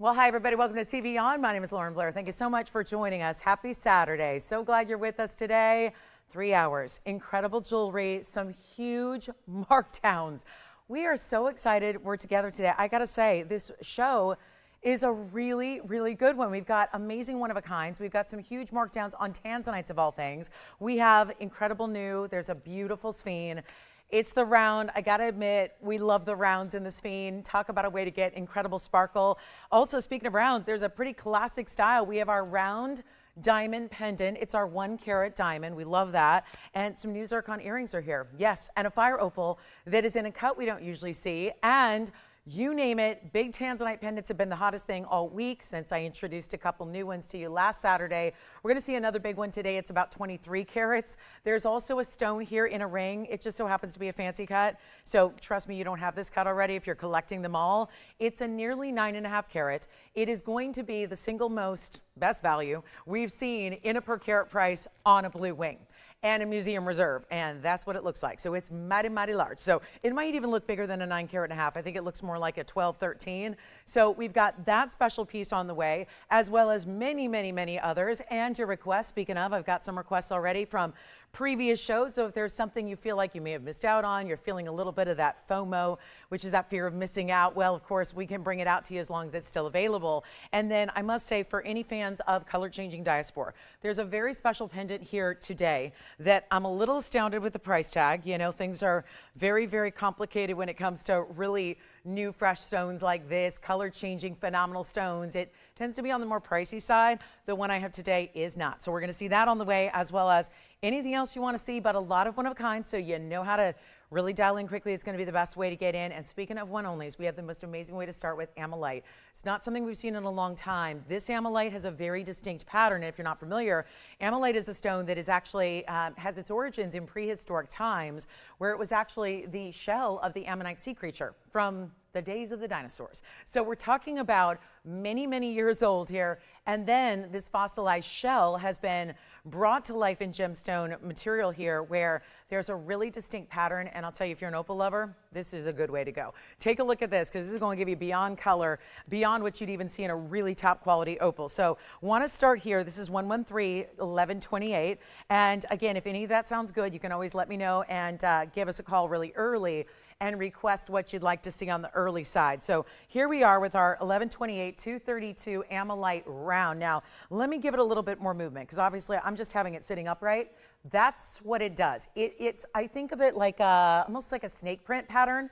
Well, hi, everybody. Welcome to TVON. My name is Blair. Thank you so much for joining us. Happy Saturday. So glad you're with us today. 3 hours, incredible jewelry, some huge markdowns. We are so excited we're together today. I got to say, this show is a really, really good one. We've got amazing one-of-a-kinds. We've got some huge markdowns on Tanzanites of all things. We have incredible new. There's a beautiful sphene. It's the round. I gotta admit, we love the rounds in the sphene. Talk about a way to get incredible sparkle. Also, speaking of rounds, there's a pretty classic style. We have our round diamond pendant. It's our 1 carat diamond. We love that. And some new zircon earrings are here. Yes, and a fire opal that is in a cut we don't usually see. And you name it, big Tanzanite pendants have been the hottest thing all week since I introduced a couple new ones to you last Saturday. We're going to see another big one today. It's about 23 carats. There's also a stone here in a ring. It just so happens to be a fancy cut. So trust me, you don't have this cut already if you're collecting them all. It's a nearly 9.5 carat. It is going to be the single most best value we've seen in a per carat price on a blue wing and a museum reserve, and that's what it looks like. So it's mighty, mighty large. So it might even look bigger than a 9.5 carat. I think it looks more like a 12, 13. So we've got that special piece on the way, as well as many, many, many others. And your requests, speaking of, I've got some requests already from previous shows. So if there's something you feel like you may have missed out on, you're feeling a little bit of that FOMO, which is that fear of missing out, well, of course, we can bring it out to you as long as it's still available. And then I must say, for any fans of color changing Diaspore, there's a very special pendant here today that I'm a little astounded with the price tag. You know, things are very, very complicated when it comes to really new, fresh stones like this, color changing, phenomenal stones. It tends to be on the more pricey side. The one I have today is not. So we're going to see that on the way, as well as anything else you want to see, but a lot of one of a kind, so you know how to really dial in quickly. It's going to be the best way to get in. And speaking of one-onlys, we have the most amazing way to start with Ammolite. It's not something we've seen in a long time. This Ammolite has a very distinct pattern. If you're not familiar, Ammolite is a stone that is actually has its origins in prehistoric times, where it was actually the shell of the Ammonite sea creature from the days of the dinosaurs. So we're talking about many, many years old here. And then this fossilized shell has been brought to life in gemstone material here, where there's a really distinct pattern. And I'll tell you, if you're an opal lover, this is a good way to go. Take a look at this, because this is going to give you beyond color, beyond what you'd even see in a really top quality opal. So want to start here. This is 113-1128. And again, if any of that sounds good, you can always let me know and give us a call really early and request what you'd like to see on the early side. So here we are with our 1128 232 Ammolite round. Now, let me give it a little bit more movement, because obviously I'm just having it sitting upright. That's what it does. It's I think of it like almost like a snake print pattern.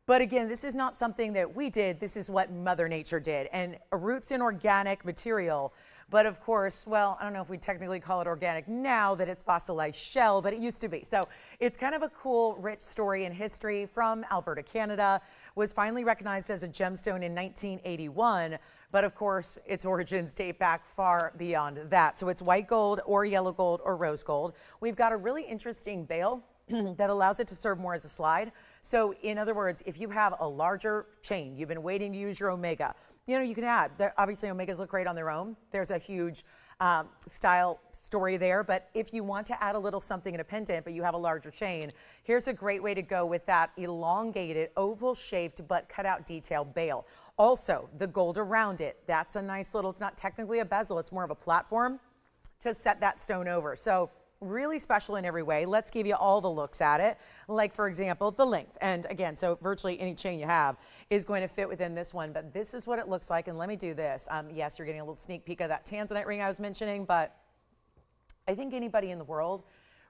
But again, this is not something that we did. This is what Mother Nature did. And roots in organic material. But of course, well, I don't know if we technically call it organic now that it's fossilized shell, but it used to be. So it's kind of a cool, rich story in history from Alberta, Canada. Was finally recognized as a gemstone in 1981. But of course, its origins date back far beyond that. So it's white gold or yellow gold or rose gold. We've got a really interesting bail that allows it to serve more as a slide. So in other words, if you have a larger chain, you've been waiting to use your omega, you know, you can add. Obviously, omegas look great on their own. There's a huge style story there. But if you want to add a little something in a pendant, but you have a larger chain, here's a great way to go with that elongated, oval-shaped, but cut-out detail bail. Also, the gold around it, that's a nice little, it's not technically a bezel, it's more of a platform to set that stone over. So really special in every way. Let's give you all the looks at it. Like, for example, the length. And again, so virtually any chain you have is going to fit within this one. But this is what it looks like. And let me do this. Yes, you're getting a little sneak peek of that Tanzanite ring I was mentioning. But I think anybody in the world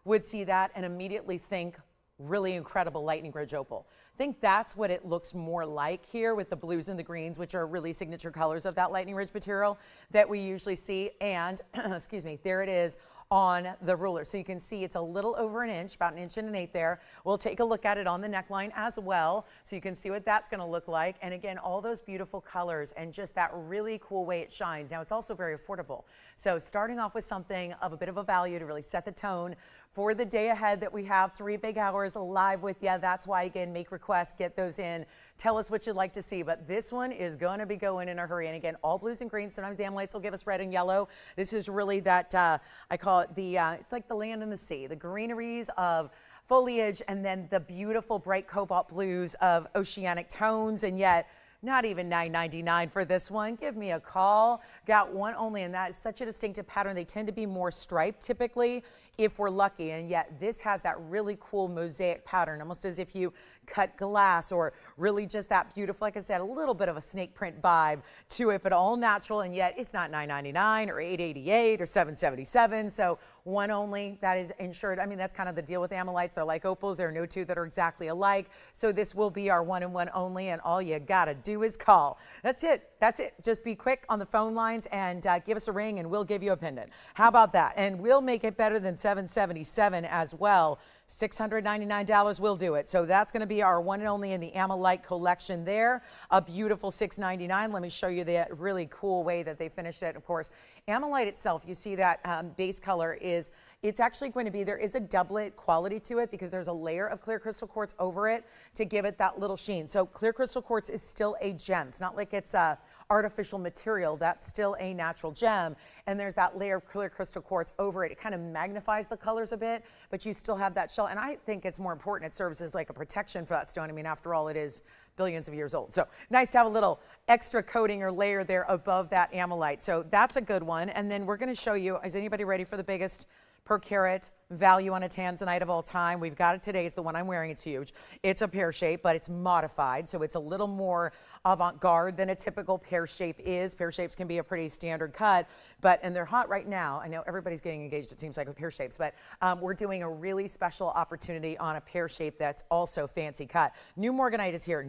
would see that and immediately think really incredible lightning ridge opal. I think that's what it looks more like here with the blues and the greens, which are really signature colors of that lightning ridge material that we usually see. And excuse me, there it is on the ruler. So you can see it's a little over an inch, about 1 1/8 there. We'll take a look at it on the neckline as well, so you can see what that's going to look like. And again, all those beautiful colors and just that really cool way it shines. Now, it's also very affordable. So starting off with something of a bit of a value to really set the tone for the day ahead that we have 3 big hours live with you. That's why, again, make requests, get those in. Tell us what you'd like to see. But this one is going to be going in a hurry. And again, all blues and greens. Sometimes the Ammolites will give us red and yellow. This is really that, I call it the, it's like the land and the sea, the greeneries of foliage, and then the beautiful bright cobalt blues of oceanic tones, and yet Not even $9.99 for this one. Give me a call. Got one only, and that is such a distinctive pattern. They tend to be more striped typically if we're lucky, and yet this has that really cool mosaic pattern, almost as if you cut glass, or really just that beautiful, like I said, a little bit of a snake print vibe to it, but all natural, and yet it's not $9.99 or $8.88 or $7.77. So one only, that is insured. I mean, that's kind of the deal with Ammolites. They're like opals. There are no two that are exactly alike. So this will be our one and one only, and all you gotta do is call. That's it. That's it. Just be quick on the phone lines and give us a ring, and we'll give you a pendant. How about that? And we'll make it better than $777 as well. $699 will do it. So that's going to be our one and only in the Ammolite collection there. A beautiful $699. Let me show you the really cool way that they finished it. Of course, Ammolite itself, you see that base color is, it's actually going to be, there is a doublet quality to it because there's a layer of clear crystal quartz over it to give it that little sheen. So clear crystal quartz is still a gem. It's not like it's a artificial material. That's still a natural gem, and there's that layer of clear crystal quartz over it. It kind of magnifies the colors a bit, but you still have that shell, and I think it's more important. It serves as like a protection for that stone. I mean, after all, it is billions of years old, so nice to have a little extra coating or layer there above that Ammolite. So that's a good one. And then we're going to show you, is anybody ready for the biggest per carat value on a Tanzanite of all time? We've got it today. It's the one I'm wearing. It's huge. It's a pear shape, but it's modified, so it's a little more avant-garde than a typical pear shape is. Pear shapes can be a pretty standard cut, and they're hot right now. I know everybody's getting engaged, it seems like, with pear shapes, but we're doing a really special opportunity on a pear shape that's also fancy cut. New Morganite is here.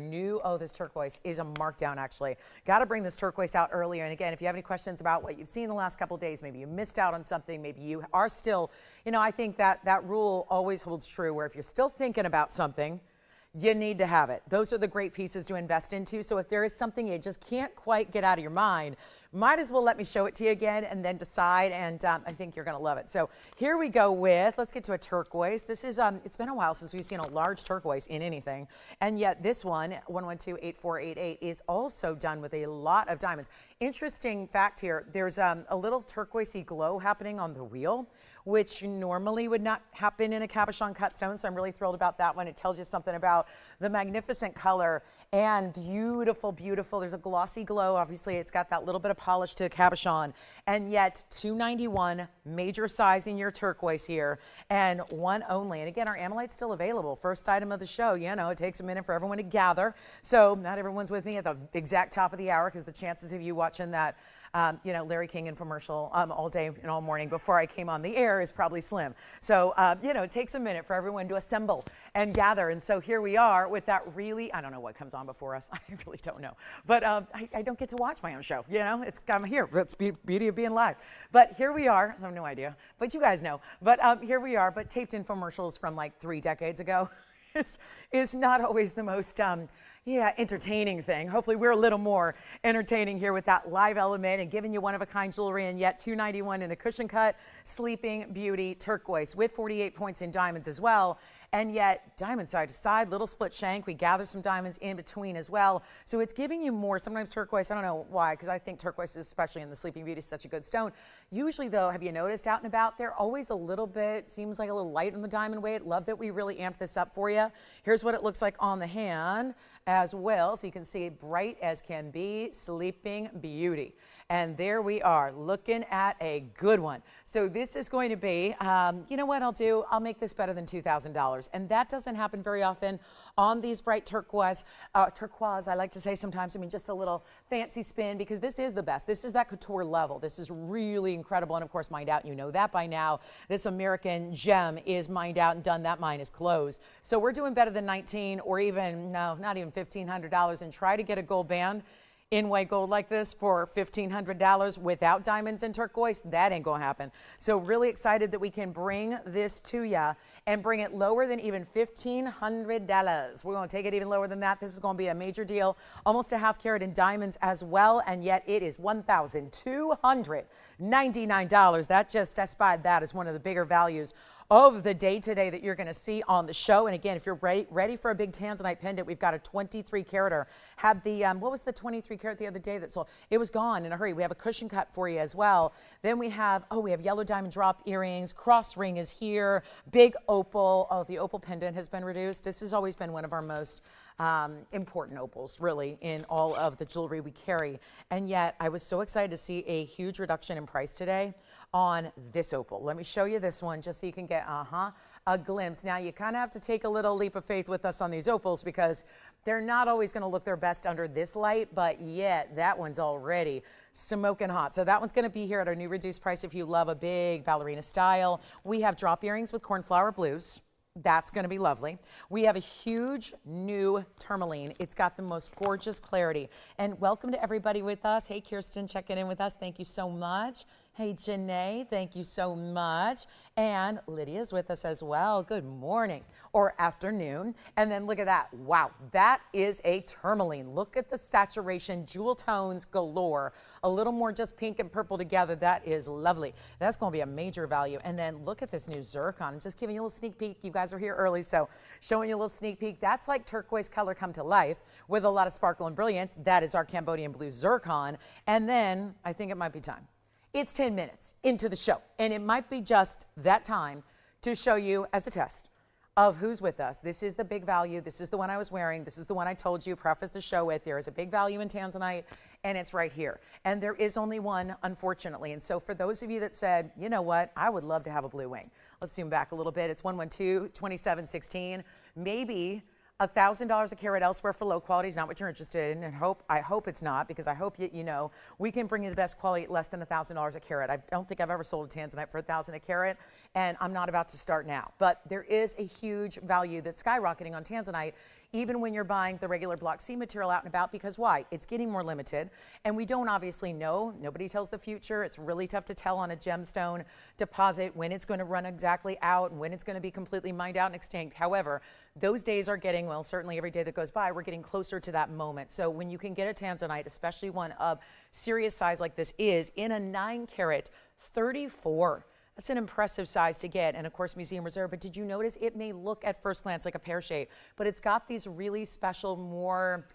This turquoise is a markdown, actually. Got to bring this turquoise out earlier. And again, if you have any questions about what you've seen the last couple of days, maybe you missed out on something, maybe you are still, I think that rule always holds true, where if you're still thinking about something, you need to have it. Those are the great pieces to invest into. So if there is something you just can't quite get out of your mind, might as well let me show it to you again and then decide, and I think you're going to love it. So here we go with, let's get to a turquoise. This is, it's been a while since we've seen a large turquoise in anything, and yet this one, 112-8488, is also done with a lot of diamonds. Interesting fact here, there's a little turquoisey glow happening on the wheel, which normally would not happen in a cabochon cut stone, so I'm really thrilled about that one. It tells you something about the magnificent color and beautiful, beautiful. There's a glossy glow. Obviously, it's got that little bit of polish to a cabochon, and yet $291, major size in your turquoise here, and one only. And again, our Ammolite's still available. First item of the show. It takes a minute for everyone to gather, so not everyone's with me at the exact top of the hour, because the chances of you watching that Larry King infomercial all day and all morning before I came on the air is probably slim. So, it takes a minute for everyone to assemble and gather. And so here we are with that really, I don't know what comes on before us. I really don't know. But I don't get to watch my own show. I'm here. It's beauty of being live. But here we are. I have no idea. But you guys know. But here we are. But taped infomercials from like 3 decades ago is not always the most entertaining thing. Hopefully we're a little more entertaining here with that live element and giving you one-of-a-kind jewelry, and yet $291 in a cushion cut, sleeping beauty turquoise with 48 points in diamonds as well. And yet diamond side to side, little split shank. We gather some diamonds in between as well. So it's giving you more. Sometimes turquoise, I don't know why, because I think turquoise, especially in the Sleeping Beauty, is such a good stone. Usually though, have you noticed out and about, they're always a little bit, seems like a little light on the diamond weight. Love that we really amped this up for you. Here's what it looks like on the hand as well. So you can see bright as can be, Sleeping Beauty. And there we are, looking at a good one. So this is going to be, you know what I'll do? I'll make this better than $2,000. And that doesn't happen very often on these bright turquoise, I like to say sometimes, just a little fancy spin, because this is the best. This is that couture level. This is really incredible. And of course, mined out, you know that by now. This American gem is mined out and done. That mine is closed. So we're doing better than $1,900 or even, no, not even $1,500, and try to get a gold band in white gold like this for $1,500 without diamonds and turquoise. That ain't gonna happen. So really excited that we can bring this to you and bring it lower than even $1,500. We're gonna take it even lower than that. This is gonna be a major deal, almost a half carat in diamonds as well, and yet it is $1,299. That just, I spied that as one of the bigger values of the day today that you're going to see on the show. And again, if you're ready for a big Tanzanite pendant, we've got a 23 carater. Had the, what was the 23 carat the other day that sold? It was gone in a hurry. We have a cushion cut for you as well. Then we have, we have yellow diamond drop earrings. Cross ring is here. Big opal. Oh, the opal pendant has been reduced. This has always been one of our most important opals, really, in all of the jewelry we carry. And yet, I was so excited to see a huge reduction in price today on this opal. Let me show you this one just so you can get a glimpse. Now, you kind of have to take a little leap of faith with us on these opals because they're not always going to look their best under this light, but yet that one's already smoking hot. So that one's going to be here at our new reduced price if you love a big ballerina style. We have drop earrings with cornflower blues. That's going to be lovely. We have a huge new tourmaline. It's got the most gorgeous clarity. And welcome to everybody with us. Hey, Kirsten, checking in with us. Thank you so much. Hey, Janae, thank you so much. And Lydia's with us as well. Good morning or afternoon. And then look at that. Wow, that is a tourmaline. Look at the saturation, jewel tones galore. A little more just pink and purple together. That is lovely. That's going to be a major value. And then look at this new zircon. I'm just giving you a little sneak peek. You guys are here early, so showing you a little sneak peek. That's like turquoise color come to life with a lot of sparkle and brilliance. That is our Cambodian blue zircon. And then I think it might be time. It's 10 minutes into the show, and it might be just that time to show you as a test of who's with us. This is the big value. This is the one I was wearing. This is the one I told you, preface the show with. There is a big value in Tanzanite, and it's right here. And there is only one, unfortunately. And so for those of you that said, you know what, I would love to have a blue wing. Let's zoom back a little bit. It's 112-2716. Maybe $1,000 a carat elsewhere for low quality is not what you're interested in, and I hope it's not, because I hope you know we can bring you the best quality at less than $1,000 a carat. I don't think I've ever sold a Tanzanite for $1,000 a carat, and I'm not about to start now. But there is a huge value that's skyrocketing on Tanzanite, even when you're buying the regular block C material out and about, because why? It's getting more limited, and we don't obviously know. Nobody tells the future. It's really tough to tell on a gemstone deposit when it's going to run exactly out and when it's going to be completely mined out and extinct. However, those days are getting, well, certainly every day that goes by, we're getting closer to that moment. So when you can get a Tanzanite, especially one of serious size like this is, in a 9 carat 34, that's an impressive size to get, and of course museum reserve. But did you notice it may look at first glance like a pear shape, but it's got these really special, more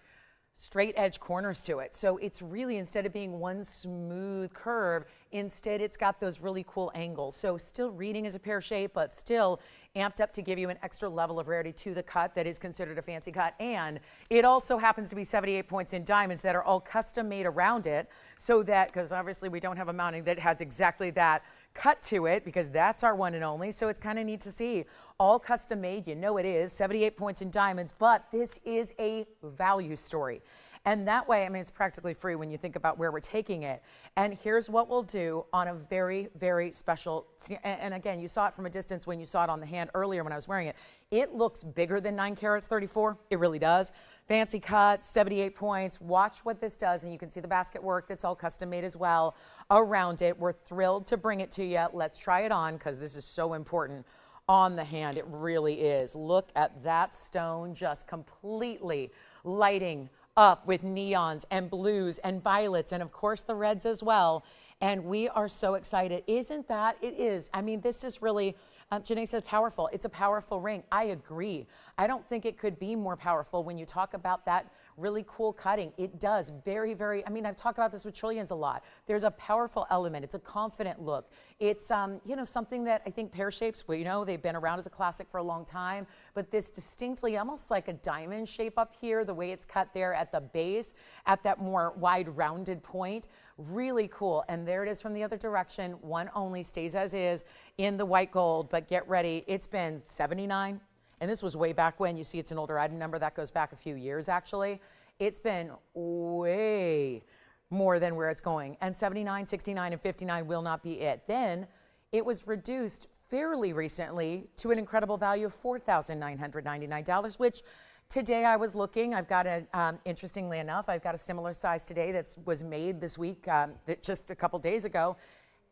straight edge corners to it. So it's really, instead of being one smooth curve, instead it's got those really cool angles. So still reading as a pear shape, but still amped up to give you an extra level of rarity to the cut that is considered a fancy cut. And it also happens to be 78 points in diamonds that are all custom made around it, so that, because obviously we don't have a mounting that has exactly that cut to it, because that's our one and only. So it's kind of neat to see. All custom made, you know it is, 78 points in diamonds, but this is a value story. And that way, I mean, it's practically free when you think about where we're taking it. And here's what we'll do on a very, very special, and again, you saw it from a distance when you saw it on the hand earlier when I was wearing it. It looks bigger than 9 carats 34. It really does. Fancy cut, 78 points. Watch what this does, and you can see the basket work that's all custom made as well around it. We're thrilled to bring it to you. Let's try it on, because this is so important on the hand. It really is. Look at that stone just completely lighting up with neons and blues and violets, and of course the reds as well. And we are so excited. Isn't that? It is. I mean, this is really, Janae says powerful. It's a powerful ring. I agree. I don't think it could be more powerful when you talk about that really cool cutting. It does very, very, I mean, I've talked about this with trillions a lot. There's a powerful element. It's a confident look. It's, you know, something that I think pear shapes, well, you know, they've been around as a classic for a long time, but this distinctly almost like a diamond shape up here, the way it's cut there at the base, at that more wide rounded point, really cool. And there it is from the other direction. One only stays as is in the white gold, but get ready. It's been 79. And this was way back when. You see it's an older item number. That goes back a few years, actually. It's been way more than where it's going. And 79, 69, and 59 will not be it. Then it was reduced fairly recently to an incredible value of $4,999, which today I was looking. I've got a, interestingly enough, I've got a similar size today that was made this week, that just a couple days ago,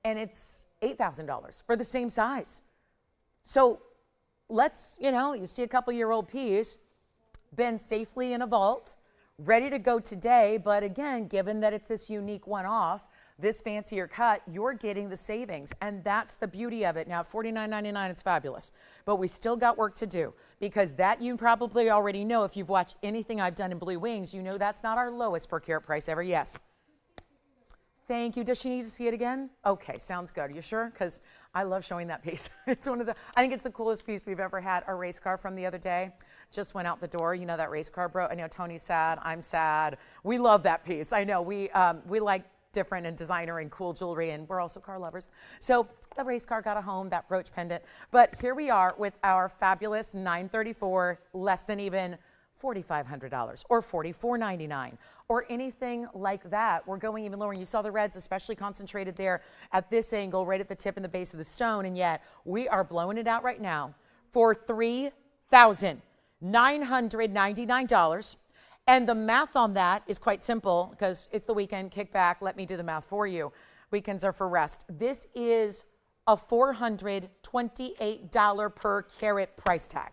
and it's $8,000 for the same size. So let's, you know, you see a couple-year-old piece, been safely in a vault, ready to go today, but again, given that it's this unique one-off, this fancier cut, you're getting the savings, and that's the beauty of it. Now, $49.99, it's fabulous, but we still got work to do, because that you probably already know. If you've watched anything I've done in Blue Wings, you know that's not our lowest per carat price ever. Yes. Thank you. Does she need to see it again? Okay, sounds good. Are you sure? Because I love showing that piece. It's one of the, I think it's the coolest piece we've ever had, our race car from the other day. just went out the door. You know, that race car broke. I know Tony's sad. I'm sad. We love that piece. I know we like different and designer and cool jewelry, and we're also car lovers. So the race car got a home, that brooch pendant. But here we are with our fabulous 934, less than even $4,500 or $4,499 or anything like that. We're going even lower. And you saw the reds, especially concentrated there at this angle, right at the tip and the base of the stone. And yet we are blowing it out right now for $3,999. And the math on that is quite simple because it's the weekend, kick back, let me do the math for you. Weekends are for rest. This is a $428 per carat price tag.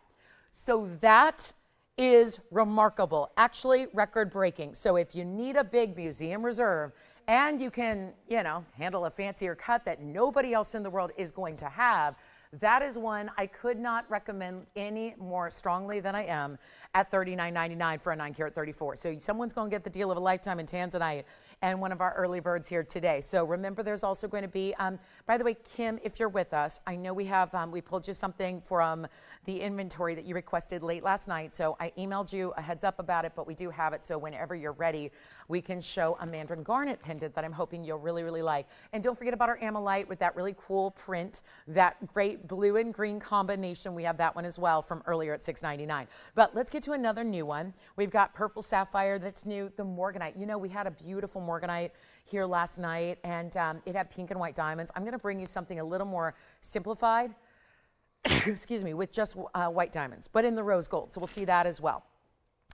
So that is remarkable, actually record breaking. So if you need a big museum reserve and you can, you know, handle a fancier cut that nobody else in the world is going to have, that is one I could not recommend any more strongly than I am at $39.99 for a 9 carat 34. So someone's going to get the deal of a lifetime in Tanzanite and one of our early birds here today. So remember, there's also going to be, by the way, Kim, if you're with us, I know we have, we pulled you something from the inventory that you requested late last night. So I emailed you a heads up about it, but we do have it. So whenever you're ready, we can show a Mandarin garnet pendant that I'm hoping you'll really, really like. And don't forget about our Ammolite with that really cool print, that great blue and green combination. We have that one as well from earlier at $6.99. But let's get to another new one. We've got purple sapphire that's new, the Morganite. You know, we had a beautiful Morganite here last night, and it had pink and white diamonds. I'm going to bring you something a little more simplified, excuse me, with just white diamonds, but in the rose gold. So we'll see that as well.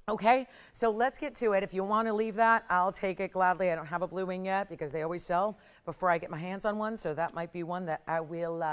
Okay, so let's get to it. If you want to leave that, I'll take it gladly. I don't have a blue wing yet because they always sell before I get my hands on one. So that might be one that I will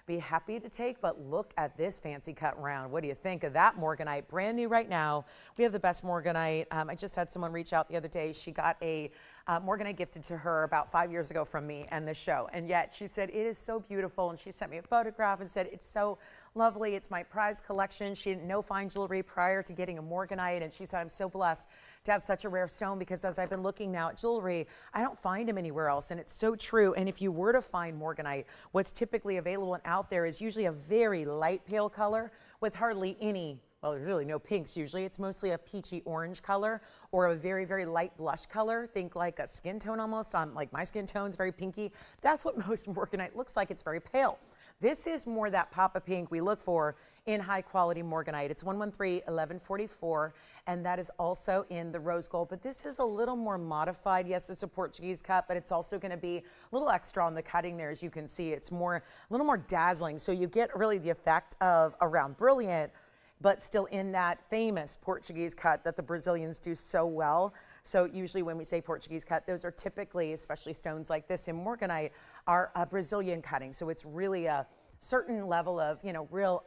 be happy to take. But look at this fancy cut round. What do you think of that Morganite? Brand new right now. We have the best Morganite. I just had someone reach out the other day. She got a Morganite gifted to her about 5 years ago from me and the show. And yet she said, it is so beautiful. And she sent me a photograph and said, it's so lovely. It's my prized collection. She didn't know fine jewelry prior to getting a Morganite. And she said, I'm so blessed to have such a rare stone because as I've been looking now at jewelry, I don't find them anywhere else. And it's so true. And if you were to find Morganite, what's typically available and out there is usually a very light pale color with hardly any, well, there's really no pinks usually. It's mostly a peachy orange color or a very, very light blush color. Think like a skin tone almost. Like my skin tone's very pinky. That's what most Morganite looks like. It's very pale. This is more that pop of pink we look for in high quality Morganite. It's 113-1144, and that is also in the rose gold. But this is a little more modified. Yes, it's a Portuguese cut, but it's also going to be a little extra on the cutting there. As you can see, it's more, a little more dazzling. So you get really the effect of a round brilliant, but still in that famous Portuguese cut that the Brazilians do so well. So usually when we say Portuguese cut, those are typically, especially stones like this in Morganite, are a Brazilian cutting. So it's really a certain level of, you know, real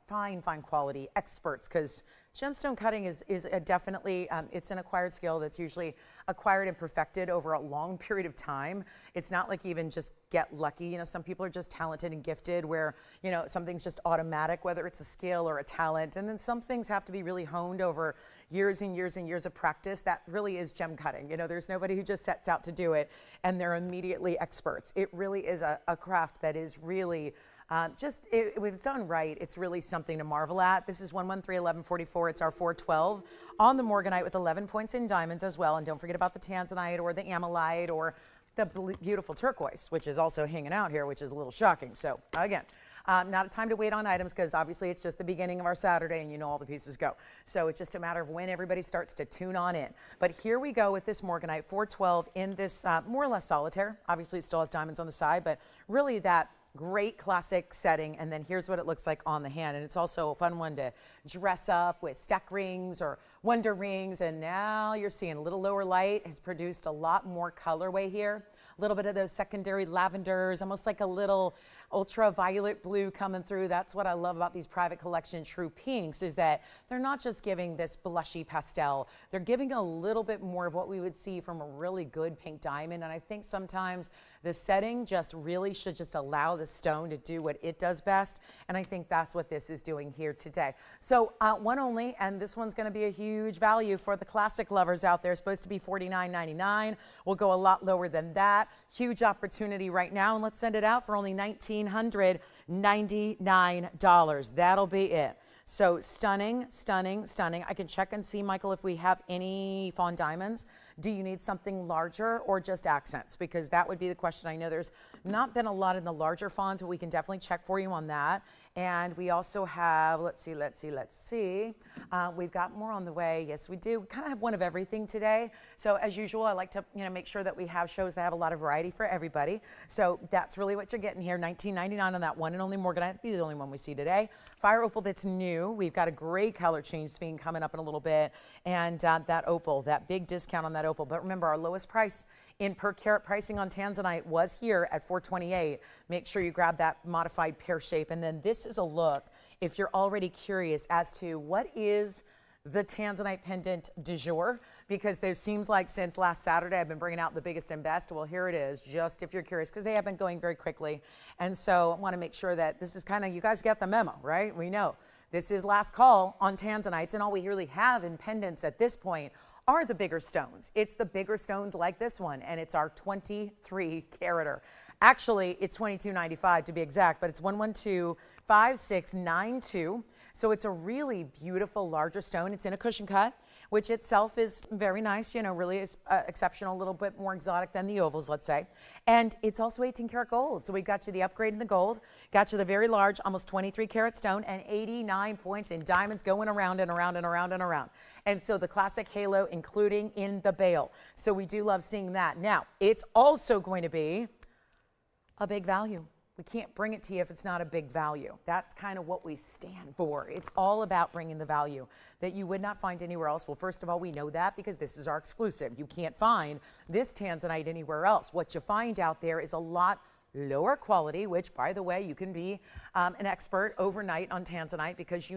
fine quality experts, because gemstone cutting is definitely, it's an acquired skill that's usually acquired and perfected over a long period of time. It's not like you even just get lucky. You know, some people are just talented and gifted where, you know, something's just automatic, whether it's a skill or a talent. And then some things have to be really honed over years and years and years of practice. That really is gem cutting. You know, there's nobody who just sets out to do it and they're immediately experts. It really is a craft that is really if it's done right, it's really something to marvel at. This is 113-1144. It's our 412 on the Morganite with 11 points in diamonds as well. And don't forget about the Tanzanite or the Ammolite or the beautiful turquoise, which is also hanging out here, which is a little shocking. So again, not a time to wait on items because obviously it's just the beginning of our Saturday and you know all the pieces go. So it's just a matter of when everybody starts to tune on in. But here we go with this Morganite 412 in this more or less solitaire. Obviously it still has diamonds on the side, but really that great classic setting. And then here's what it looks like on the hand. And it's also a fun one to dress up with stack rings or wonder rings. And now you're seeing a little lower light has produced a lot more colorway here. A little bit of those secondary lavenders, almost like a little ultraviolet blue coming through. That's what I love about these private collection true pinks, is that they're not just giving this blushy pastel. They're giving a little bit more of what we would see from a really good pink diamond. And I think sometimes the setting just really should just allow the stone to do what it does best. And I think that's what this is doing here today. So one only, and this one's going to be a huge value for the classic lovers out there. It's supposed to be $49.99. We'll go a lot lower than that. Huge opportunity right now. And let's send it out for only $1,999. That'll be it. So stunning, stunning, stunning. I can check and see, Michael, if we have any Fawn diamonds. Do you need something larger or just accents? Because that would be the question. I know there's not been a lot in the larger Fawns, but we can definitely check for you on that. And we also have, let's see. We've got more on the way. Yes, we do. We kind of have one of everything today. So as usual, I like to make sure that we have shows that have a lot of variety for everybody. So that's really what you're getting here. $19.99 on that one and only Morganite. That'll be the only one we see today. Fire opal that's new. We've got a great color change sphene coming up in a little bit. And that opal, that big discount on that opal. But remember, our lowest price in per carat pricing on Tanzanite was here at $428. Make sure you grab that modified pear shape. And then this is a look, if you're already curious as to what is the Tanzanite pendant du jour, because there seems like since last Saturday I've been bringing out the biggest and best. Well, here it is, just if you're curious, because they have been going very quickly. And so I want to make sure that this is kind of, you guys get the memo, right? We know this is last call on Tanzanites, and all we really have in pendants at this point are the bigger stones. It's the bigger stones like this one, and it's our 23 carater. Actually, it's $22.95 to be exact, but it's 1125692. So it's a really beautiful larger stone. It's in a cushion cut, which itself is very nice, really is exceptional, a little bit more exotic than the ovals, let's say. And it's also 18 karat gold. So we got you the upgrade in the gold, got you the very large, almost 23 karat stone, and 89 points in diamonds going around and around and around and around. And so the classic halo, including in the bail. So we do love seeing that. Now, it's also going to be a big value. We can't bring it to you if it's not a big value. That's kind of what we stand for. It's all about bringing the value that you would not find anywhere else. Well, first of all, we know that because this is our exclusive. You can't find this Tanzanite anywhere else. What you find out there is a lot lower quality, which, by the way, you can be an expert overnight on Tanzanite because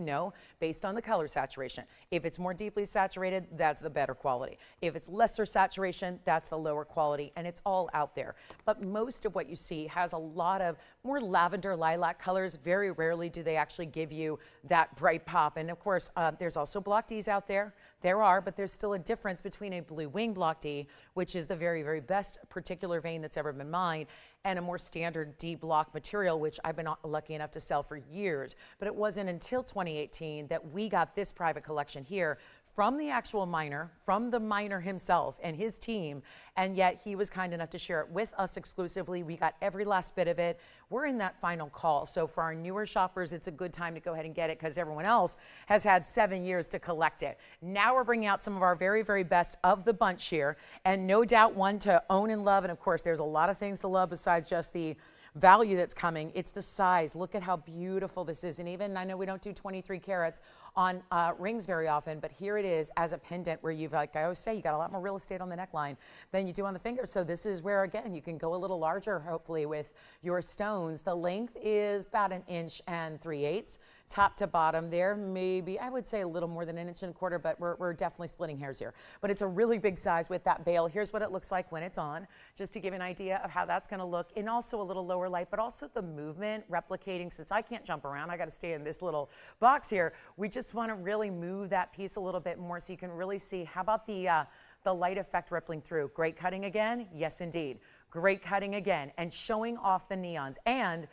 based on the color saturation. If it's more deeply saturated, that's the better quality. If it's lesser saturation, that's the lower quality, and it's all out there. But most of what you see has a lot of more lavender, lilac colors. Very rarely do they actually give you that bright pop. And of course, there's also block Ds out there. There are, but there's still a difference between a blue wing block D, which is the very, very best particular vein that's ever been mined, and a more standard D block material, which I've been lucky enough to sell for years. But it wasn't until 2018 that we got this private collection here from the actual miner, from the miner himself and his team, and yet he was kind enough to share it with us exclusively. We got every last bit of it. We're in that final call. So for our newer shoppers, it's a good time to go ahead and get it because everyone else has had 7 years to collect it. Now we're bringing out some of our very, very best of the bunch here, and no doubt one to own and love. And of course, there's a lot of things to love besides just the value that's coming. It's the size. Look at how beautiful this is. And even, I know we don't do 23 carats on rings very often, but here it is as a pendant where you've, like I always say, you got a lot more real estate on the neckline than you do on the finger. So this is where, again, you can go a little larger, hopefully, with your stones. The length is about 1 3/8 inches. Top to bottom there, maybe, I would say a little more than 1 1/4 inches, but we're definitely splitting hairs here. But it's a really big size with that bail. Here's what it looks like when it's on, just to give you an idea of how that's gonna look. And also a little lower light, but also the movement replicating, since I can't jump around, I gotta stay in this little box here. We just wanna really move that piece a little bit more so you can really see. How about the light effect rippling through? Great cutting again? Yes, indeed. Great cutting again, and showing off the neons. And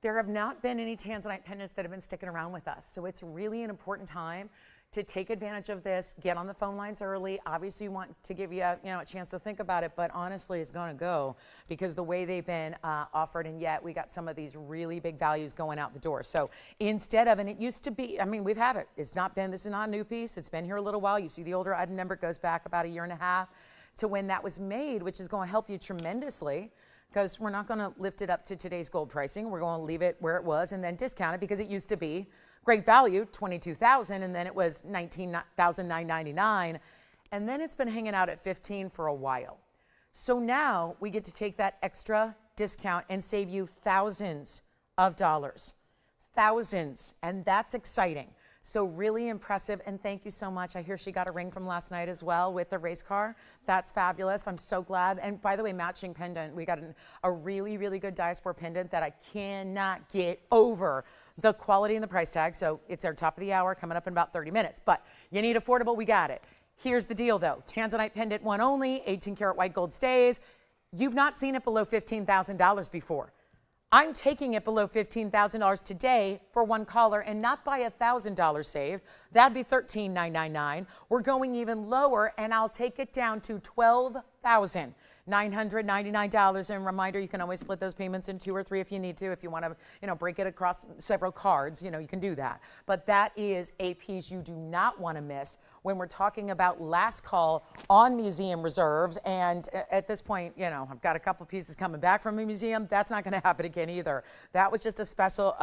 there have not been any Tanzanite pendants that have been sticking around with us. So it's really an important time to take advantage of this, get on the phone lines early. Obviously, we want to give you a chance to think about it, but honestly, it's gonna go because the way they've been offered, and yet we got some of these really big values going out the door. So instead of, and it used to be, I mean, we've had it. It's not been, this is not a new piece. It's been here a little while. You see the older item number goes back about 1.5 years to when that was made, which is gonna help you tremendously, because we're not going to lift it up to today's gold pricing. We're going to leave it where it was and then discount it because it used to be great value, $22,000, and then it was $19,999, and then it's been hanging out at $15,000 for a while. So now we get to take that extra discount and save you thousands of dollars, thousands, and that's exciting. So really impressive, and thank you so much. I hear she got a ring from last night as well with the race car. That's fabulous. I'm so glad. And by the way, matching pendant. We got a really, really good Diaspore pendant that I cannot get over the quality and the price tag. So it's our top of the hour coming up in about 30 minutes. But you need affordable, we got it. Here's the deal though. Tanzanite pendant one only, 18 karat white gold stays. You've not seen it below $15,000 before. I'm taking it below $15,000 today for one collar and not by $1,000 saved. That'd be $13,999. We're going even lower and I'll take it down to $12,999. And reminder, you can always split those payments in 2 or 3 if you need to. If you want to, break it across several cards, you can do that. But that is a piece you do not want to miss when we're talking about last call on museum reserves. And at this point, I've got a couple pieces coming back from a museum. That's not going to happen again either. That was just a special,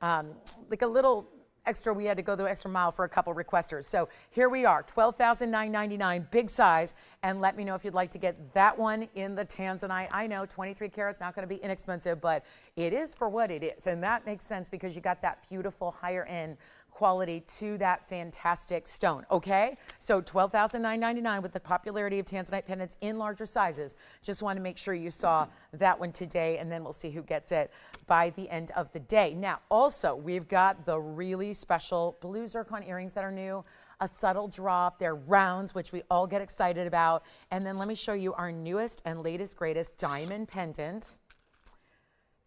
like a little extra. We had to go the extra mile for a couple requesters. So here we are, $12,999, big size. And let me know if you'd like to get that one in the Tanzanite. I know 23 carats, not going to be inexpensive, but it is for what it is. And that makes sense because you got that beautiful higher end quality to that fantastic stone. Okay, so $12,999 with the popularity of Tanzanite pendants in larger sizes. Just want to make sure you saw that one today, and then we'll see who gets it by the end of the day. Now, also, we've got the really special blue zircon earrings that are new. A subtle drop. They're rounds, which we all get excited about. And then let me show you our newest and latest, greatest diamond pendant.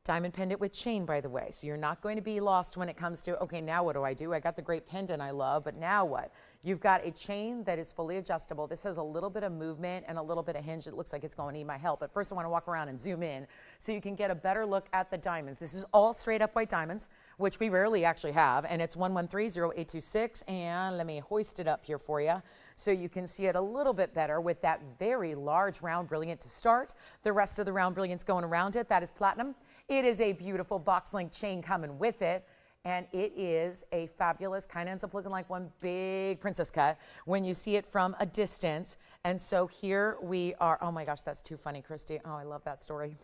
Diamond pendant with chain, by the way. So you're not going to be lost when it comes to, okay, now what do? I got the great pendant I love, but now what? You've got a chain that is fully adjustable. This has a little bit of movement and a little bit of hinge. It looks like it's going to need my help. But first I want to walk around and zoom in so you can get a better look at the diamonds. This is all straight up white diamonds, which we rarely actually have. And it's 1130826. And let me hoist it up here for you so you can see it a little bit better with that very large round brilliant to start. The rest of the round brilliance going around it, that is platinum. It is a beautiful box link chain coming with it. And it is a fabulous, kind of ends up looking like one big princess cut when you see it from a distance. And so here we are. Oh my gosh, that's too funny, Christy. Oh, I love that story.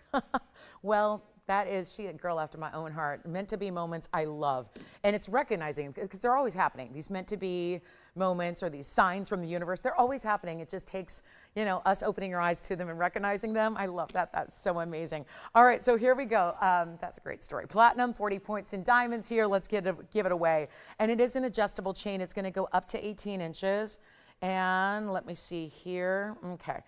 Well, that is, she a girl after my own heart. Meant to be moments I love. And it's recognizing, because they're always happening. These meant to be moments or these signs from the universe, they're always happening. It just takes, us opening our eyes to them and recognizing them. I love that. That's so amazing. All right, so here we go. That's a great story. Platinum, 40 points in diamonds here. Let's give it away. And it is an adjustable chain. It's going to go up to 18 inches. And let me see here. Okay.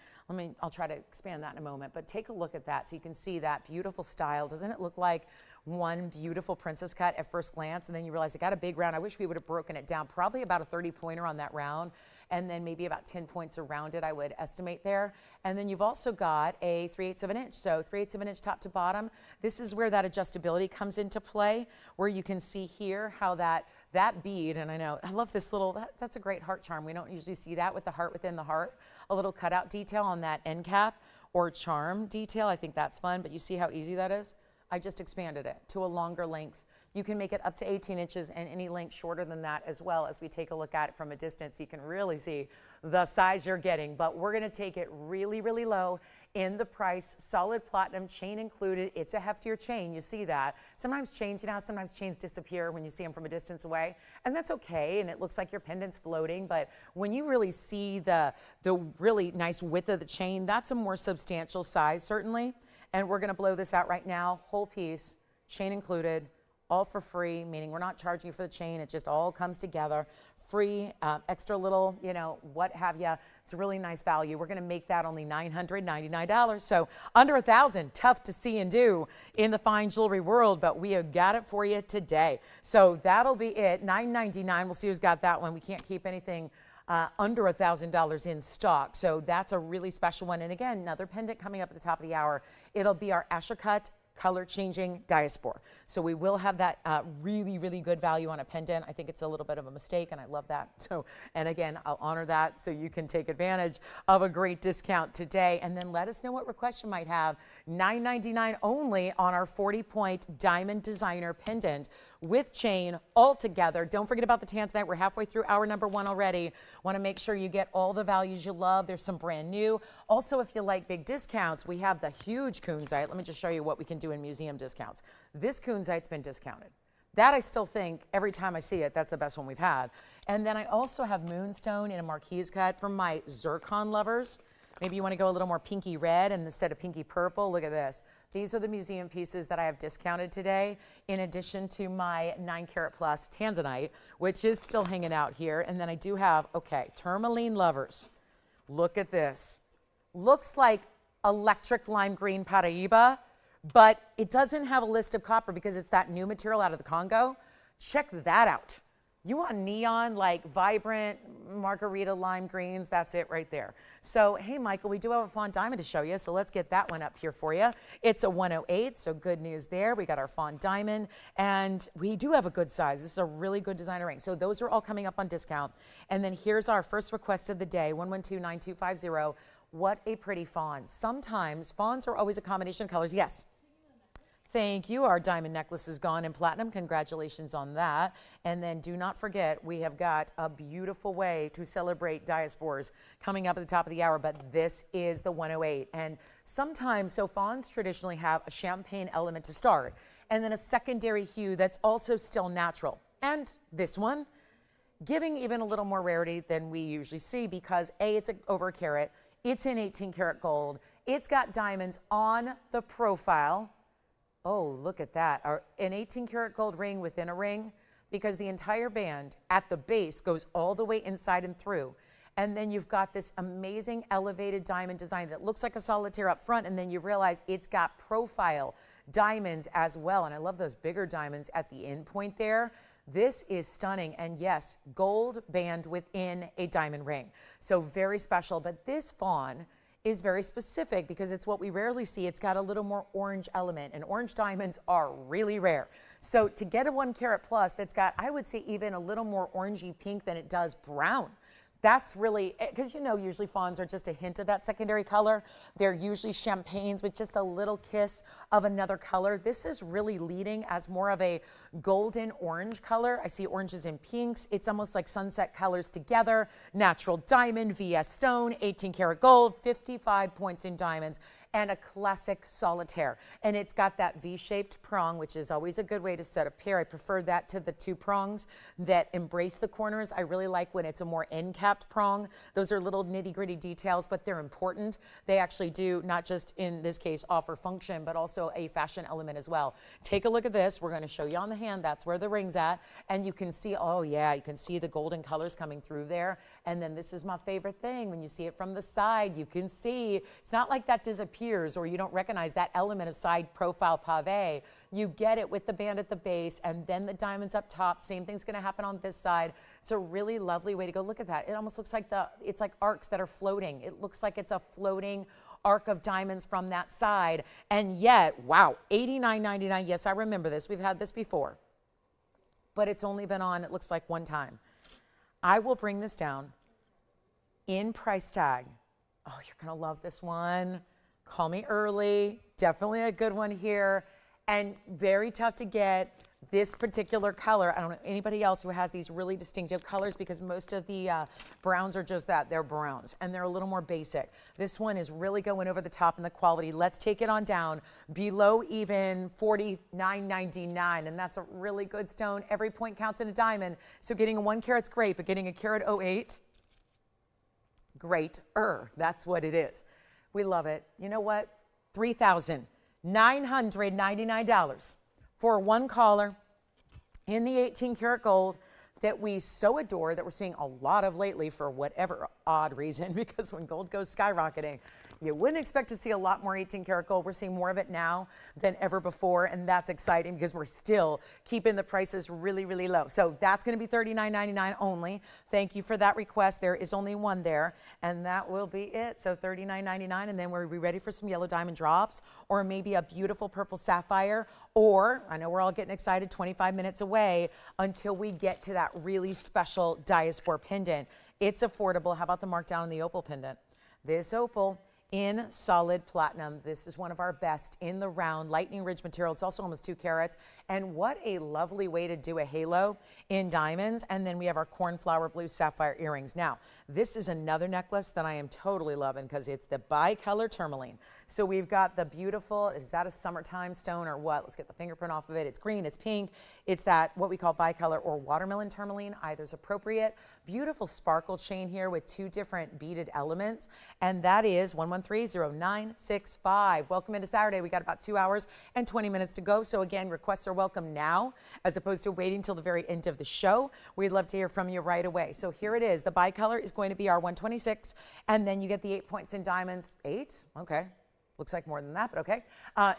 I'll try to expand that in a moment, but take a look at that so you can see that beautiful style. Doesn't it look like one beautiful princess cut at first glance? And then you realize it got a big round. I wish we would have broken it down, probably about a 30-pointer on that round, and then maybe about 10 points around it, I would estimate there. And then you've also got a 3/8 of an inch. So 3/8 of an inch top to bottom. This is where that adjustability comes into play, where you can see here how that bead, and I know, I love this little, that's a great heart charm. We don't usually see that with the heart within the heart. A little cutout detail on that end cap or charm detail. I think that's fun, but you see how easy that is? I just expanded it to a longer length. You can make it up to 18 inches and any length shorter than that as well. As we take a look at it from a distance, you can really see the size you're getting, but we're gonna take it really, really low in the price, solid platinum, chain included. It's a heftier chain, you see that. Sometimes chains, sometimes chains disappear when you see them from a distance away, and that's okay, and it looks like your pendant's floating, but when you really see the really nice width of the chain, that's a more substantial size, certainly. And we're gonna blow this out right now, whole piece, chain included, all for free, meaning we're not charging you for the chain, it just all comes together. Free, extra little, what have you. It's a really nice value. We're gonna make that only $999. So under $1,000, tough to see and do in the fine jewelry world, but we have got it for you today. So that'll be it, $999. We'll see who's got that one. We can't keep anything under $1,000 in stock. So that's a really special one. And again, another pendant coming up at the top of the hour. It'll be our Asher cut color changing Diaspore. So we will have that really, really good value on a pendant. I think it's a little bit of a mistake and I love that. So, and again, I'll honor that so you can take advantage of a great discount today. And then let us know what request you might have. $999 only on our 40-point diamond designer pendant with chain all together. Don't forget about the Tanzanite. We're halfway through hour number 1 already. Want to make sure you get all the values you love. There's some brand new. Also, if you like big discounts, we have the huge kunzite. Let me just show you what we can do in museum discounts. This kunzite's been discounted. That I still think every time I see it, that's the best one we've had. And then I also have moonstone in a marquise cut for my zircon lovers. Maybe you want to go a little more pinky red and instead of pinky purple. Look at this. These are the museum pieces that I have discounted today, in addition to my 9 carat plus Tanzanite, which is still hanging out here. And then I do have, okay, tourmaline lovers. Look at this. Looks like electric lime green Paraíba, but it doesn't have a list of copper because it's that new material out of the Congo. Check that out. You want neon, like vibrant margarita lime greens, that's it right there. So, hey, Michael, we do have a Fawn diamond to show you, so let's get that one up here for you. It's a 108, so good news there. We got our Fawn diamond, and we do have a good size. This is a really good designer ring. So those are all coming up on discount. And then here's our first request of the day, 112-9250. What a pretty fawn. Sometimes fawns are always a combination of colors. Yes. Thank you. Our diamond necklace is gone in platinum. Congratulations on that. And then do not forget, we have got a beautiful way to celebrate Diaspores coming up at the top of the hour, but this is the 108. And sometimes, so fawns traditionally have a champagne element to start, and then a secondary hue that's also still natural. And this one, giving even a little more rarity than we usually see because A, it's over a carat, it's in 18 karat gold, it's got diamonds on the profile. Oh, look at that. An 18 karat gold ring within a ring, because the entire band at the base goes all the way inside and through. And then you've got this amazing elevated diamond design that looks like a solitaire up front, and then you realize it's got profile diamonds as well. And I love those bigger diamonds at the end point there. This is stunning, and yes, gold band within a diamond ring. So very special, but this fawn is very specific because it's what we rarely see. It's got a little more orange element, and orange diamonds are really rare. So to get a 1 carat plus that's got, I would say, even a little more orangey pink than it does brown, that's really, because you know usually fawns are just a hint of that secondary color. They're usually champagnes with just a little kiss of another color. This is really leading as more of a golden orange color. I see oranges and pinks. It's almost like sunset colors together. Natural diamond, VS stone, 18 karat gold, 55 points in diamonds, and a classic solitaire. And it's got that V-shaped prong, which is always a good way to set a pair. I prefer that to the 2 prongs that embrace the corners. I really like when it's a more end-capped prong. Those are little nitty-gritty details, but they're important. They actually do, not just in this case, offer function, but also a fashion element as well. Take a look at this. We're going to show you on the hand. That's where the ring's at. And you can see, oh yeah, you can see the golden colors coming through there. And then this is my favorite thing. When you see it from the side, you can see, it's not like that disappears or you don't recognize that element of side profile pave. You get it with the band at the base and then the diamonds up top. Same thing's going to happen on this side. It's a really lovely way to go. Look at that. It almost looks like it's like arcs that are floating. It looks like it's a floating arc of diamonds from that side. And yet, wow, $89.99. Yes, I remember this. We've had this before. But it's only been on, it looks like, 1 time. I will bring this down in price tag. Oh, you're going to love this one. Call me early. Definitely a good one here. And very tough to get this particular color. I don't know anybody else who has these really distinctive colors because most of the browns are just that. They're browns and they're a little more basic. This one is really going over the top in the quality. Let's take it on down below even $49.99. And that's a really good stone. Every point counts in a diamond. So getting a 1 carat's great, but getting a carat 08, great-er. That's what it is. We love it. You know what? $3,999 for 1 collar in the 18 karat gold that we so adore, that we're seeing a lot of lately for whatever odd reason, because when gold goes skyrocketing, you wouldn't expect to see a lot more 18 karat gold. We're seeing more of it now than ever before, and that's exciting because we're still keeping the prices really, really low. So that's going to be $39.99 only. Thank you for that request. There is only one there, and that will be it. So $39.99, and then we'll be ready for some yellow diamond drops, or maybe a beautiful purple sapphire, or, I know we're all getting excited, 25 minutes away until we get to that really special Diaspore pendant. It's affordable. How about the markdown on the opal pendant? This opal in solid platinum. This is one of our best in the round lightning ridge material. It's also almost 2 carats. And what a lovely way to do a halo in diamonds. And then we have our cornflower blue sapphire earrings. Now, this is another necklace that I am totally loving because it's the bicolor tourmaline. So we've got the beautiful, is that a summertime stone or what? Let's get the fingerprint off of it. It's green, it's pink. It's that what we call bicolor or watermelon tourmaline. Either's appropriate. Beautiful sparkle chain here with 2 different beaded elements. And that is 1130965. Welcome into Saturday. We got about 2 hours and 20 minutes to go. So again, requests are welcome now as opposed to waiting till the very end of the show. We'd love to hear from you right away. So here it is. The bicolor is going to be our 126, and then you get the 8 points in diamonds. 8? Okay. Looks like more than that, but okay.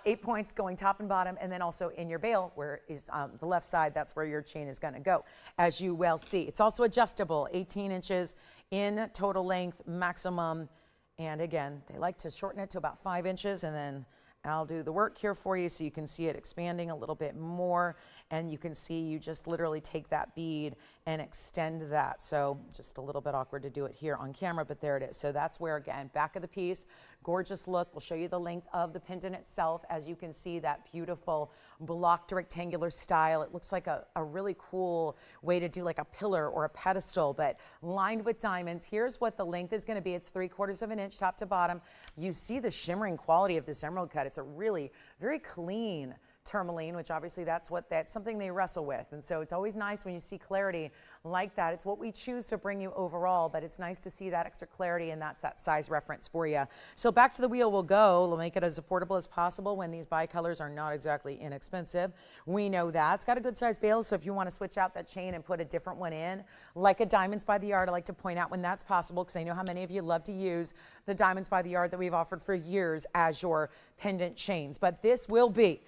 8 points going top and bottom, and then also in your bail, where is the left side, that's where your chain is gonna go, as you well see. It's also adjustable, 18 inches in total length, maximum. And again, they like to shorten it to about 5 inches, and then I'll do the work here for you so you can see it expanding a little bit more, and you can see you just literally take that bead and extend that. So just a little bit awkward to do it here on camera, but there it is. So that's where, again, back of the piece, gorgeous look. We'll show you the length of the pendant itself. As you can see, that beautiful blocked rectangular style. It looks like a really cool way to do like a pillar or a pedestal, but lined with diamonds. Here's what the length is going to be. It's 3/4 of an inch top to bottom. You see the shimmering quality of this emerald cut. It's a really very clean tourmaline, which obviously that's something they wrestle with. And so it's always nice when you see clarity like that. It's what we choose to bring you overall, but it's nice to see that extra clarity, and that's that size reference for you. So back to the wheel we'll go. We'll make it as affordable as possible when these bicolors are not exactly inexpensive. We know that. It's got a good size bail, so if you want to switch out that chain and put a different one in, like a Diamonds by the Yard, I like to point out when that's possible, because I know how many of you love to use the Diamonds by the Yard that we've offered for years as your pendant chains. But this will be,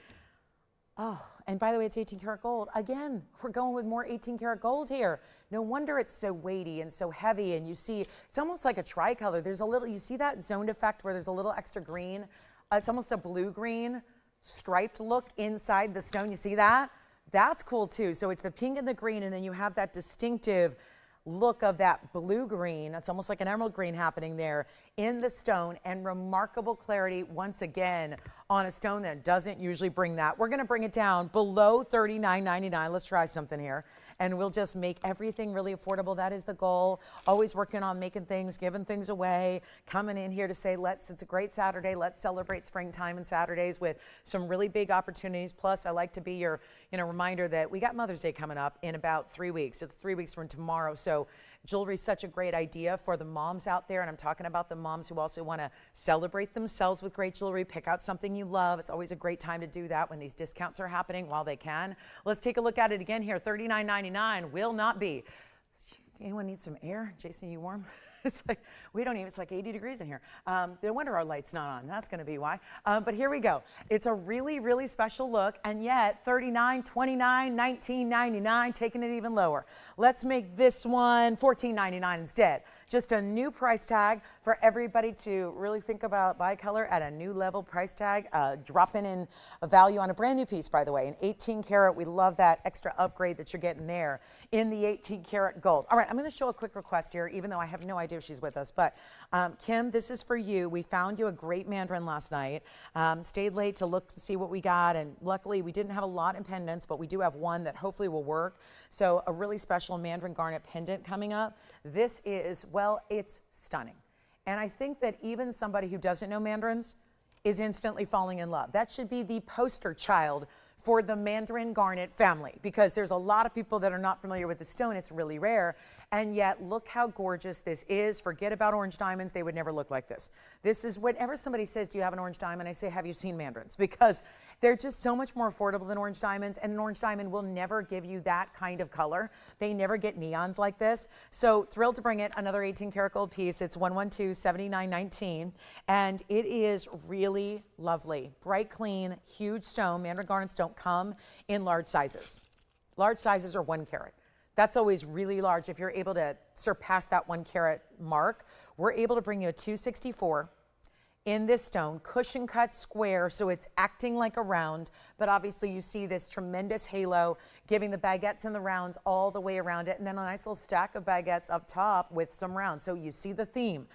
oh, and by the way, it's 18 karat gold. Again, we're going with more 18 karat gold here. No wonder it's so weighty and so heavy, and you see, it's almost like a tricolor. There's a little, you see that zoned effect where there's a little extra green? It's almost a blue-green striped look inside the stone. You see that? That's cool too. So it's the pink and the green, and then you have that distinctive look of that blue-green. It's almost like an emerald green happening there in the stone, and remarkable clarity once again on a stone that doesn't usually bring that. We're going to bring it down below $39.99. Let's try something here, and we'll just make everything really affordable. That is the goal. Always working on making things, giving things away, coming in here to say, it's a great Saturday. Let's celebrate springtime and Saturdays with some really big opportunities. Plus, I like to be your reminder that we got Mother's Day coming up in about 3 weeks. It's 3 weeks from tomorrow. So jewelry is such a great idea for the moms out there, and I'm talking about the moms who also want to celebrate themselves with great jewelry. Pick out something you love. It's always a great time to do that when these discounts are happening while they can. Let's take a look at it again here. $39.99 will not be. Anyone need some air? Jason, you warm? It's like, we don't even, it's like 80 degrees in here. No wonder our light's not on. That's going to be why. But here we go. It's a really, really special look, and yet $39, $29, $19.99, taking it even lower. Let's make this one $14.99 instead. Just a new price tag for everybody to really think about bicolor at a new level price tag. Dropping in a value on a brand new piece, by the way, an 18 karat. We love that extra upgrade that you're getting there in the 18 karat gold. All right, I'm going to show a quick request here, even though I have no idea if she's with us. But Kim, this is for you. We found you a great Mandarin last night. Stayed late to look to see what we got, and luckily we didn't have a lot in pendants, but we do have one that hopefully will work. So a really special Mandarin garnet pendant coming up. This is, well, it's stunning. And I think that even somebody who doesn't know Mandarins is instantly falling in love. That should be the poster child for the Mandarin garnet family, because there's a lot of people that are not familiar with the stone. It's really rare, and yet look how gorgeous this is. Forget about orange diamonds. They would never look like this. This is, whenever somebody says, do you have an orange diamond, I say, have you seen Mandarins? Because they're just so much more affordable than orange diamonds, and an orange diamond will never give you that kind of color. They never get neons like this. So thrilled to bring it, another 18 karat gold piece. It's 112-79.19, and it is really lovely. Bright, clean, huge stone. Mandarin garnets don't come in large sizes. Large sizes are 1 carat. That's always really large. If you're able to surpass that 1 carat mark, we're able to bring you a 264 in this stone, cushion cut square, so it's acting like a round, but obviously you see this tremendous halo giving the baguettes and the rounds all the way around it, and then a nice little stack of baguettes up top with some rounds. So you see the theme.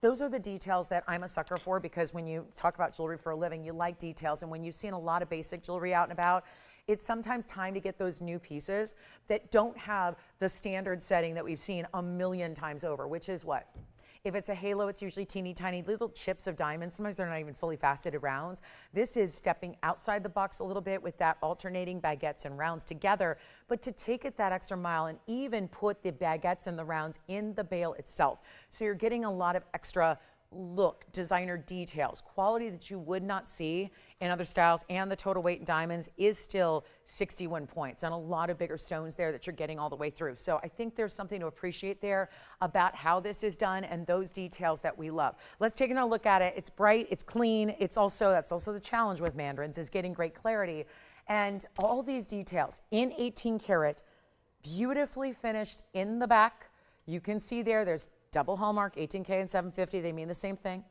Those are the details that I'm a sucker for, because when you talk about jewelry for a living, you like details. And when you've seen a lot of basic jewelry out and about, it's sometimes time to get those new pieces that don't have the standard setting that we've seen a million times over, which is what? If it's a halo, it's usually teeny tiny little chips of diamonds. Sometimes they're not even fully faceted rounds. This is stepping outside the box a little bit with that alternating baguettes and rounds together, but to take it that extra mile and even put the baguettes and the rounds in the bail itself. So you're getting a lot of extra look, designer details, quality that you would not see in other styles, and the total weight in diamonds is still 61 points, and a lot of bigger stones there that you're getting all the way through. So I think there's something to appreciate there about how this is done and those details that we love. Let's take another look at it. It's bright, it's clean. That's also the challenge with Mandarins, is getting great clarity. And all these details in 18 karat, beautifully finished in the back. You can see there's double hallmark, 18K and 750. They mean the same thing.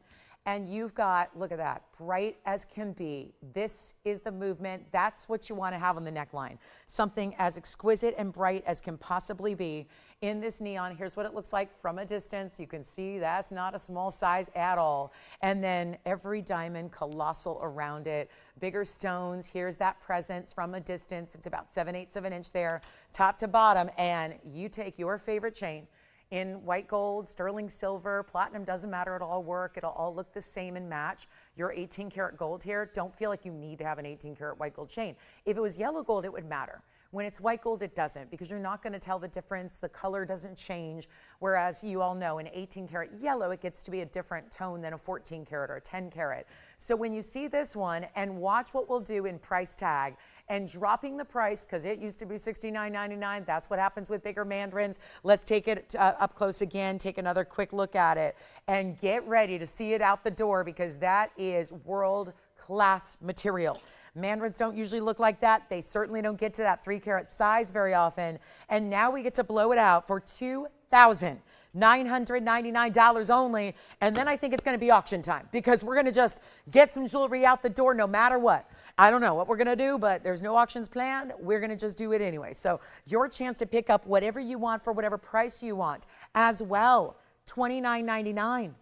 And you've got, look at that, bright as can be. This is the movement. That's what you want to have on the neckline. Something as exquisite and bright as can possibly be in this neon. Here's what it looks like from a distance. You can see that's not a small size at all. And then every diamond colossal around it. Bigger stones. Here's that presence from a distance. It's about 7/8 of an inch there, top to bottom. And you take your favorite chain, in white gold, sterling silver, platinum, doesn't matter, it'll all work. It'll all look the same and match. Your 18 karat gold here, don't feel like you need to have an 18 karat white gold chain. If it was yellow gold, it would matter. When it's white gold, it doesn't, because you're not going to tell the difference. The color doesn't change. Whereas you all know in 18 karat yellow, it gets to be a different tone than a 14 karat or a 10 karat. So when you see this one, and watch what we'll do in price tag, and dropping the price, because it used to be $69.99. That's what happens with bigger Mandarins. Let's take it up close again, take another quick look at it, and get ready to see it out the door, because that is world-class material. Mandarins don't usually look like that. They certainly don't get to that 3 karat size very often. And now we get to blow it out for $2,999 only. And then I think it's going to be auction time, because we're going to just get some jewelry out the door no matter what. I don't know what we're going to do, but there's no auctions planned. We're going to just do it anyway. So your chance to pick up whatever you want for whatever price you want as well. $29.99.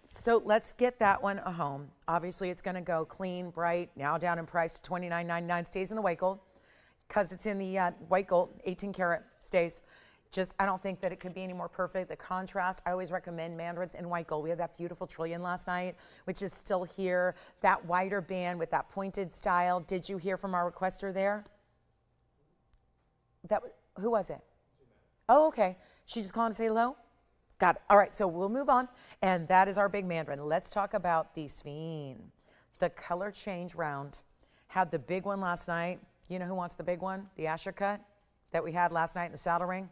So let's get that one a home. Obviously, it's going to go clean, bright, now down in price to $29.99. Stays in the white gold, because it's in the white gold, 18 karat stays. Just, I don't think that it could be any more perfect. The contrast, I always recommend Mandarins in white gold. We had that beautiful trillion last night, which is still here. That wider band with that pointed style. Did you hear from our requester there? Who was it? Oh, okay. She just calling to say hello? Got it. All right, so we'll move on. And that is our big Mandarin. Let's talk about the sphene. The color change round. Had the big one last night. You know who wants the big one? The Asher cut that we had last night in the saddle ring?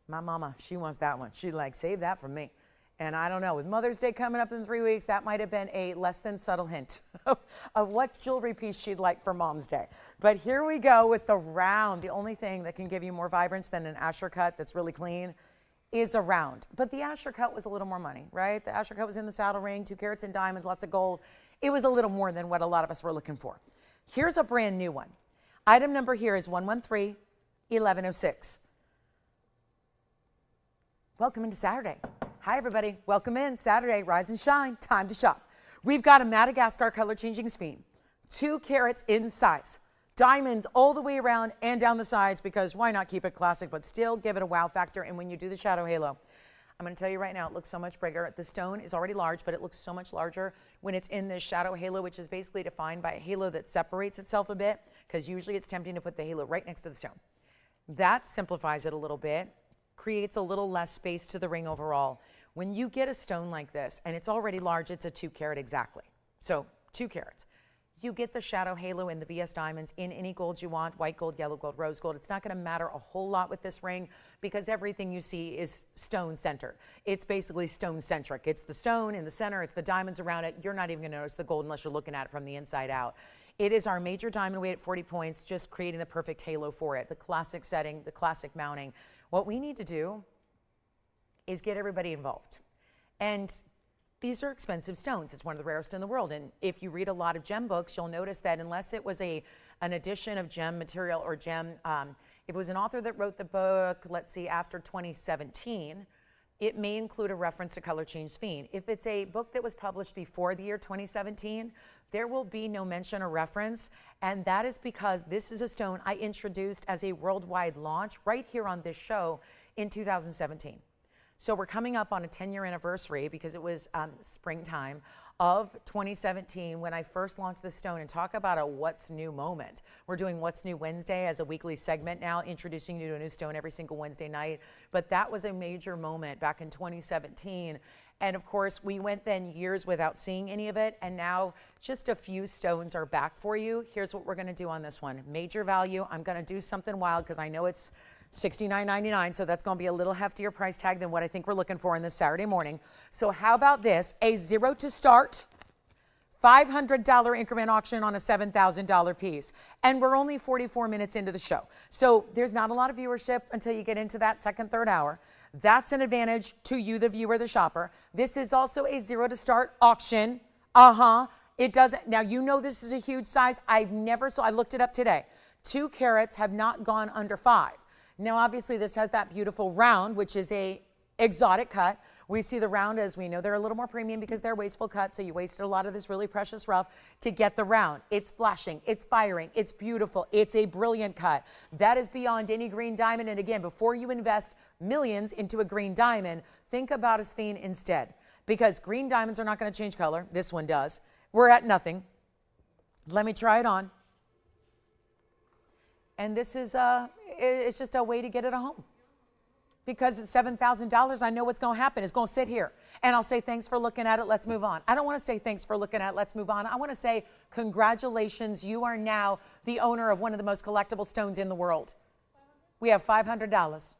My mama, she wants that one. She's like, save that for me. And I don't know, with Mother's Day coming up in 3 weeks, that might have been a less than subtle hint of what jewelry piece she'd like for Mom's Day. But here we go with the round. The only thing that can give you more vibrance than an Asher cut that's really clean is a round. But the Asher cut was a little more money, right? The Asher cut was in the saddle ring, 2 carats in diamonds, lots of gold. It was a little more than what a lot of us were looking for. Here's a brand new one. Item number here is 113-1106. Welcome into Saturday. Hi, everybody. Welcome in. Saturday, rise and shine. Time to shop. We've got a Madagascar color-changing sphene, 2 carats in size. Diamonds all the way around and down the sides, because why not keep it classic, but still give it a wow factor. And when you do the shadow halo, I'm going to tell you right now, it looks so much bigger. The stone is already large, but it looks so much larger when it's in this shadow halo, which is basically defined by a halo that separates itself a bit, because usually it's tempting to put the halo right next to the stone. That simplifies it a little bit, creates a little less space to the ring overall. When you get a stone like this, and it's already large, it's a 2 carat exactly. So 2 carats. You get the shadow halo in the VS diamonds in any gold you want, white gold, yellow gold, rose gold. It's not going to matter a whole lot with this ring, because everything you see is stone centered. It's basically stone centric. It's the stone in the center, it's the diamonds around it. You're not even going to notice the gold unless you're looking at it from the inside out. It is our major diamond weight at 40 points, just creating the perfect halo for it. The classic setting, the classic mounting. What we need to do is get everybody involved. And these are expensive stones. It's one of the rarest in the world. And if you read a lot of gem books, you'll notice that unless it was an addition of gem material or gem, if it was an author that wrote the book, let's see, after 2017, it may include a reference to color change sphene. If it's a book that was published before the year 2017, there will be no mention or reference. And that is because this is a stone I introduced as a worldwide launch right here on this show in 2017. So we're coming up on a 10-year anniversary, because it was springtime of 2017 when I first launched this stone. And talk about a what's new moment. We're doing What's New Wednesday as a weekly segment now, introducing you to a new stone every single Wednesday night. But that was a major moment back in 2017. And of course, we went then years without seeing any of it, and now just a few stones are back for you. Here's what we're gonna do on this one. Major value, I'm gonna do something wild because I know it's $69.99, so that's gonna be a little heftier price tag than what I think we're looking for in this Saturday morning. So how about this, a 0 to start, $500 increment auction on a $7,000 piece. And we're only 44 minutes into the show. So there's not a lot of viewership until you get into that second, third hour. That's an advantage to you, the viewer, the shopper. This is also a 0 to start auction. It doesn't, now you know this is a huge size. I looked it up today. 2 carats have not gone under 5. Now obviously this has that beautiful round, which is a exotic cut. We see the round, as we know, they're a little more premium because they're wasteful cuts, so you wasted a lot of this really precious rough to get the round. It's flashing, it's firing, it's beautiful, it's a brilliant cut. That is beyond any green diamond, and again, before you invest millions into a green diamond, think about a sphene instead, because green diamonds are not going to change color. This one does. We're at nothing. Let me try it on. And this is, it's just a way to get it at home. Because it's $7,000, I know what's going to happen. It's going to sit here. And I'll say, thanks for looking at it. Let's move on. I don't want to say, thanks for looking at it. Let's move on. I want to say, congratulations. You are now the owner of one of the most collectible stones in the world. We have $500.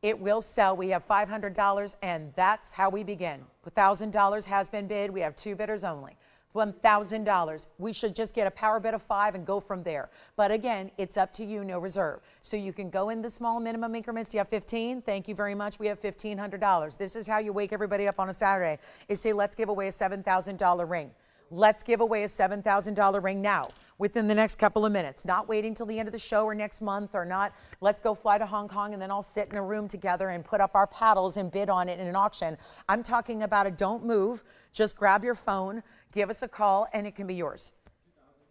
It will sell. We have $500, and that's how we begin. $1,000 has been bid. We have 2 bidders only. $1,000. We should just get a power bid of 5 and go from there. But again, it's up to you, no reserve. So you can go in the small minimum increments. Do you have 15? Thank you very much. We have $1,500. This is how you wake everybody up on a Saturday, is say, let's give away a $7,000 ring. Let's give away a $7,000 ring now, within the next couple of minutes, not waiting till the end of the show or next month, or not, let's go fly to Hong Kong and then all sit in a room together and put up our paddles and bid on it in an auction. I'm talking about a don't move, just grab your phone, give us a call, and it can be yours.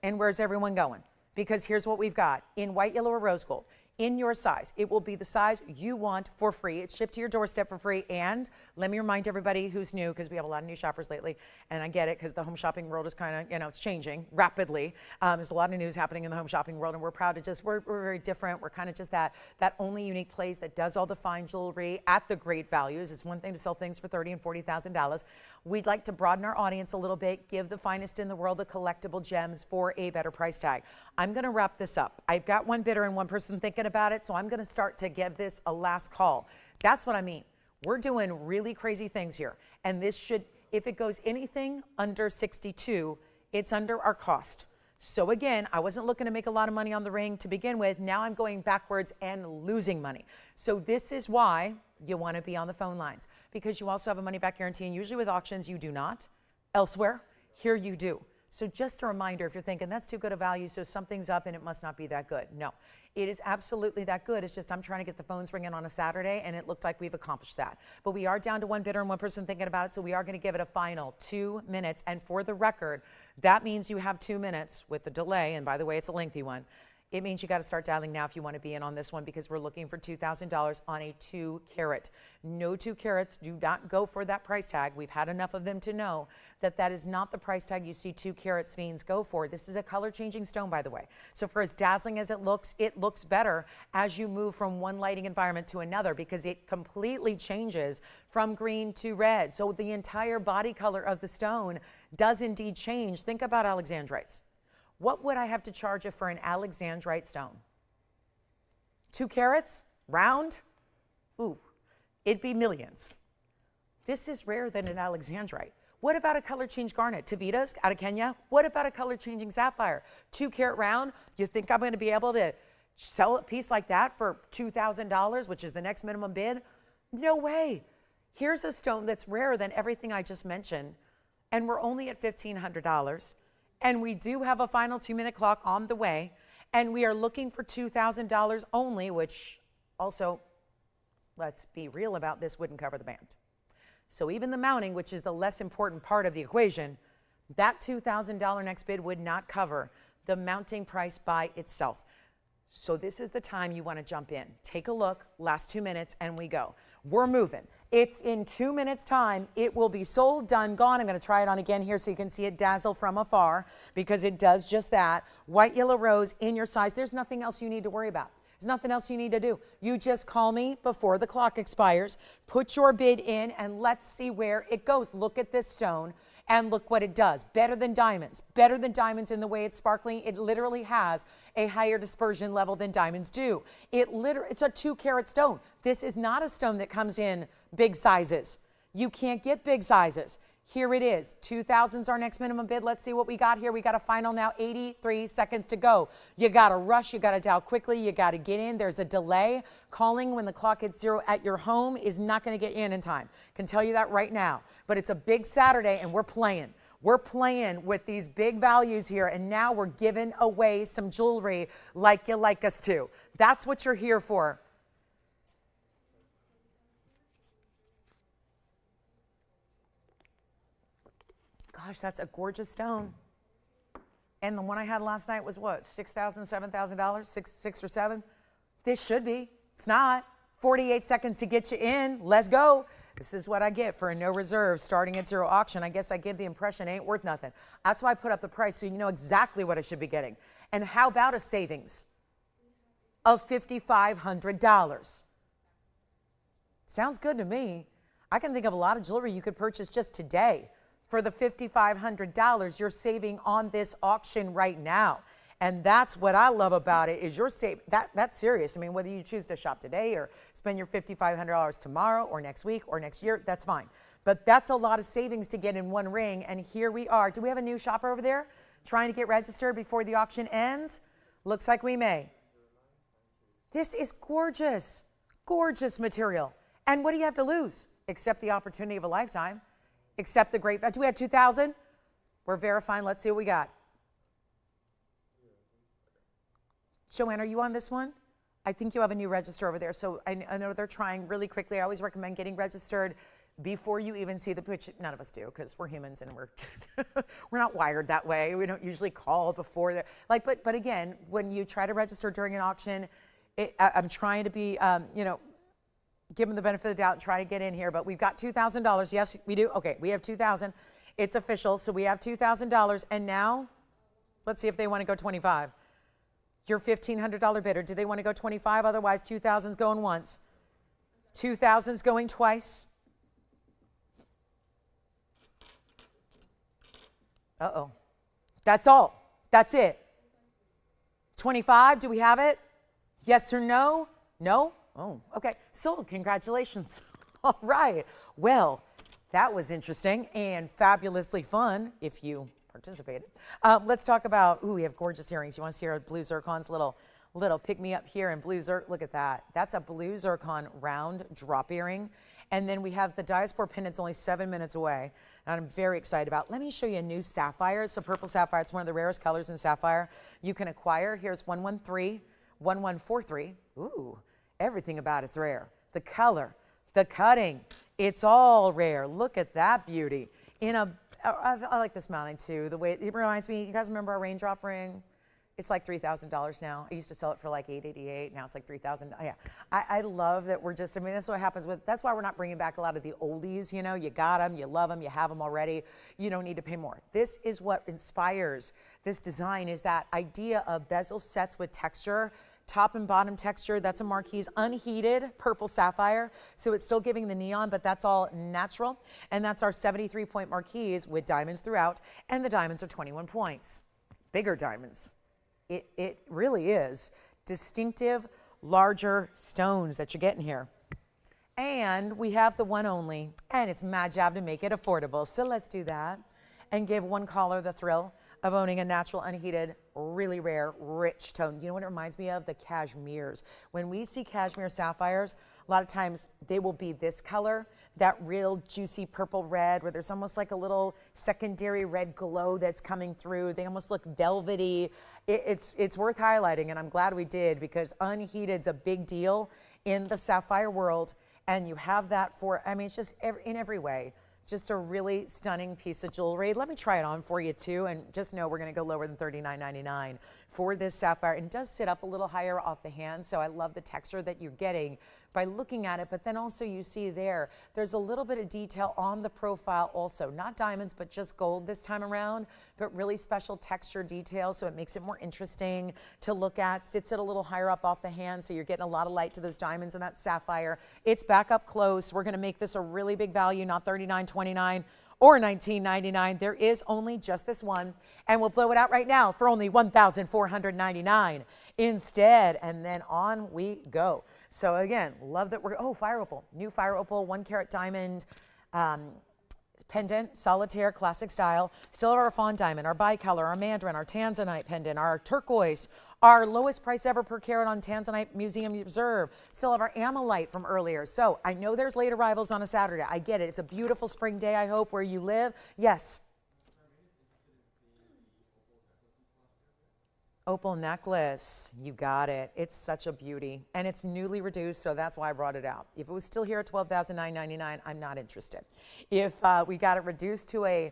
And where's everyone going? Because here's what we've got in white, yellow, or rose gold. In your size, it will be the size you want for free. It's shipped to your doorstep for free. And let me remind everybody who's new, because we have a lot of new shoppers lately, and I get it because the home shopping world is kind of, it's changing rapidly. There's a lot of news happening in the home shopping world, and we're proud to just, we're very different. We're kind of just that only unique place that does all the fine jewelry at the great values. It's one thing to sell things for $30,000 and $40,000. We'd like to broaden our audience a little bit, give the finest in the world of collectible gems for a better price tag. I'm going to wrap this up. I've got one bidder and one person thinking about it, so I'm going to start to give this a last call. That's what I mean. We're doing really crazy things here, and this should, if it goes anything under 62, it's under our cost. So again, I wasn't looking to make a lot of money on the ring to begin with. Now I'm going backwards and losing money. So this is why you want to be on the phone lines, because you also have a money back guarantee, and usually with auctions you do not. Elsewhere, here you do. So just a reminder, if you're thinking that's too good a value, so something's up and it must not be that good. No, it is absolutely that good. It's just I'm trying to get the phones ringing on a Saturday, and it looked like we've accomplished that. But we are down to one bidder and one person thinking about it, so we are going to give it a final 2 minutes. And for the record, that means you have 2 minutes with the delay, and by the way, it's a lengthy one. It means you got to start dialing now if you want to be in on this one, because we're looking for $2,000 on a 2 carat. No 2 carats, do not go for that price tag. We've had enough of them to know that that is not the price tag you see 2 carat sphenes go for. This is a color changing stone, by the way. So for as dazzling as it looks better as you move from one lighting environment to another, because it completely changes from green to red. So the entire body color of the stone does indeed change. Think about alexandrites. What would I have to charge you for an alexandrite stone? 2 carats, round? Ooh, it'd be millions. This is rarer than an alexandrite. What about a color change garnet? Tavitas out of Kenya? What about a color changing sapphire? 2 carat round? You think I'm going to be able to sell a piece like that for $2,000, which is the next minimum bid? No way. Here's a stone that's rarer than everything I just mentioned, and we're only at $1,500. And we do have a final 2-minute clock on the way, and we are looking for $2,000 only, which also, let's be real about this, wouldn't cover the band. So even the mounting, which is the less important part of the equation, that $2,000 next bid would not cover the mounting price by itself. So this is the time you want to jump in. Take a look, last 2 minutes, and we go. We're moving. It's in 2 minutes time. It will be sold, done, gone. I'm going to try it on again here so you can see it dazzle from afar, because it does just that. White, yellow, rose in your size. There's nothing else you need to worry about. There's nothing else you need to do. You just call me before the clock expires, put your bid in, and let's see where it goes. Look at this stone and look what it does. Better than diamonds in the way it's sparkling. It literally has a higher dispersion level than diamonds do. It's a 2-carat stone. This is not a stone that comes in big sizes. You can't get big sizes. Here it is. 2,000 is our next minimum bid. Let's see what we got here. We got a final now, 83 seconds to go. You got to rush. You got to dial quickly. You got to get in. There's a delay. Calling when the clock hits 0 at your home is not going to get you in time. Can tell you that right now. But it's a big Saturday, and we're playing. We're playing with these big values here, and now we're giving away some jewelry like you like us to. That's what you're here for. Gosh, that's a gorgeous stone. And the one I had last night was what, $6,000, $7,000, six or seven? This should be. It's not. 48 seconds to get you in. Let's go. This is what I get for a no reserve starting at 0 auction. I guess I give the impression it ain't worth nothing. That's why I put up the price so you know exactly what I should be getting. And how about a savings of $5,500? Sounds good to me. I can think of a lot of jewelry you could purchase just today. For the $5,500 you're saving on this auction right now. And that's what I love about it is you're saving. That's serious. I mean, whether you choose to shop today or spend your $5,500 tomorrow or next week or next year, that's fine. But that's a lot of savings to get in one ring. And here we are. Do we have a new shopper over there trying to get registered before the auction ends? Looks like we may. This is gorgeous, gorgeous material. And what do you have to lose? Except the opportunity of a lifetime. Except the great, do we have 2,000? We're verifying, let's see what we got. Joanne, are you on this one? I think you have a new register over there. So I know they're trying really quickly. I always recommend getting registered before you even see the pitch. None of us do because we're humans and we're just we're not wired that way. We don't usually call before they're like, but again, when you try to register during an auction, I'm trying to be, give them the benefit of the doubt and try to get in here, but we've got $2,000. Yes, we do. Okay, we have 2,000. It's official, so we have $2,000. And now, let's see if they want to go 25. Your $1,500 bidder, do they want to go 25? Otherwise, 2,000's going once. 2,000's going twice. Uh-oh. That's all. That's it. 25, do we have it? Yes or no? No? Oh, okay. Sold. Congratulations. All right. Well, that was interesting and fabulously fun if you participated. Let's talk about, we have gorgeous earrings. You want to see our blue zircons? Little pick me up here in blue zircon. Look at that. That's a blue zircon round drop earring. And then we have the Diaspore pendants only 7 minutes away. And I'm very excited about. Let me show you a new sapphire. It's a purple sapphire. It's one of the rarest colors in sapphire you can acquire. Here's 113, 1143. Ooh. Everything about it's rare. The color, the cutting, it's all rare. Look at that beauty. I like this mounting too. The way it reminds me, you guys remember our raindrop ring? It's like $3,000 now. I used to sell it for like $888. Now it's like $3,000. Yeah, I love that we're just. I mean, that's what happens with. That's why we're not bringing back a lot of the oldies. You know, you got them, you love them, you have them already. You don't need to pay more. This is what inspires this design. Is that idea of bezel sets with texture. Top and bottom texture, that's a Marquise unheated purple sapphire. So it's still giving the neon, but that's all natural. And that's our 73-point Marquise with diamonds throughout. And the diamonds are 21 points. Bigger diamonds. It really is. Distinctive, larger stones that you're getting here. And we have the one only, and it's my job to make it affordable. So let's do that and give one caller the thrill of owning a natural, unheated, really rare, rich tone. You know what it reminds me of? The cashmeres. When we see cashmere sapphires, a lot of times they will be this color, that real juicy purple red, where there's almost like a little secondary red glow that's coming through. They almost look velvety. It's worth highlighting, and I'm glad we did, because unheated's a big deal in the sapphire world, and you have that for, I mean, it's just in every way. Just a really stunning piece of jewelry. Let me try it on for you too, and just know we're gonna go lower than $39.99 for this sapphire. And it does sit up a little higher off the hand, so I love the texture that you're getting by looking at it, but then also you see there's a little bit of detail on the profile also, not diamonds, but just gold this time around, but really special texture detail, so it makes it more interesting to look at. Sits it a little higher up off the hand, so you're getting a lot of light to those diamonds and that sapphire. It's back up close. We're gonna make this a really big value, not $39.29 or $19.99. There is only just this one, and we'll blow it out right now for only $1,499 instead, and then on we go. So again, love that fire opal, new fire opal, 1 carat diamond, pendant, solitaire, classic style. Still have our fawn diamond, our bicolor, our Mandarin, our Tanzanite pendant, our turquoise, our lowest price ever per carat on Tanzanite Museum Reserve. Still have our Ammolite from earlier. So I know there's late arrivals on a Saturday. I get it. It's a beautiful spring day, I hope, where you live. Yes. Opal necklace, you got it. It's such a beauty, and it's newly reduced, so that's why I brought it out. If it was still here at $12,999, I'm not interested. If we got it reduced to a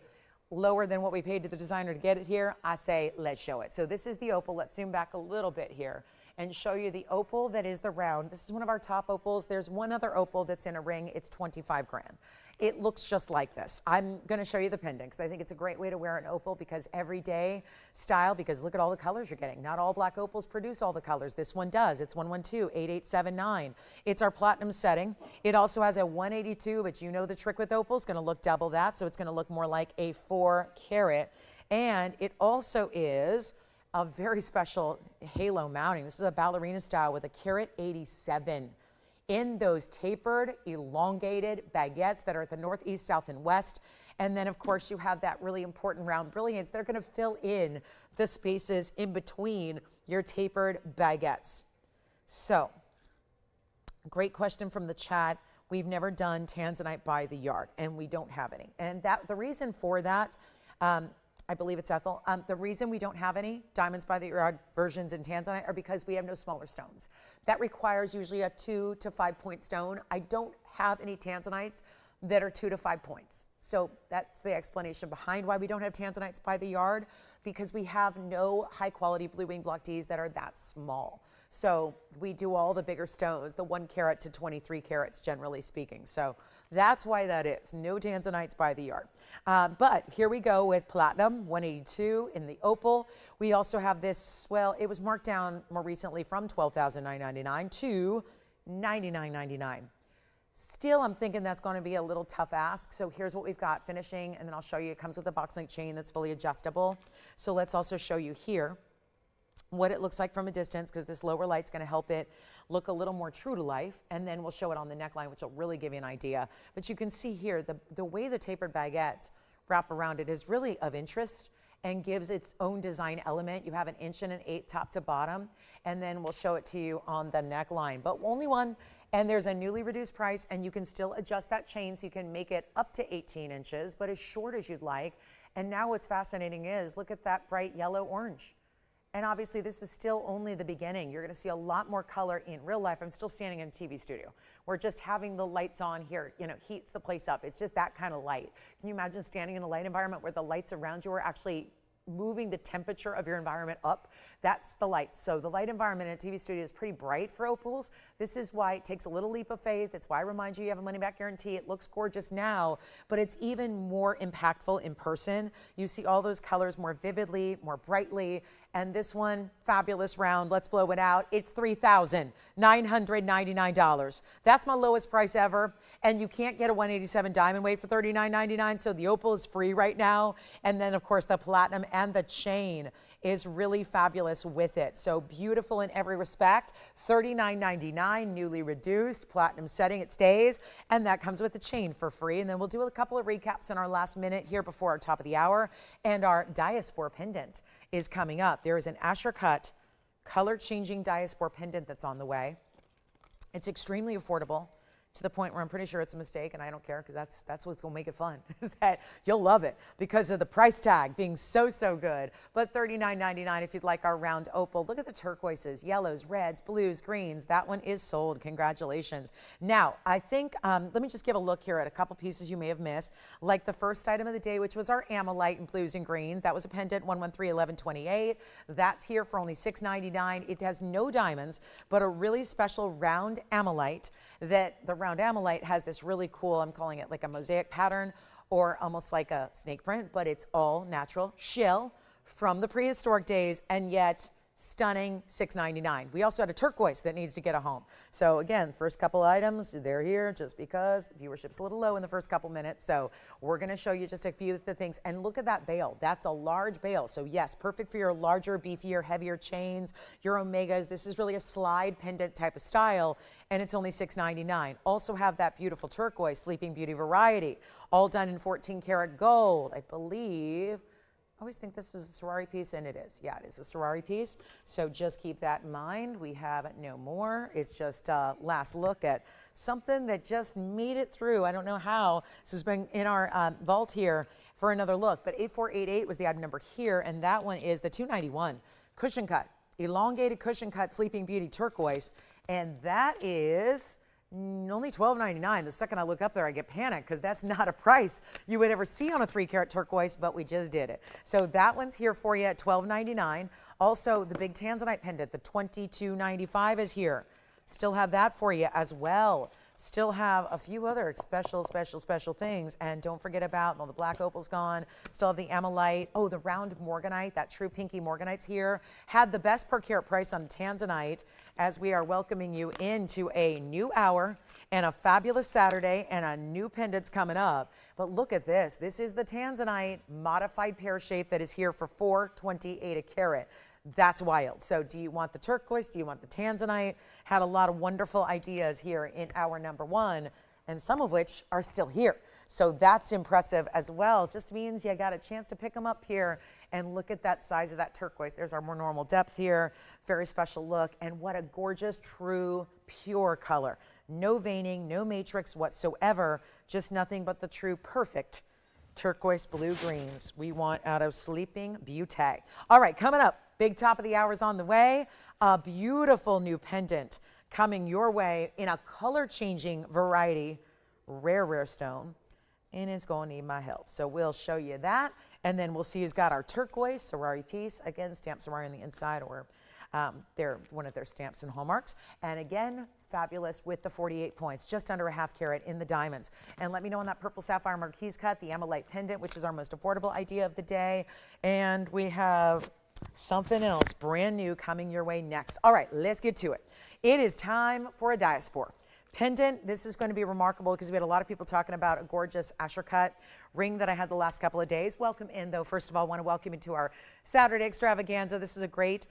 lower than what we paid to the designer to get it here, I say let's show it. So this is the opal. Let's zoom back a little bit here and show you the opal that is the round. This is one of our top opals. There's one other opal that's in a ring. It's 25 grand. It looks just like this. I'm going to show you the pendant because I think it's a great way to wear an opal, because everyday style, because look at all the colors you're getting. Not all black opals produce all the colors. This one does. It's 112-8879. It's our platinum setting. It also has a 182, but you know the trick with opals, going to look double that, so it's going to look more like a 4 carat. And it also is a very special halo mounting. This is a ballerina style with a carat 87 in those tapered, elongated baguettes that are at the north, east, south, and west. And then, of course, you have that really important round brilliance. They're going to fill in the spaces in between your tapered baguettes. So, great question from the chat. We've never done Tanzanite by the yard, and we don't have any. And the reason for that, I believe it's Ethel. The reason we don't have any diamonds by the yard versions in Tanzanite are because we have no smaller stones. That requires usually a 2 to 5 point stone. I don't have any Tanzanites that are 2 to 5 points. So that's the explanation behind why we don't have Tanzanites by the yard, because we have no high quality blue wing block Ds that are that small. So we do all the bigger stones, the 1 carat to 23 carats, generally speaking. So that's why that is. No Tanzanites by the yard. But here we go with platinum, 182 in the opal. We also have this, well, it was marked down more recently from $12,999 to $99.99. Still, I'm thinking that's going to be a little tough ask. So here's what we've got finishing, and then I'll show you. It comes with a box link chain that's fully adjustable. So let's also show you here what it looks like from a distance, because this lower light's going to help it look a little more true to life, and then we'll show it on the neckline, which will really give you an idea. But you can see here the way the tapered baguettes wrap around it is really of interest and gives its own design element. You have an 1 1/8 top to bottom, and then we'll show it to you on the neckline, but only one. And there's a newly reduced price, and you can still adjust that chain so you can make it up to 18 inches, but as short as you'd like. And now what's fascinating is, look at that bright yellow orange. And obviously this is still only the beginning. You're going to see a lot more color in real life. I'm still standing in a TV studio. We're just having the lights on here, heats the place up. It's just that kind of light. Can you imagine standing in a light environment where the lights around you are actually moving the temperature of your environment up? That's the lights. So the light environment in a TV studio is pretty bright for opals. This is why it takes a little leap of faith. It's why I remind you, you have a money back guarantee. It looks gorgeous now, but it's even more impactful in person. You see all those colors more vividly, more brightly. And this one, fabulous round. Let's blow it out. It's $3,999. That's my lowest price ever. And you can't get a 187 diamond weight for $39.99. So the opal is free right now. And then of course the platinum and the chain is really fabulous with it. So beautiful in every respect. $39.99, newly reduced, platinum setting, it stays. And that comes with the chain for free. And then we'll do a couple of recaps in our last minute here before our top of the hour. And our Diaspore pendant is coming up. There is an Asher cut color changing Diaspore pendant that's on the way. It's extremely affordable, to the point where I'm pretty sure it's a mistake, and I don't care, because that's what's going to make it fun, is that you'll love it because of the price tag being so good. But $39.99 if you'd like our round opal. Look at the turquoises, yellows, reds, blues, greens. That one is sold. Congratulations. Now, I think, let me just give a look here at a couple pieces you may have missed, like the first item of the day, which was our Ammolite in blues and greens. That was a pendant, 113-1128. That's here for only $6.99. It has no diamonds, but a really special round Ammolite. That the round Ammolite has this really cool, I'm calling it like a mosaic pattern or almost like a snake print, but it's all natural shell from the prehistoric days, and yet stunning, $6.99. We also had a turquoise that needs to get a home. So again, first couple items, they're here just because the viewership's a little low in the first couple minutes. So we're going to show you just a few of the things. And look at that bail. That's a large bail. So yes, perfect for your larger, beefier, heavier chains, your omegas. This is really a slide pendant type of style, and it's only $6.99. Also have that beautiful turquoise Sleeping Beauty variety, all done in 14 karat gold, I believe. I always think this is a Savverite piece, and it is. Yeah, it is a Savverite piece. So just keep that in mind. We have no more. It's just a last look at something that just made it through. I don't know how. This has been in our vault here for another look, but 8488 was the item number here, and that one is the 291 cushion cut, elongated cushion cut Sleeping Beauty turquoise, and that is only $12.99. The second I look up there, I get panicked because that's not a price you would ever see on a 3 karat turquoise, but we just did it. So that one's here for you at $12.99. Also, the big Tanzanite pendant, the $22.95 is here. Still have that for you as well. Still have a few other special things. And don't forget about, well, the black opal's gone. Still have the Ammolite. Oh, the round Morganite, that true pinky Morganite's here. Had the best per carat price on Tanzanite, as we are welcoming you into a new hour and a fabulous Saturday and a new pendant's coming up. But look at this. This is the Tanzanite modified pear shape that is here for $4.28 a carat. That's wild. So do you want the turquoise? Do you want the Tanzanite? Had a lot of wonderful ideas here in hour number one, and some of which are still here. So that's impressive as well. Just means you got a chance to pick them up here, and look at that size of that turquoise. There's our more normal depth here. Very special look, and what a gorgeous, true, pure color. No veining, no matrix whatsoever, just nothing but the true perfect turquoise blue greens we want out of Sleeping Beauty. All right, coming up, big top of the hour is on the way. A beautiful new pendant coming your way in a color-changing variety, rare stone, and it's going to need my help. So we'll show you that, and then we'll see who's got our turquoise Savverite piece. Again, stamp Savverite on the inside, or they're one of their stamps and hallmarks. And again, fabulous with the 48 points, just under a half carat in the diamonds. And let me know on that purple sapphire marquise cut, the Ammolite pendant, which is our most affordable idea of the day. And we have something else brand new coming your way next. All right, let's get to it. It is time for a Diaspore pendant. This is going to be remarkable because we had a lot of people talking about a gorgeous Asher cut ring that I had the last couple of days. Welcome in, though. First of all, I want to welcome you to our Saturday extravaganza. This is a great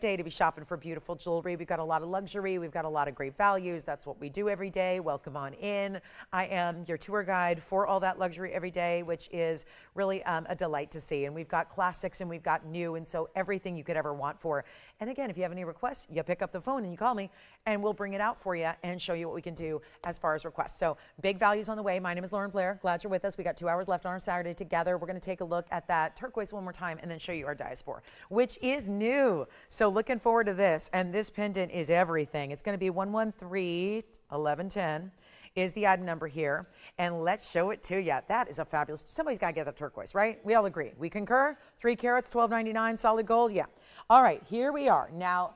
day to be shopping for beautiful jewelry. We've got a lot of luxury. We've got a lot of great values. That's what we do every day. Welcome on in. I am your tour guide for all that luxury every day, which is really a delight to see. And we've got classics and we've got new, and so everything you could ever want for. And again, if you have any requests, you pick up the phone and you call me, and we'll bring it out for you and show you what we can do as far as requests. So big values on the way. My name is Lauren Blair. Glad you're with us. We got 2 hours left on our Saturday together. We're going to take a look at that turquoise one more time and then show you our Diaspore, which is new. So looking forward to this. And this pendant is everything. It's going to be 113-1110 is the item number here. And let's show it to you. That is a fabulous, somebody's got to get that turquoise, right? We all agree. We concur. 3 carats, $12.99, solid gold. Yeah. All right, here we are. Now,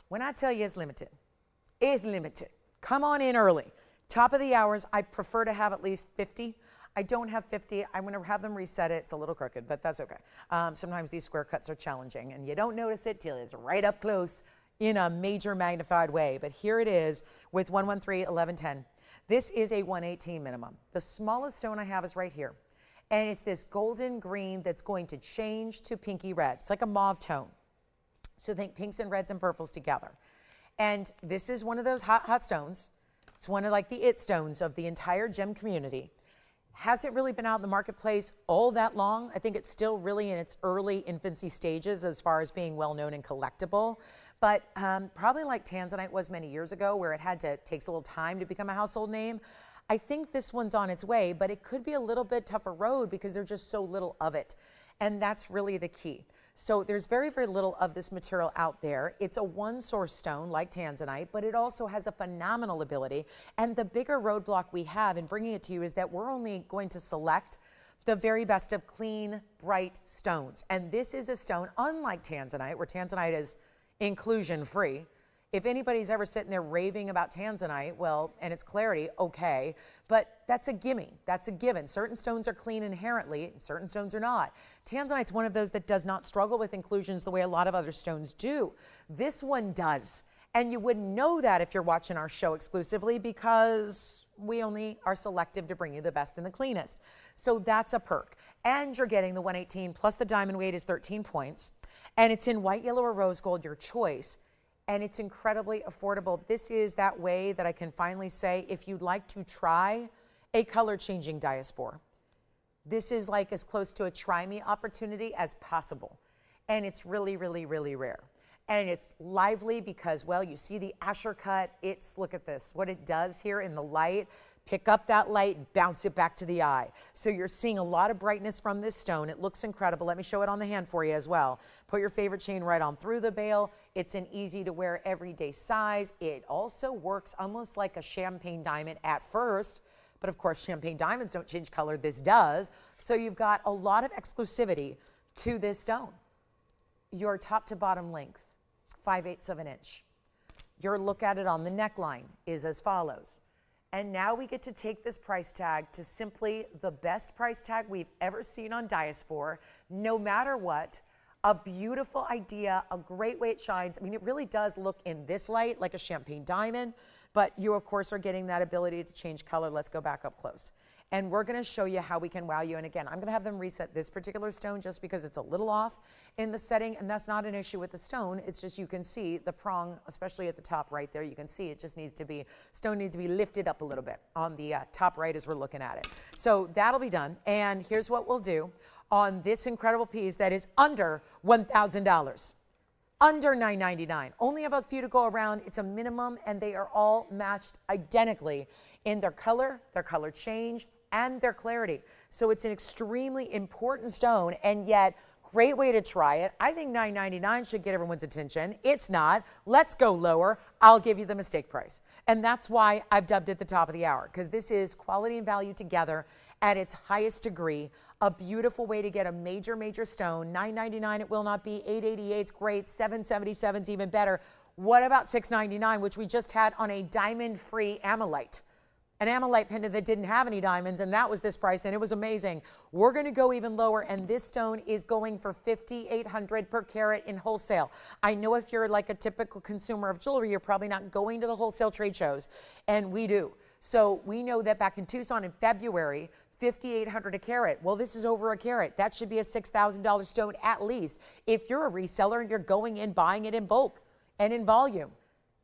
when I tell you it's limited, it's limited. Come on in early. Top of the hours, I prefer to have at least 50. I don't have 50. I'm going to have them reset it. It's a little crooked, but that's okay. Sometimes these square cuts are challenging, and you don't notice it till it's right up close in a major magnified way. But here it is with 113-1110. This is a 118 minimum. The smallest stone I have is right here, and it's this golden green that's going to change to pinky red. It's like a mauve tone. So think pinks and reds and purples together. And this is one of those hot stones. It's one of like the it stones of the entire gem community. Hasn't really been out in the marketplace all that long. I think it's still really in its early infancy stages as far as being well known and collectible. But probably like Tanzanite was many years ago, where it takes a little time to become a household name. I think this one's on its way, but it could be a little bit tougher road because there's just so little of it. And that's really the key. So there's very, very little of this material out there. It's a one source stone like Tanzanite, but it also has a phenomenal ability. And the bigger roadblock we have in bringing it to you is that we're only going to select the very best of clean, bright stones. And this is a stone, unlike Tanzanite, where Tanzanite is inclusion free. If anybody's ever sitting there raving about Tanzanite, well, and its clarity, okay, but that's a gimme, that's a given. Certain stones are clean inherently, certain stones are not. Tanzanite's one of those that does not struggle with inclusions the way a lot of other stones do. This one does, and you wouldn't know that if you're watching our show exclusively because we only are selective to bring you the best and the cleanest. So that's a perk. And you're getting the 118 plus the diamond weight is 13 points, and it's in white, yellow, or rose gold, your choice. And it's incredibly affordable. This is that way that I can finally say, if you'd like to try a color changing Diaspore, this is like as close to a try me opportunity as possible. And it's really, really, really rare. And it's lively because, well, you see the Asher cut. Look at this, what it does here in the light. Pick up that light, bounce it back to the eye. So you're seeing a lot of brightness from this stone. It looks incredible. Let me show it on the hand for you as well. Put your favorite chain right on through the bail. It's an easy to wear everyday size. It also works almost like a champagne diamond at first, but of course champagne diamonds don't change color. This does. So you've got a lot of exclusivity to this stone. Your top to bottom length, 5/8 of an inch. Your look at it on the neckline is as follows. And now we get to take this price tag to simply the best price tag we've ever seen on Diaspore, no matter what. A beautiful idea, a great way it shines. I mean, it really does look in this light like a champagne diamond, but you, of course, are getting that ability to change color. Let's go back up close. And we're gonna show you how we can wow you. And again, I'm gonna have them reset this particular stone just because it's a little off in the setting, and that's not an issue with the stone. It's just you can see the prong, especially at the top right there, you can see it just needs to be, stone needs to be lifted up a little bit on the top right as we're looking at it. So that'll be done. And here's what we'll do on this incredible piece that is under $1,000. Under $999. Only have a few to go around. It's a minimum, and they are all matched identically in their color change, and their clarity. So it's an extremely important stone, and yet great way to try it. I think $999 should get everyone's attention. It's not. Let's go lower. I'll give you the mistake price. And that's why I've dubbed it the top of the hour, because this is quality and value together at its highest degree. A beautiful way to get a major, major stone. $999 it will not be. $888's great. $777's even better. What about $699, which we just had on a diamond-free Ammolite? An Ammolite pendant that didn't have any diamonds, and that was this price, and it was amazing. We're gonna go even lower, and this stone is going for $5,800 per carat in wholesale. I know if you're like a typical consumer of jewelry, you're probably not going to the wholesale trade shows, and we do. So we know that back in Tucson in February, $5,800 a carat. Well, this is over a carat. That should be a $6,000 stone at least if you're a reseller and you're going in buying it in bulk and in volume.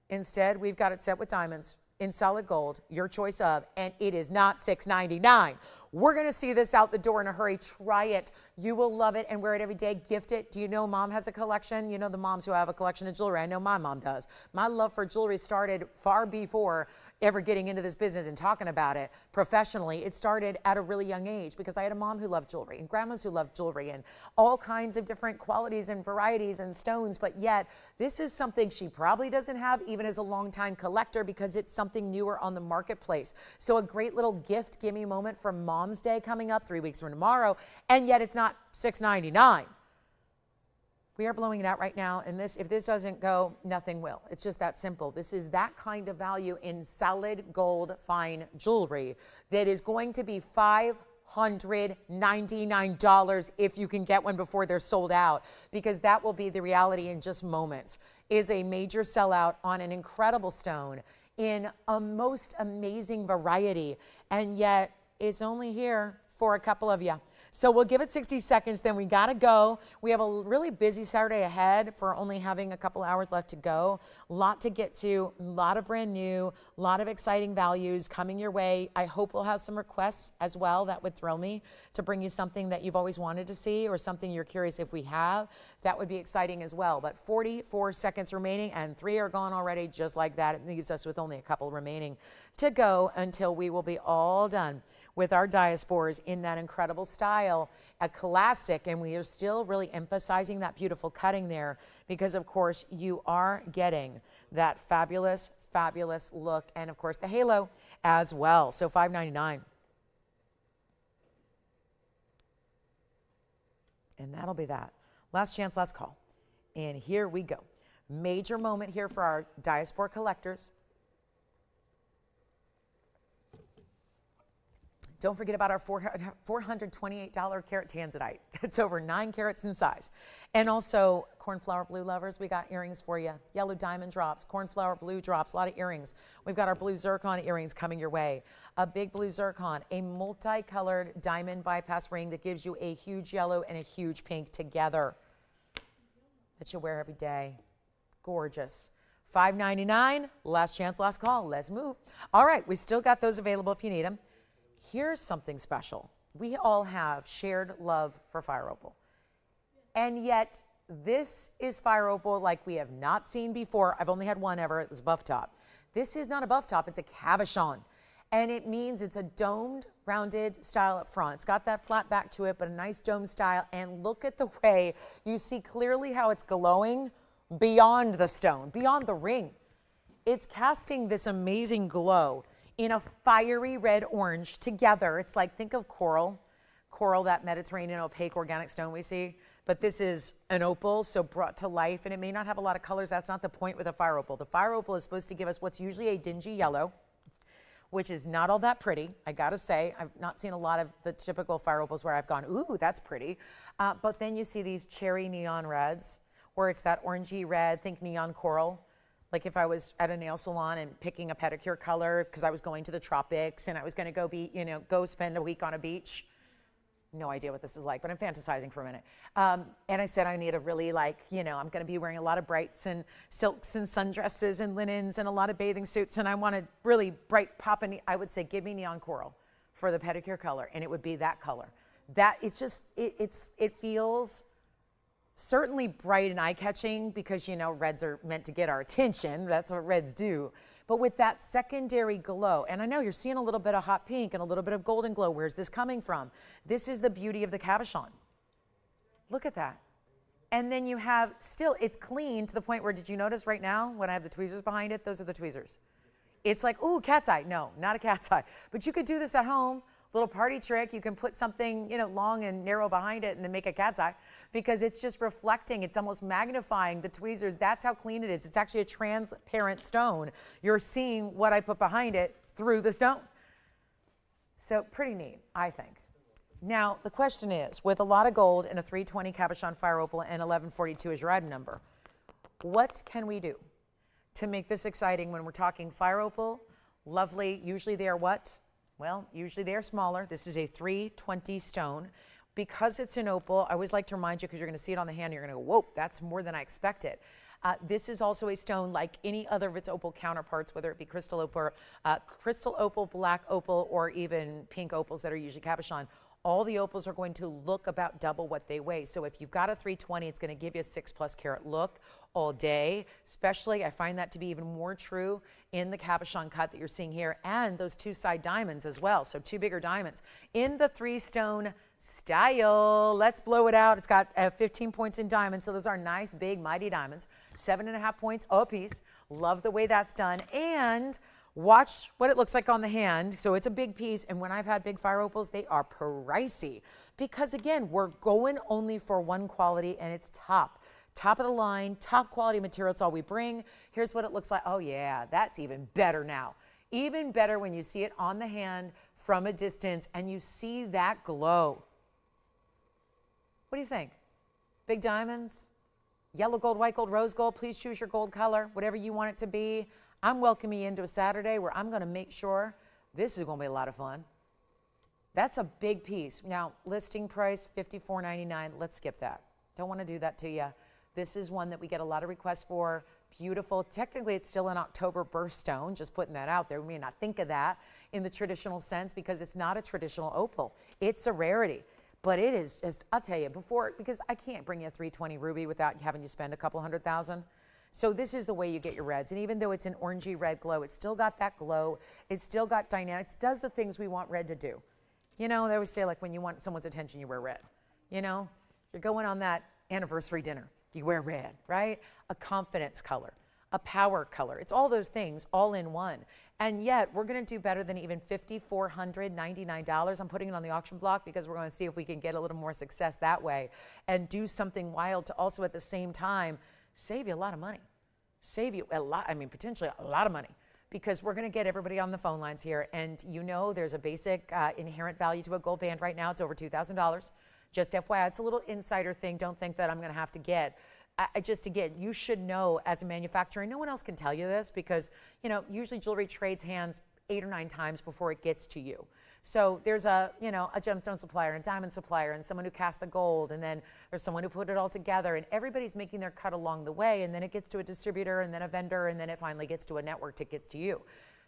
Instead, we've got it set with diamonds in solid gold, your choice of, and it is not $699. We're gonna see this out the door in a hurry. Try it. You will love it and wear it every day. Gift it. Do you know mom has a collection? You know the moms who have a collection of jewelry. I know my mom does. My love for jewelry started far before ever getting into this business and talking about it professionally. It started at a really young age because I had a mom who loved jewelry and grandmas who loved jewelry and all kinds of different qualities and varieties and stones, but yet this is something she probably doesn't have even as a longtime collector because it's something newer on the marketplace. So a great little gift gimme moment for Mom's Day coming up 3 weeks from tomorrow, and yet it's not $699. We are blowing it out right now, and if this doesn't go, nothing will. It's just that simple. This is that kind of value in solid gold fine jewelry that is going to be $599 if you can get one before they're sold out, because that will be the reality in just moments, is a major sellout on an incredible stone in a most amazing variety, and yet it's only here for a couple of you. So we'll give it 60 seconds, then we gotta go. We have a really busy Saturday ahead for only having a couple hours left to go. A lot to get to, a lot of brand new, a lot of exciting values coming your way. I hope we'll have some requests as well. That would thrill me to bring you something that you've always wanted to see or something you're curious if we have. That would be exciting as well. But 44 seconds remaining and 3 are gone already, just like that. It leaves us with only a couple remaining to go until we will be all done with our Diaspores in that incredible style, a classic, and we are still really emphasizing that beautiful cutting there because, of course, you are getting that fabulous, fabulous look, and, of course, the halo as well. So $5.99. And that'll be that. Last chance, last call. And here we go. Major moment here for our Diaspore collectors. Don't forget about our $428 carat Tanzanite. That's over 9 carats in size. And also, cornflower blue lovers, we got earrings for you. Yellow diamond drops, cornflower blue drops, a lot of earrings. We've got our blue zircon earrings coming your way. A big blue zircon, a multicolored diamond bypass ring that gives you a huge yellow and a huge pink together that you wear every day. Gorgeous. $5.99, last chance, last call. Let's move. All right, we still got those available if you need them. Here's something special. We all have shared love for fire opal. And yet, this is fire opal like we have not seen before. I've only had one ever. It was buff top. This is not a buff top. It's a cabochon. And it means it's a domed, rounded style up front. It's got that flat back to it, but a nice dome style. And look at the way you see clearly how it's glowing beyond the stone, beyond the ring. It's casting this amazing glow in a fiery red orange together. It's like, think of coral, that Mediterranean opaque organic stone we see, but this is an opal, so brought to life, and it may not have a lot of colors. That's not the point with a fire opal. The fire opal is supposed to give us what's usually a dingy yellow, which is not all that pretty, I gotta say. I've not seen a lot of the typical fire opals where I've gone, ooh, that's pretty. But then you see these cherry neon reds, where it's that orangey red, think neon coral. Like if I was at a nail salon and picking a pedicure color because I was going to the tropics and I was going to go spend a week on a beach. No idea what this is like, but I'm fantasizing for a minute. And I said I need a really I'm going to be wearing a lot of brights and silks and sundresses and linens and a lot of bathing suits, and I want a really bright pop. And I would say, give me neon coral for the pedicure color, and it would be that color. That it's just it feels certainly bright and eye-catching because, reds are meant to get our attention. That's what reds do. But with that secondary glow, and I know you're seeing a little bit of hot pink and a little bit of golden glow. Where's this coming from? This is the beauty of the cabochon. Look at that. And then you have still, it's clean to the point where, did you notice right now when I have the tweezers behind it? Those are the tweezers. It's like, ooh, cat's eye. No, not a cat's eye. But you could do this at home. Little party trick. You can put something, long and narrow behind it and then make a cat's eye because it's just reflecting. It's almost magnifying the tweezers. That's how clean it is. It's actually a transparent stone. You're seeing what I put behind it through the stone. So pretty neat, I think. Now, the question is, with a lot of gold and a 320 cabochon fire opal and 1142 is your item number, what can we do to make this exciting when we're talking fire opal? Lovely. Usually they are what? Well, usually they're smaller. This is a 320 stone. Because it's an opal, I always like to remind you, because you're going to see it on the hand, you're going to go, whoa, that's more than I expected. This is also a stone like any other of its opal counterparts, whether it be crystal opal, black opal, or even pink opals that are usually cabochon. All the opals are going to look about double what they weigh. So if you've got a 320, it's going to give you a 6+ carat look all day. Especially, I find that to be even more true in the cabochon cut that you're seeing here, and those 2 side diamonds as well. So 2 bigger diamonds in the 3-stone style. Let's blow it out. It's got 15 points in diamonds. So those are nice, big, mighty diamonds. 7.5 points a piece. Love the way that's done. And watch what it looks like on the hand. So it's a big piece, and when I've had big fire opals, they are pricey because, again, we're going only for one quality, and it's top of the line, top quality material. It's all we bring. Here's what it looks like. Oh yeah, that's even better now. Even better when you see it on the hand from a distance and you see that glow. What do you think? Big diamonds, yellow gold, white gold, rose gold. Please choose your gold color, whatever you want it to be. I'm welcoming you into a Saturday where I'm going to make sure this is going to be a lot of fun. That's a big piece. Now, listing price, $54.99. Let's skip that. Don't want to do that to you. This is one that we get a lot of requests for. Beautiful. Technically, it's still an October birthstone, just putting that out there. We may not think of that in the traditional sense because it's not a traditional opal. It's a rarity. But it is just, I'll tell you, because I can't bring you a 320 ruby without having you spend a couple $100,000. So this is the way you get your reds. And even though it's an orangey red glow, it's still got that glow. It's still got dynamics. It does the things we want red to do. You know, they always say, like, when you want someone's attention, you wear red. You know, you're going on that anniversary dinner. You wear red, right? A confidence color, a power color. It's all those things all in one. And yet, we're going to do better than even $5,499. I'm putting it on the auction block because we're going to see if we can get a little more success that way and do something wild to also at the same time save you a lot of money. Save you a lot, I mean, potentially a lot of money. Because we're going to get everybody on the phone lines here. And you know there's a basic inherent value to a gold band right now. It's over $2,000. Just FYI, it's a little insider thing. Don't think that I'm going to have to get. Just again, you should know as a manufacturer, and no one else can tell you this because, you know, usually jewelry trades hands 8 or 9 times before it gets to you. So there's a gemstone supplier and a diamond supplier and someone who cast the gold, and then there's someone who put it all together, and everybody's making their cut along the way, and then it gets to a distributor and then a vendor, and then it finally gets to a network that gets to you.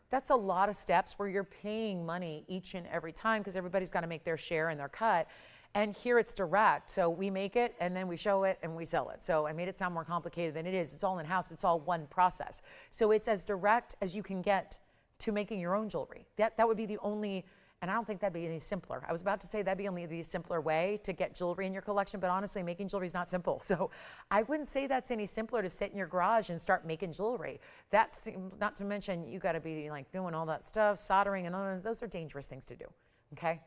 That's a lot of steps where you're paying money each and every time because everybody's got to make their share and their cut. And here it's direct. So we make it and then we show it and we sell it. So I made it sound more complicated than it is. It's all in-house. It's all one process. So it's as direct as you can get to making your own jewelry. That would be the only, and I don't think that'd be any simpler. I was about to say that'd be only the simpler way to get jewelry in your collection, but honestly, making jewelry is not simple. So I wouldn't say that's any simpler to sit in your garage and start making jewelry. That's not to mention you got to be like doing all that stuff, soldering and all those are dangerous things to do, okay?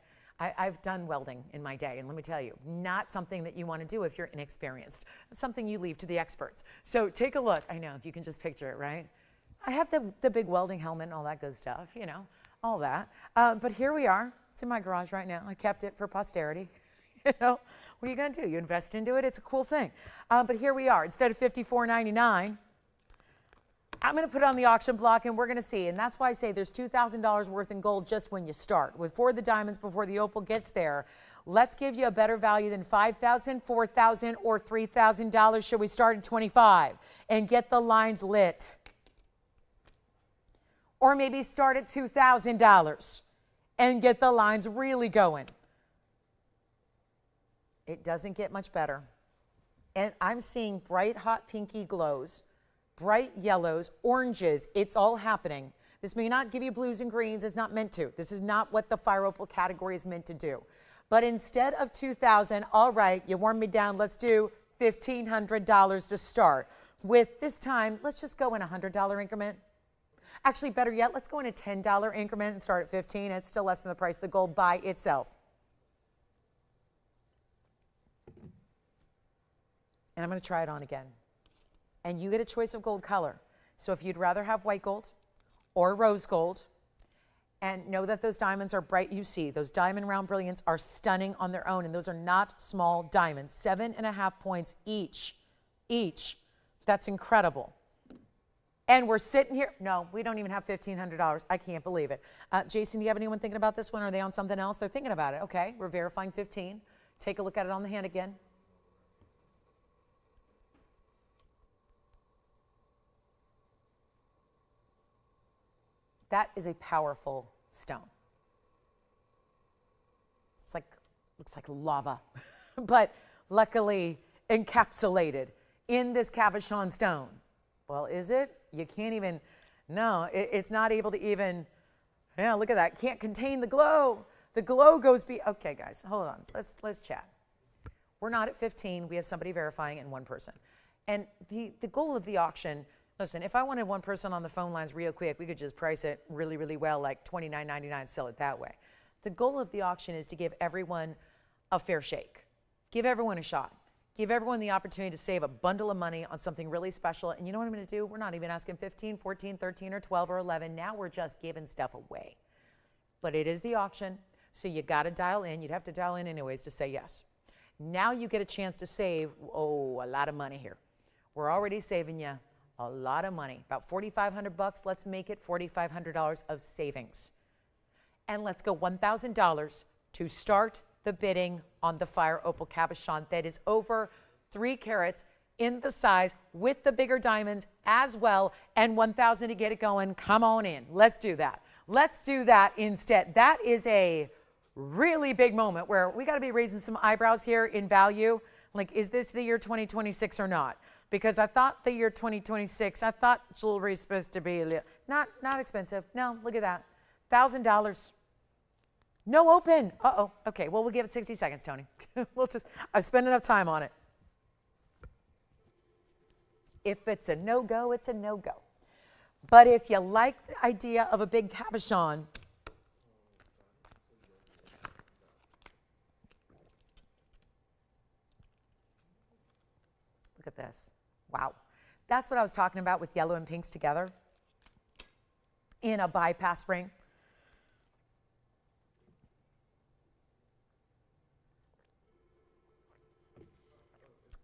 I've done welding in my day, and let me tell you, not something that you want to do if you're inexperienced. It's something you leave to the experts. So take a look. I know, you can just picture it, right? I have the big welding helmet and all that good stuff, you know, all that. But here we are. It's in my garage right now. I kept it for posterity. You know, what are you going to do? You invest into it. It's a cool thing. But here we are. Instead of $54.99, I'm going to put it on the auction block, and we're going to see. And that's why I say there's $2,000 worth in gold just when you start. For the diamonds, before the opal gets there, let's give you a better value than $5,000, $4,000, or $3,000. Should we start at $25 and get the lines lit? Or maybe start at $2,000 and get the lines really going. It doesn't get much better. And I'm seeing bright, hot, pinky glows, bright yellows, oranges. It's all happening. This may not give you blues and greens. It's not meant to. This is not what the fire opal category is meant to do. But instead of $2,000, all right, you warmed me down. Let's do $1,500 to start. With this time, let's just go in a $100 increment. Actually, better yet, let's go in a $10 increment and start at $15. It's still less than the price of the gold by itself. And I'm going to try it on again. And you get a choice of gold color. So if you'd rather have white gold or rose gold, and know that those diamonds are bright, you see, those diamond round brilliants are stunning on their own, and those are not small diamonds, 7.5 points each. That's incredible. And we're sitting here, no, we don't even have $1,500. I can't believe it. Jason, do you have anyone thinking about this one? Are they on something else? They're thinking about it. Okay, we're verifying 15. Take a look at it on the hand again. That is a powerful stone. It's like, looks like lava, but luckily encapsulated in this cabochon stone. Well, is it? You can't even, no, it's not able to even, yeah, look at that. Can't contain the glow. The glow goes okay, guys, hold on. Let's chat. We're not at 15. We have somebody verifying and one person. And the goal of the auction, listen, if I wanted one person on the phone lines real quick, we could just price it really, really well, like $29.99, sell it that way. The goal of the auction is to give everyone a fair shake. Give everyone a shot. Give everyone the opportunity to save a bundle of money on something really special. And you know what I'm going to do? We're not even asking 15, 14, 13, or 12, or 11. Now we're just giving stuff away. But it is the auction, so you got to dial in. You'd have to dial in anyways to say yes. Now you get a chance to save, a lot of money here. We're already saving you a lot of money, about $4,500. Let's make it $4,500 of savings. And let's go $1,000 to start the bidding on the fire opal cabochon that is over 3 carats in the size with the bigger diamonds as well, and 1,000 to get it going. Come on in. Let's do that. Let's do that instead. That is a really big moment where we got to be raising some eyebrows here in value. Like, is this the year 2026 or not? Because I thought the year 2026, I thought jewelry is supposed to be not expensive. No, look at that. $1,000. No open. Uh-oh. Okay, well, we'll give it 60 seconds, Tony. I've spent enough time on it. If it's a no-go, it's a no-go. But if you like the idea of a big cabochon, look at this. Wow. That's what I was talking about with yellow and pinks together in a bypass ring.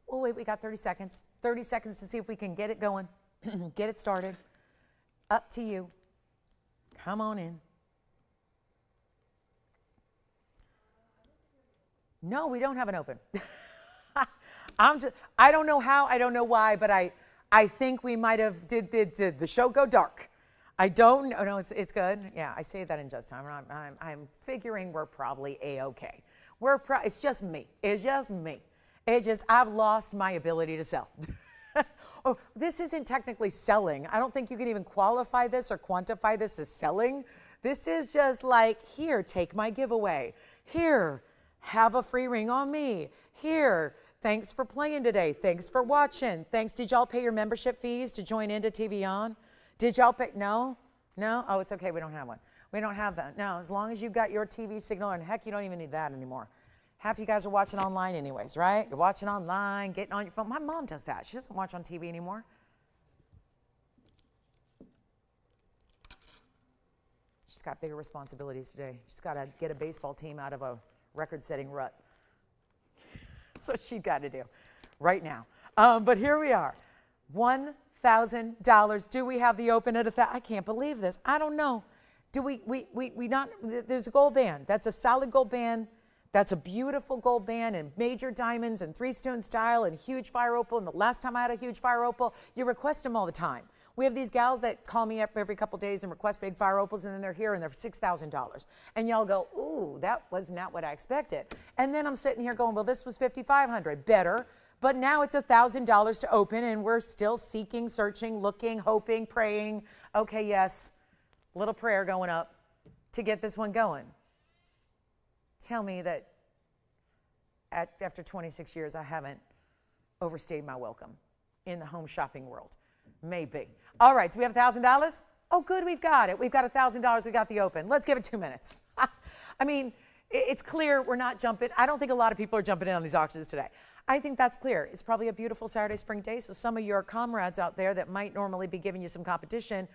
Oh, wait, we got 30 seconds. 30 seconds to see if we can get it going, get it started. Up to you. Come on in. No, we don't have an open. I don't know how, I don't know why, but I think we might have did the show go dark. I don't know. No, it's good. Yeah, I say that in just time. I'm figuring we're probably A-okay. It's just me. It's just me. It's just, I've lost my ability to sell. Oh, this isn't technically selling. I don't think you can even qualify this or quantify this as selling. This is just like, here, take my giveaway. Here, have a free ring on me. Here, thanks for playing today. Thanks for watching. Thanks. Did y'all pay your membership fees to join into TVON? Did y'all pay? No? No? Oh, it's okay. We don't have one. We don't have that. No, as long as you've got your TV signal, and heck, you don't even need that anymore. Half you guys are watching online anyways, right? You're watching online, getting on your phone. My mom does that. She doesn't watch on TV anymore. She's got bigger responsibilities today. She's got to get a baseball team out of a record-setting rut. That's what she's got to do right now. But here we are. $1,000. Do we have the open at $1,000? I can't believe this. I don't know. Do we not? There's a gold band. That's a solid gold band. That's a beautiful gold band and major diamonds and 3-stone style and huge fire opal. And the last time I had a huge fire opal, you request them all the time. We have these gals that call me up every couple days and request big fire opals, and then they're here and they're $6,000. And y'all go, ooh, that was not what I expected. And then I'm sitting here going, well, this was $5,500, better. But now it's $1,000 to open, and we're still seeking, searching, looking, hoping, praying. Okay, yes, little prayer going up to get this one going. Tell me that after 26 years, I haven't overstayed my welcome in the home shopping world. Maybe. All right, do we have $1,000? Oh, good, we've got it. We've got $1,000, we got the open. Let's give it 2 minutes. I mean, it's clear we're not jumping. I don't think a lot of people are jumping in on these auctions today. I think that's clear. It's probably a beautiful Saturday spring day, so some of your comrades out there that might normally be giving you some competition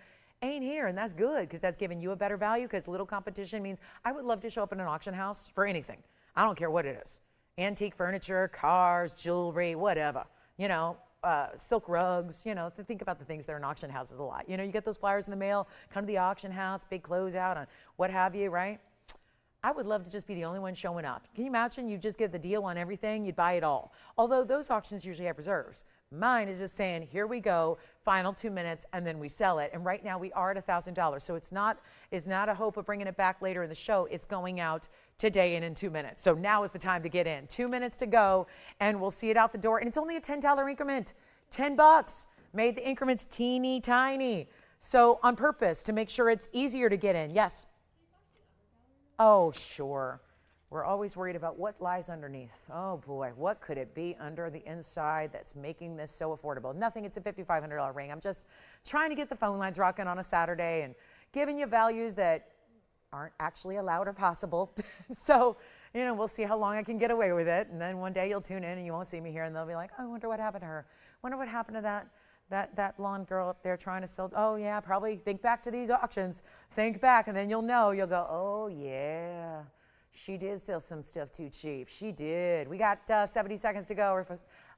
ain't here, and that's good because that's giving you a better value, because little competition means I would love to show up in an auction house for anything. I don't care what it is. Antique furniture, cars, jewelry, whatever. You know, silk rugs, you know, think about the things that are in auction houses a lot. You know, you get those flyers in the mail, come to the auction house, big closeout on what have you, right? I would love to just be the only one showing up. Can you imagine? You just get the deal on everything, you'd buy it all. Although those auctions usually have reserves. Mine is just saying, here we go, final 2 minutes, and then we sell it. And right now we are at $1,000. So it's not a hope of bringing it back later in the show. It's going out today and in 2 minutes. So now is the time to get in. 2 minutes to go, and we'll see it out the door. And it's only a $10 increment, $10. Made the increments teeny tiny. So on purpose, to make sure it's easier to get in. Yes? Oh, sure. We're always worried about what lies underneath. Oh boy, what could it be under the inside that's making this so affordable? Nothing, it's a $5,500 ring. I'm just trying to get the phone lines rocking on a Saturday and giving you values that aren't actually allowed or possible. So, you know, we'll see how long I can get away with it. And then one day you'll tune in and you won't see me here and they'll be like, oh, I wonder what happened to her. Wonder what happened to that blonde girl up there trying to sell. Oh yeah, probably think back to these auctions. Think back, and then you'll know. You'll go, oh yeah. She did sell some stuff too cheap. She did. We got 70 seconds to go. Or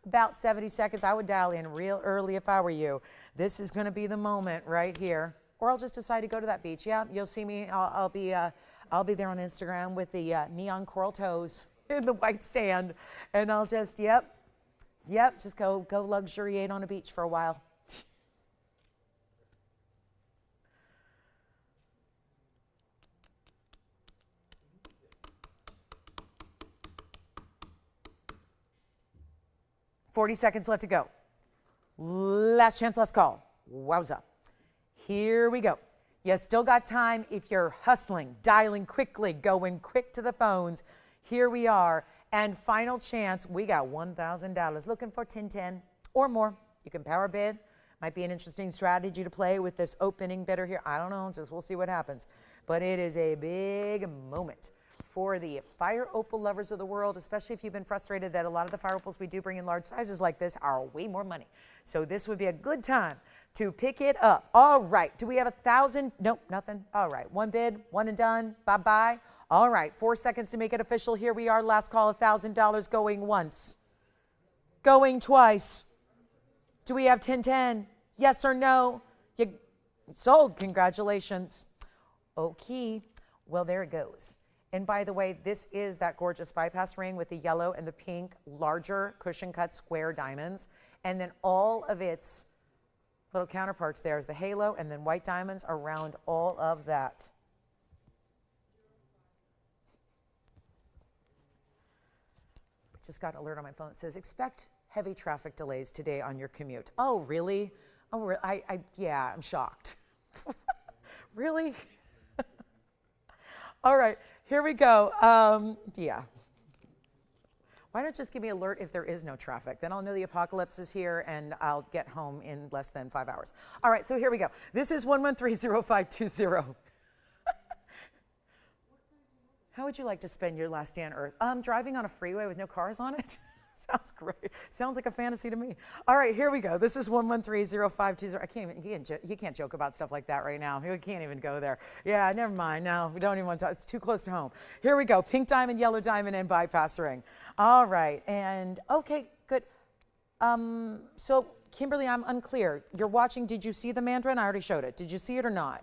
about 70 seconds. I would dial in real early if I were you. This is going to be the moment right here. Or I'll just decide to go to that beach. Yeah, you'll see me. I'll be I'll be there on Instagram with the neon coral toes in the white sand, and I'll just, yep, just go luxuriate on a beach for a while. $40 seconds left to go. Last chance, last call. Wowza. Here we go. You still got time if you're hustling, dialing quickly, going quick to the phones. Here we are. And final chance, we got $1,000. Looking for 10-10 or more. You can power bid. Might be an interesting strategy to play with this opening bidder here. I don't know, just we'll see what happens. But it is a big moment for the fire opal lovers of the world, especially if you've been frustrated that a lot of the fire opals we do bring in large sizes like this are way more money. So this would be a good time to pick it up. All right, do we have 1,000? Nope, nothing. All right, one bid, one and done, bye-bye. All right, 4 seconds to make it official. Here we are, last call, $1,000 going once, going twice. Do we have 10-10? Yes or no? You sold, congratulations. Okay, well, there it goes. And by the way, this is that gorgeous bypass ring with the yellow and the pink, larger cushion cut square diamonds. And then all of its little counterparts there is the halo and then white diamonds around all of that. Just got an alert on my phone that says, expect heavy traffic delays today on your commute. Oh, really? Oh, yeah, I'm shocked. Really? All right. Here we go. Yeah. Why don't just give me an alert if there is no traffic? Then I'll know the apocalypse is here and I'll get home in less than 5 hours. All right, so here we go. This is 1130520. How would you like to spend your last day on Earth? Driving on a freeway with no cars on it? Sounds great. Sounds like a fantasy to me. All right, here we go. This is 1130520. I can't even, you can't joke about stuff like that right now. You can't even go there. Yeah, never mind. No, we don't even want to talk. It's too close to home. Here we go. Pink diamond, yellow diamond, and bypass ring. All right, and okay, good. So Kimberly, I'm unclear. You're watching, did you see the Mandarin? I already showed it. Did you see it or not?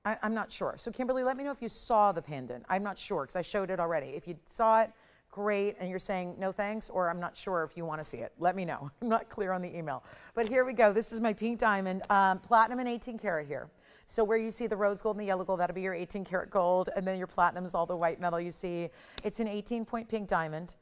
I'm not sure. So Kimberly, let me know if you saw the pendant. I'm not sure because I showed it already. If you saw it, great, and you're saying no thanks, or I'm not sure if you want to see it. Let me know. I'm not clear on the email. But here we go. This is my pink diamond, platinum and 18 karat here. So where you see the rose gold and the yellow gold, that'll be your 18 karat gold, and then your platinum is all the white metal you see. It's an 18-point pink diamond.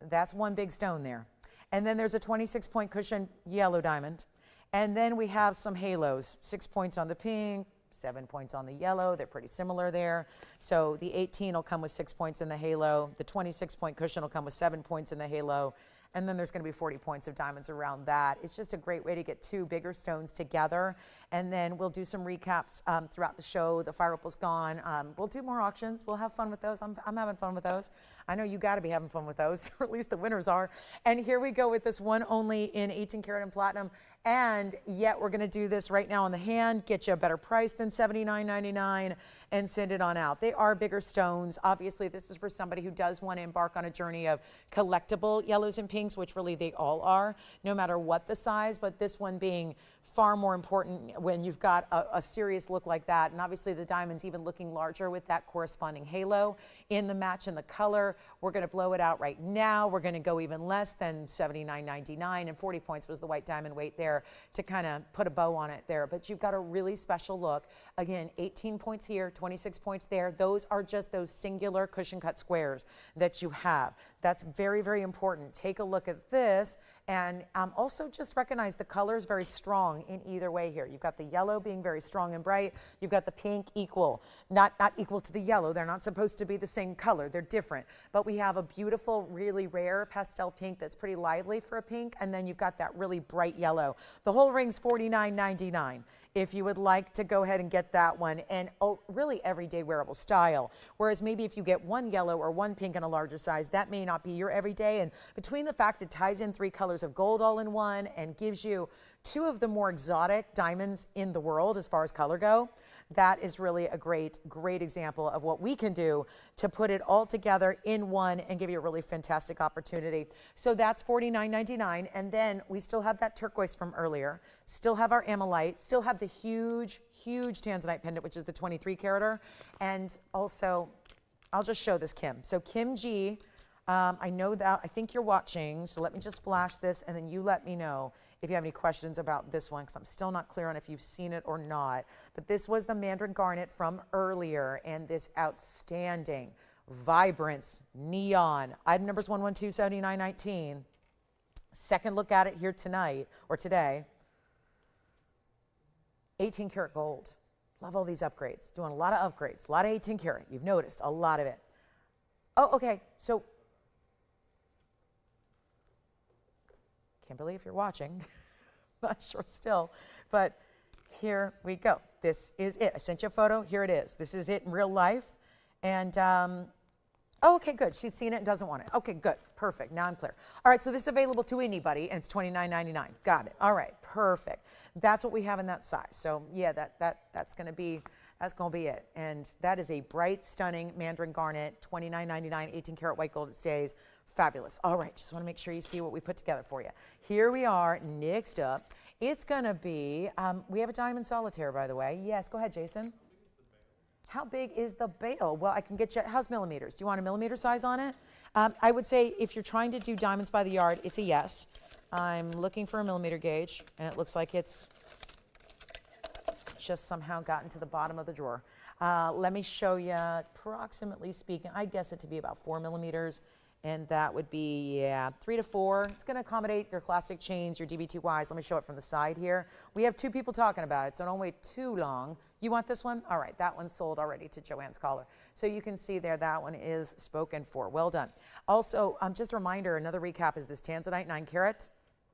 That's one big stone there. And then there's a 26-point cushion yellow diamond. And then we have some halos, 6 points on the pink, 7 points on the yellow. They're pretty similar there. So the 18 will come with 6 points in the halo. The 26-point cushion will come with 7 points in the halo. And then there's going to be 40 points of diamonds around that. It's just a great way to get two bigger stones together. And then we'll do some recaps throughout the show. The fire opal's gone. We'll do more auctions. We'll have fun with those. I'm having fun with those. I know you got to be having fun with those, or at least the winners are. And here we go with this one only in 18 karat and platinum. And yet we're going to do this right now on the hand, get you a better price than $79.99, and send it on out. They are bigger stones. Obviously, this is for somebody who does want to embark on a journey of collectible yellows and pinks, which really they all are, no matter what the size, but this one being far more important when you've got a serious look like that. And obviously the diamond's even looking larger with that corresponding halo in the match and the color. We're going to blow it out right now. We're going to go even less than $79.99, and 40 points was the white diamond weight there to kind of put a bow on it there. But you've got a really special look. Again, 18 points here, 26 points there. Those are just those singular cushion cut squares that you have. That's very, very important. Take a look at this, and also just recognize the color is very strong in either way here. You've got the yellow being very strong and bright. You've got the pink equal, not equal to the yellow. They're not supposed to be the same color. They're different. But we have a beautiful, really rare pastel pink that's pretty lively for a pink, and then you've got that really bright yellow. The whole ring's $49.99. If you would like to go ahead and get that one, and really everyday wearable style. Whereas maybe if you get one yellow or one pink in a larger size, that may not be your everyday. And between the fact it ties in 3 colors of gold all in one and gives you 2 of the more exotic diamonds in the world as far as color go, that is really a great example of what we can do to put it all together in one and give you a really fantastic opportunity. So that's $49.99. And then we still have that turquoise from earlier, still have our Ammolite, still have the huge Tanzanite pendant, which is the 23 carater. And also, I'll just show this, Kim. So Kim G, I know that, I think you're watching, so let me just flash this and then you let me know if you have any questions about this one, because I'm still not clear on if you've seen it or not. But this was the Mandarin garnet from earlier, and this outstanding vibrance neon. Item numbers 1127919. Second look at it here tonight, or today. 18 karat gold. Love all these upgrades. Doing a lot of upgrades, a lot of 18 karat. You've noticed a lot of it. Oh, okay, so Kimberly, if you're watching, not sure still, but here we go. This is it. I sent you a photo. Here it is. This is it in real life. And, oh, okay, good. She's seen it and doesn't want it. Okay, good. Perfect. Now I'm clear. All right, so this is available to anybody, and it's $29.99. Got it. All right, perfect. That's what we have in that size. So, yeah, that's going to be it. And that is a bright, stunning Mandarin garnet, $29.99, 18 karat white gold. It stays. Fabulous. All right, just want to make sure you see what we put together for you. Here we are. Next up, it's going to be, we have a diamond solitaire, by the way. Yes, go ahead, Jason. How big is the bail? Well, I can get you, how's millimeters? Do you want a millimeter size on it? I would say if you're trying to do diamonds by the yard, it's a yes. I'm looking for a millimeter gauge, and it looks like it's just somehow gotten to the bottom of the drawer. Let me show you, approximately speaking, I guess it to be about 4 millimeters. And that would be, yeah, 3 to 4. It's going to accommodate your classic chains, your DB2Ys. Let me show it from the side here. We have 2 people talking about it, so don't wait too long. You want this one? All right, that one's sold already to Joanne's collar. So you can see there, that one is spoken for. Well done. Also, just a reminder, another recap is this Tanzanite 9 karat,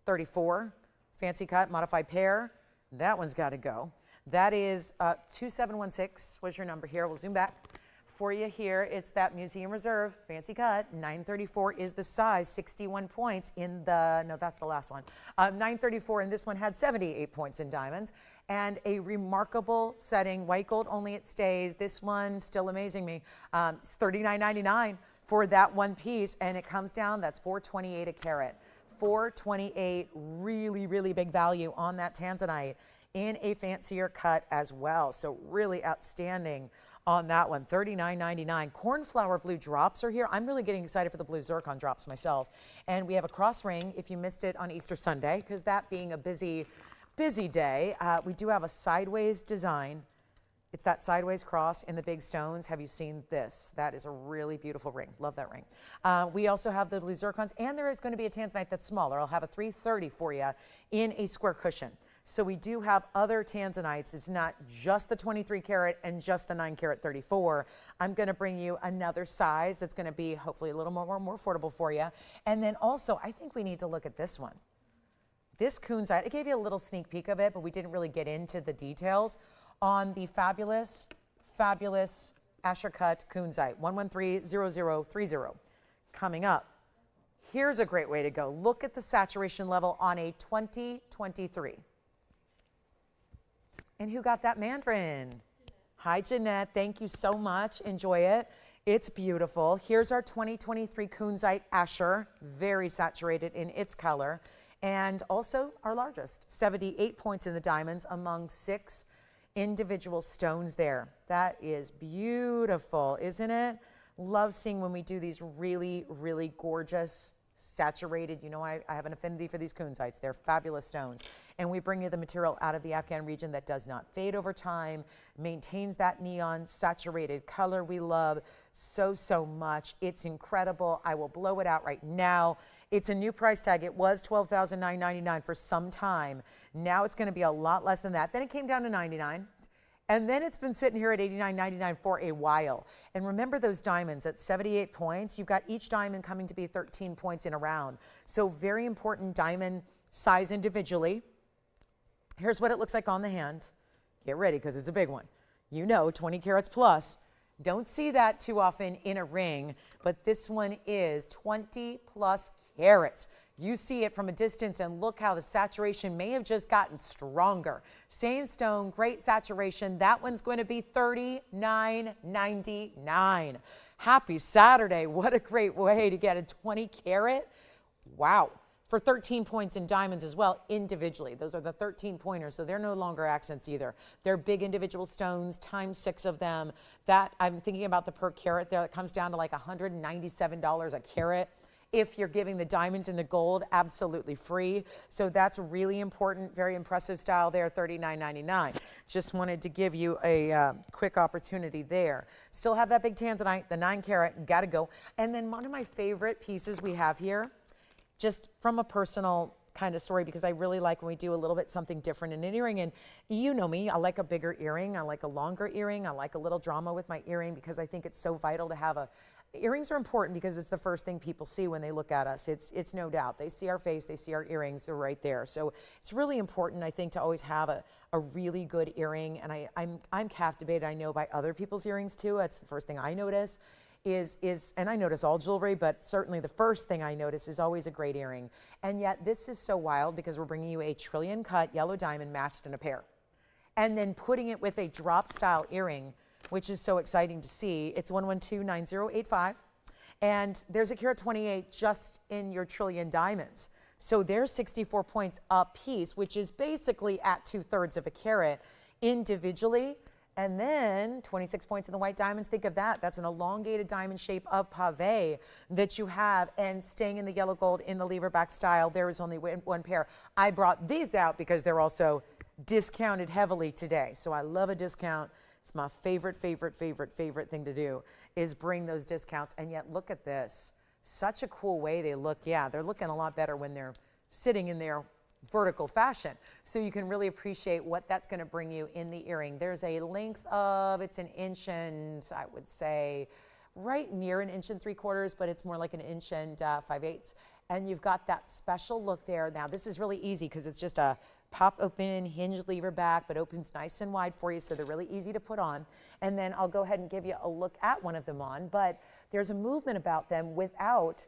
34, fancy cut, modified pair. That one's got to go. That is 2716 was your number here. We'll zoom back. For you here, it's that Museum Reserve, fancy cut, 934 is the size, 61 points in the, no, that's the last one, 934, and this one had 78 points in diamonds, and a remarkable setting, white gold only it stays. This one still amazing me. It's $39.99 for that one piece, and it comes down, that's $428 a carat. $428, really big value on that Tanzanite in a fancier cut as well, so really outstanding on that one. $39.99. Cornflower blue drops are here. I'm really getting excited for the blue zircon drops myself. And we have a cross ring if you missed it on Easter Sunday, because that being a busy day, we do have a sideways design. It's that sideways cross in the big stones. Have you seen this? That is a really beautiful ring. Love that ring. We also have the blue zircons, and there is going to be a Tanzanite that's smaller. I'll have a 330 for you in a square cushion. So we do have other Tanzanites. It's not just the 23 karat and just the 9 karat 34. I'm going to bring you another size that's going to be hopefully a little more affordable for you. And then also, I think we need to look at this one. This kunzite, I gave you a little sneak peek of it, but we didn't really get into the details on the fabulous Asher cut kunzite, 1130030. Coming up, here's a great way to go. Look at the saturation level on a 2023. And who got that Mandarin? Hi, Jeanette. Thank you so much. Enjoy it. It's beautiful. Here's our 2023 kunzite Asher, very saturated in its color. And also our largest, 78 points in the diamonds among 6 individual stones there. That is beautiful, isn't it? Love seeing when we do these really gorgeous saturated, you know, I have an affinity for these kunzites. They're fabulous stones. And we bring you the material out of the Afghan region that does not fade over time, maintains that neon saturated color we love so much. It's incredible. I will blow it out right now. It's a new price tag. It was $12,999 for some time. Now it's going to be a lot less than that. Then it came down to $99. And then it's been sitting here at $89.99 for a while. And remember those diamonds at 78 points? You've got each diamond coming to be 13 points in a round. So very important diamond size individually. Here's what it looks like on the hand. Get ready because it's a big one. You know, 20 carats plus. Don't see that too often in a ring, but this one is 20 plus carats. You see it from a distance, and look how the saturation may have just gotten stronger. Same stone, great saturation. That one's going to be $39.99. Happy Saturday. What a great way to get a 20 carat. Wow. For 13 points in diamonds as well, individually. Those are the 13 pointers, so they're no longer accents either. They're big individual stones, times 6 of them. That, I'm thinking about the per carat there, that comes down to like $197 a carat. If you're giving the diamonds and the gold absolutely free. So that's really important, very impressive style there, $39.99. Just wanted to give you a quick opportunity there. Still have that big Tanzanite, the 9 carat, gotta go. And then one of my favorite pieces we have here, just from a personal kind of story, because I really like when we do a little bit something different in an earring. And you know me, I like a bigger earring, I like a longer earring, I like a little drama with my earring, because I think it's so vital to have earrings are important, because it's the first thing people see when they look at us. It's no doubt. They see our face, they see our earrings, they're right there. So it's really important, I think, to always have a really good earring. And I'm captivated, I know, by other people's earrings too. That's the first thing I notice. And I notice all jewelry, but certainly the first thing I notice is always a great earring. And yet this is so wild, because we're bringing you a trillion cut yellow diamond matched in a pair, and then putting it with a drop style earring, which is so exciting to see. It's 112-9085, and there's a carat 28 just in your trillion diamonds. So there's 64 points a piece, which is basically at 2/3 of a carat individually. And then 26 points in the white diamonds. Think of that. That's an elongated diamond shape of pave that you have. And staying in the yellow gold in the lever back style, there is only one pair. I brought these out because they're also discounted heavily today. So I love a discount. It's my favorite thing to do, is bring those discounts. And yet look at this. Such a cool way they look. Yeah, they're looking a lot better when they're sitting in their vertical fashion. So you can really appreciate what that's going to bring you in the earring. There's a length of, it's an inch and, I would say, right near an inch and 3/4, but it's more like an inch and 5/8. And you've got that special look there. Now this is really easy, because it's just a pop open hinge lever back, but opens nice and wide for you, so they're really easy to put on. And then I'll go ahead and give you a look at one of them on, but there's a movement about them without.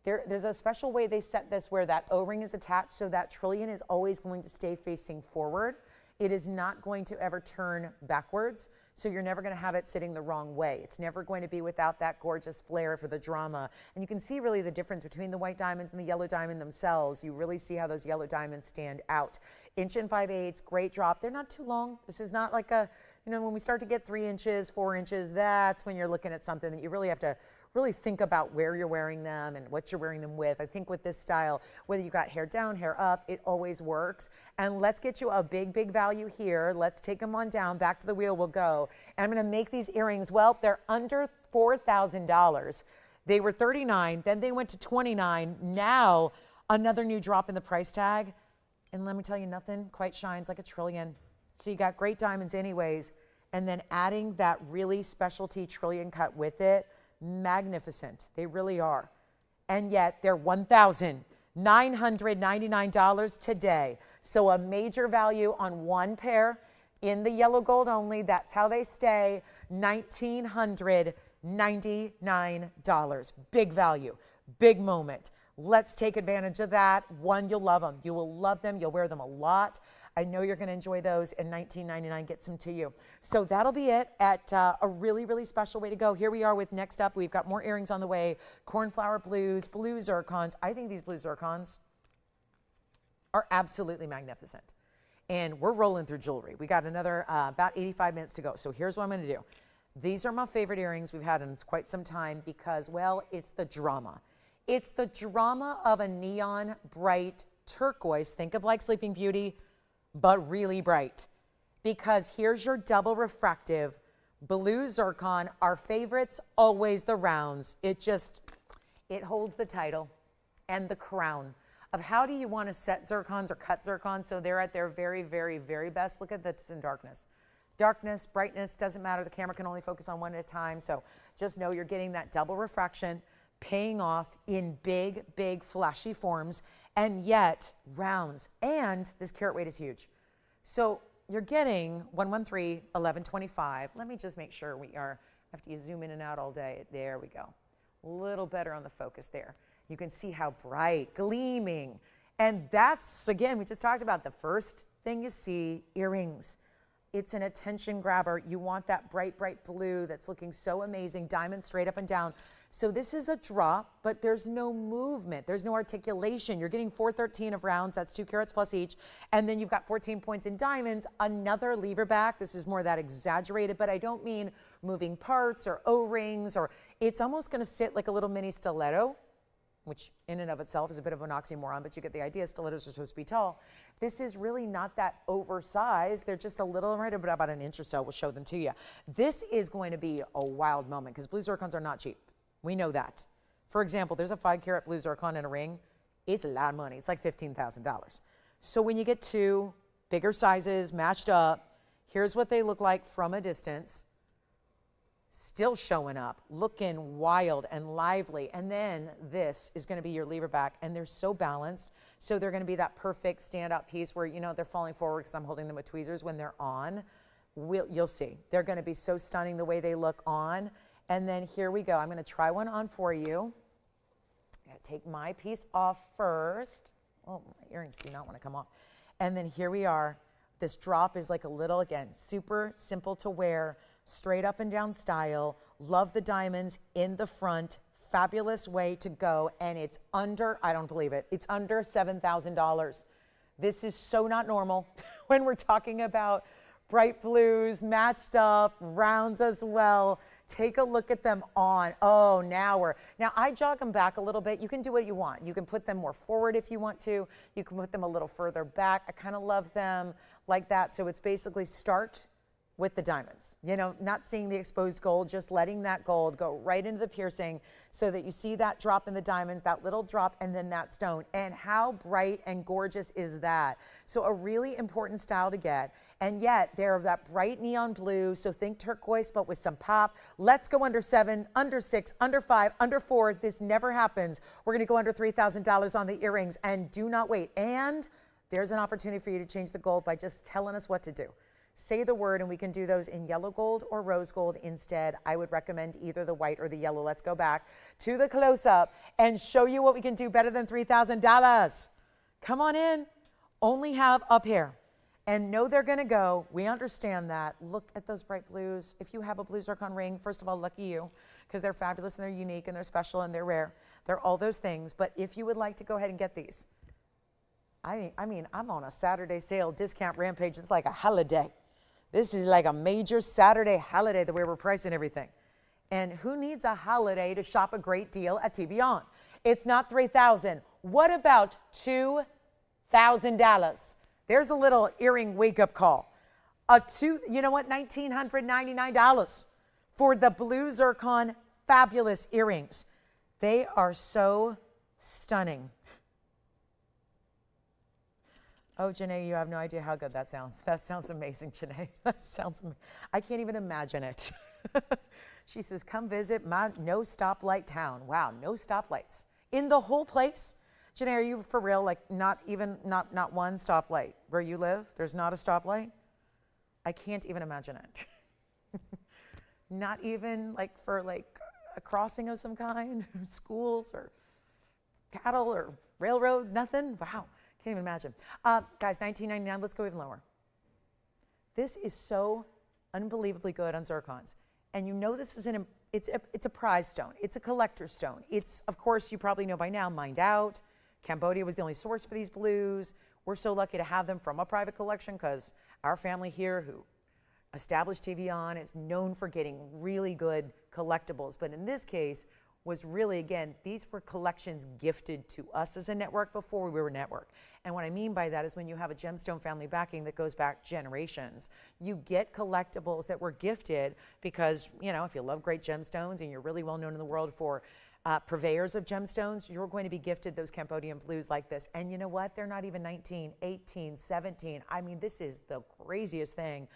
There's a special way they set this where that O-ring is attached, so that trillion is always going to stay facing forward. It is not going to ever turn backwards, so you're never going to have it sitting the wrong way. It's never going to be without that gorgeous flair for the drama. And you can see really the difference between the white diamonds and the yellow diamond themselves. You really see how those yellow diamonds stand out. Inch and 5/8, great drop. They're not too long. This is not like a, when we start to get 3 inches, 4 inches, that's when you're looking at something that you really have to really think about where you're wearing them and what you're wearing them with. I think with this style, whether you got hair down, hair up, it always works. And let's get you a big value here. Let's take them on down. Back to the wheel we'll go. And I'm going to make these earrings, well, they're under $4,000. They were $39, then they went to $29. Now another new drop in the price tag. And let me tell you, nothing quite shines like a trillion. So you got great diamonds anyways, and then adding that really specialty trillion cut with it. Magnificent. They really are. And yet they're $1,999 today. So a major value on one pair in the yellow gold only. That's how they stay. $1,999. Big value. Big moment. Let's take advantage of that. One, you'll love them. You will love them. You'll wear them a lot. I know you're going to enjoy those, and $19.99 gets them to you. So that'll be it at a really special way to go. Here we are with next up. We've got more earrings on the way. Cornflower blues, blue zircons. I think these blue zircons are absolutely magnificent. And we're rolling through jewelry. We got another about 85 minutes to go. So here's what I'm going to do. These are my favorite earrings we've had in quite some time because, well, it's the drama. It's the drama of a neon bright turquoise. Think of like Sleeping Beauty, but really bright, because here's your double refractive blue zircon. Our favorites, always the rounds. It holds the title and the crown of how do you want to set zircons or cut zircons. So they're at their very best. Look at this in darkness. Darkness, brightness, doesn't matter. The camera can only focus on one at a time. So just know you're getting that double refraction paying off in big flashy forms, and yet rounds. And this carat weight is huge. So you're getting 113, 1125. Let me just make sure we are after you zoom in and out all day. There we go. A little better on the focus there. You can see how bright, gleaming. And that's, again, we just talked about the first thing you see, earrings. It's an attention grabber. You want that bright, bright blue that's looking so amazing, diamond straight up and down. So this is a drop, but there's no movement. There's no articulation. You're getting 413 of rounds. That's 2 carats plus each. And then you've got 14 points in diamonds, another lever back. This is more that exaggerated, but I don't mean moving parts or O-rings, or it's almost going to sit like a little mini stiletto, which in and of itself is a bit of an oxymoron, but you get the idea. Stilettos are supposed to be tall. This is really not that oversized. They're just a little, right about an inch or so. We'll show them to you. This is going to be a wild moment because blue zircons are not cheap. We know that. For example, there's a 5 carat blue zircon in a ring. It's a lot of money. It's like $15,000. So when you get 2 bigger sizes matched up, here's what they look like from a distance. Still showing up, looking wild and lively. And then this is going to be your lever back, and they're so balanced. So they're going to be that perfect stand-up piece where, you know, they're falling forward because I'm holding them with tweezers. When they're on, you'll see. They're going to be so stunning the way they look on. And then here we go. I'm going to try one on for you. I got to take my piece off first. Oh, my earrings do not want to come off. And then here we are. This drop is like a little, again, super simple to wear, straight up and down style. Love the diamonds in the front. Fabulous way to go. And it's under, I don't believe it, it's under $7,000. This is so not normal when we're talking about bright blues, matched up, rounds as well. Take a look at them on. Oh, now I jog them back a little bit. You can do what you want. You can put them more forward if you want to. You can put them a little further back. I kind of love them like that. So it's basically start with the diamonds, you know, not seeing the exposed gold, just letting that gold go right into the piercing so that you see that drop in the diamonds, that little drop, and then that stone. And how bright and gorgeous is that? So a really important style to get. And yet they're that bright neon blue. So think turquoise, but with some pop. Let's go under 7, under 6, under 5, under 4. This never happens. We're going to go under $3,000 on the earrings, and do not wait. And there's an opportunity for you to change the gold by just telling us what to do. Say the word, and we can do those in yellow gold or rose gold instead. I would recommend either the white or the yellow. Let's go back to the close-up and show you what we can do better than $3,000. Come on in. Only have up here. And know they're going to go. We understand that. Look at those bright blues. If you have a blue zircon ring, first of all, lucky you, because they're fabulous and they're unique and they're special and they're rare. They're all those things. But if you would like to go ahead and get these, I mean, I'm on a Saturday sale discount rampage. It's like a holiday. This is like a major Saturday holiday the way we're pricing everything. And who needs a holiday to shop a great deal at TVON? It's not $3,000. What about $2,000? There's a little earring wake-up call. You know what? $1,999 for the blue zircon fabulous earrings. They are so stunning. Oh, Janae, you have no idea how good that sounds. That sounds amazing, Janae. That sounds amazing. I can't even imagine it. She says, come visit my no stoplight town. Wow, no stoplights. In the whole place? Janae, are you for real? Like not one stoplight where you live? There's not a stoplight? I can't even imagine it. Not even like for like a crossing of some kind, schools or cattle or railroads, nothing? Wow. Can't even imagine. Guys, $19.99, let's go even lower. This is so unbelievably good on zircons. And you know this is it's a prize stone. It's a collector's stone. It's, of course, you probably know by now, mined out. Cambodia was the only source for these blues. We're so lucky to have them from a private collection because our family here who established TVON is known for getting really good collectibles. But in this case, was really, again, these were collections gifted to us as a network before we were a network. And what I mean by that is when you have a gemstone family backing that goes back generations, you get collectibles that were gifted because, you know, if you love great gemstones and you're really well known in the world for purveyors of gemstones, you're going to be gifted those Cambodian blues like this. And you know what? They're not even 19, 18, 17. I mean, this is the craziest thing.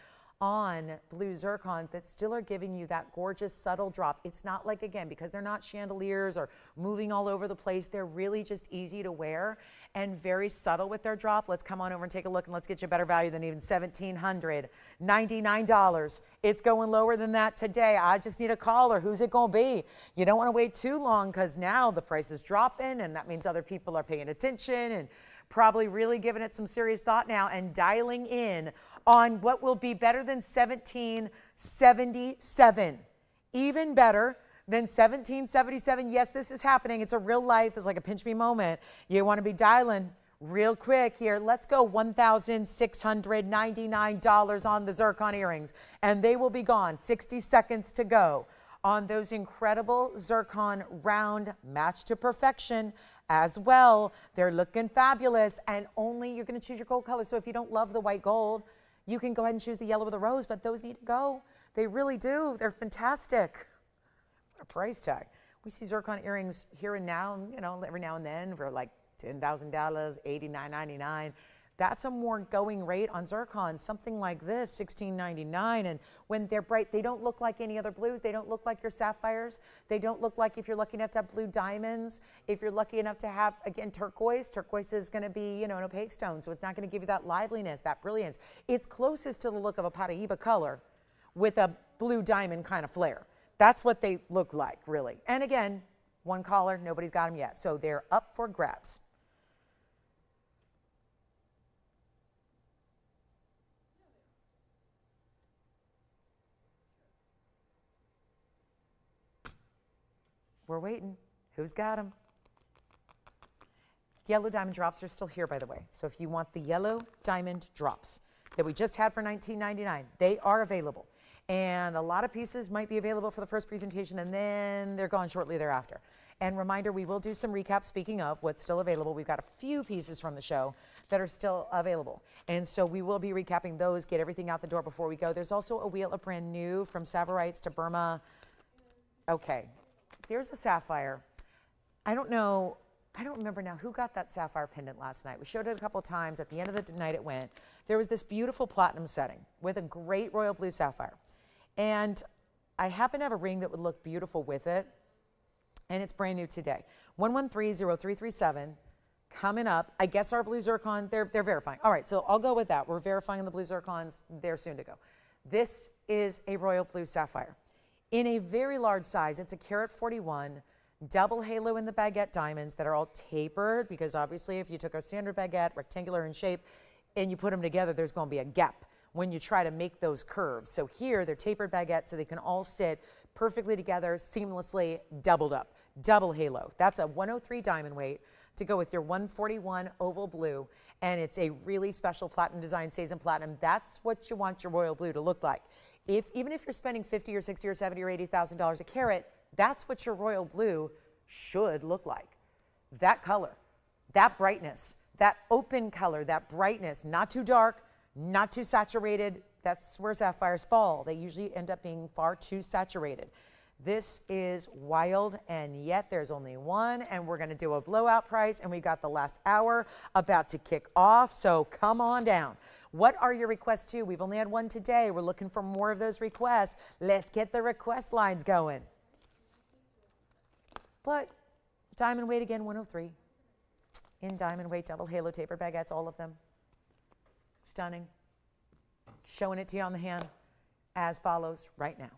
on blue zircons that still are giving you that gorgeous subtle drop. It's not like, again, because they're not chandeliers or moving all over the place, they're really just easy to wear and very subtle with their drop. Let's come on over and take a look, and let's get you a better value than even $1,799. It's going lower than that today. I just need a caller. Who's it going to be? You don't want to wait too long, because now the price is dropping, and that means other people are paying attention and probably really giving it some serious thought now and dialing in on what will be better than 1777. Even better than 1777. Yes, this is happening. It's a real life. It's like a pinch me moment. You want to be dialing real quick here. Let's go $1,699 on the zircon earrings, and they will be gone. 60 seconds to go on those incredible zircon round, matched to perfection as well. They're looking fabulous, and only you're going to choose your gold color. So if you don't love the white gold, you can go ahead and choose the yellow with the rose, but those need to go. They really do. They're fantastic. What a price tag. We see zircon earrings here and now, you know, every now and then for like $10,000, $89.99. That's a more going rate on zircon. Something like this, $16.99. And when they're bright, they don't look like any other blues. They don't look like your sapphires. They don't look like, if you're lucky enough to have blue diamonds, if you're lucky enough to have, again, turquoise. Turquoise is going to be, you know, an opaque stone, so it's not going to give you that liveliness, that brilliance. It's closest to the look of a Paraíba color with a blue diamond kind of flare. That's what they look like, really. And again, one caller, nobody's got them yet. So they're up for grabs. We're waiting. Who's got them? Yellow diamond drops are still here, by the way. So if you want the yellow diamond drops that we just had for $19.99, they are available. And a lot of pieces might be available for the first presentation, and then they're gone shortly thereafter. And reminder, we will do some recaps. Speaking of what's still available, we've got a few pieces from the show that are still available. And so we will be recapping those, get everything out the door before we go. There's also a wheel of brand new from Savverites to Burma. Okay. There's a sapphire. I don't know, I don't remember now who got that sapphire pendant last night. We showed it a couple of times. At the end of the night it went. There was this beautiful platinum setting with a great royal blue sapphire. And I happen to have a ring that would look beautiful with it. And it's brand new today. 1130337 coming up. I guess our blue zircon, they're verifying. All right, so I'll go with that. We're verifying the blue zircons. They're soon to go. This is a royal blue sapphire. In a very large size, it's a carat 41, double halo in the baguette diamonds that are all tapered, because obviously if you took a standard baguette, rectangular in shape, and you put them together, there's going to be a gap when you try to make those curves. So here, they're tapered baguettes so they can all sit perfectly together, seamlessly, doubled up. Double halo. That's a 103 diamond weight to go with your 141 oval blue, and it's a really special platinum design, stays in platinum. That's what you want your royal blue to look like. Even if you're spending $50 or $60 or $70 or $80,000 a carat, that's what your royal blue should look like. That color, that brightness, that open color, that brightness, not too dark, not too saturated. That's where sapphires fall. They usually end up being far too saturated. This is wild, and yet there's only one, and we're going to do a blowout price, and we got the last hour about to kick off, so come on down. What are your requests too? We've only had one today. We're looking for more of those requests. Let's get the request lines going. But diamond weight again, 103. In diamond weight, double halo taper baguettes, all of them. Stunning. Showing it to you on the hand as follows right now.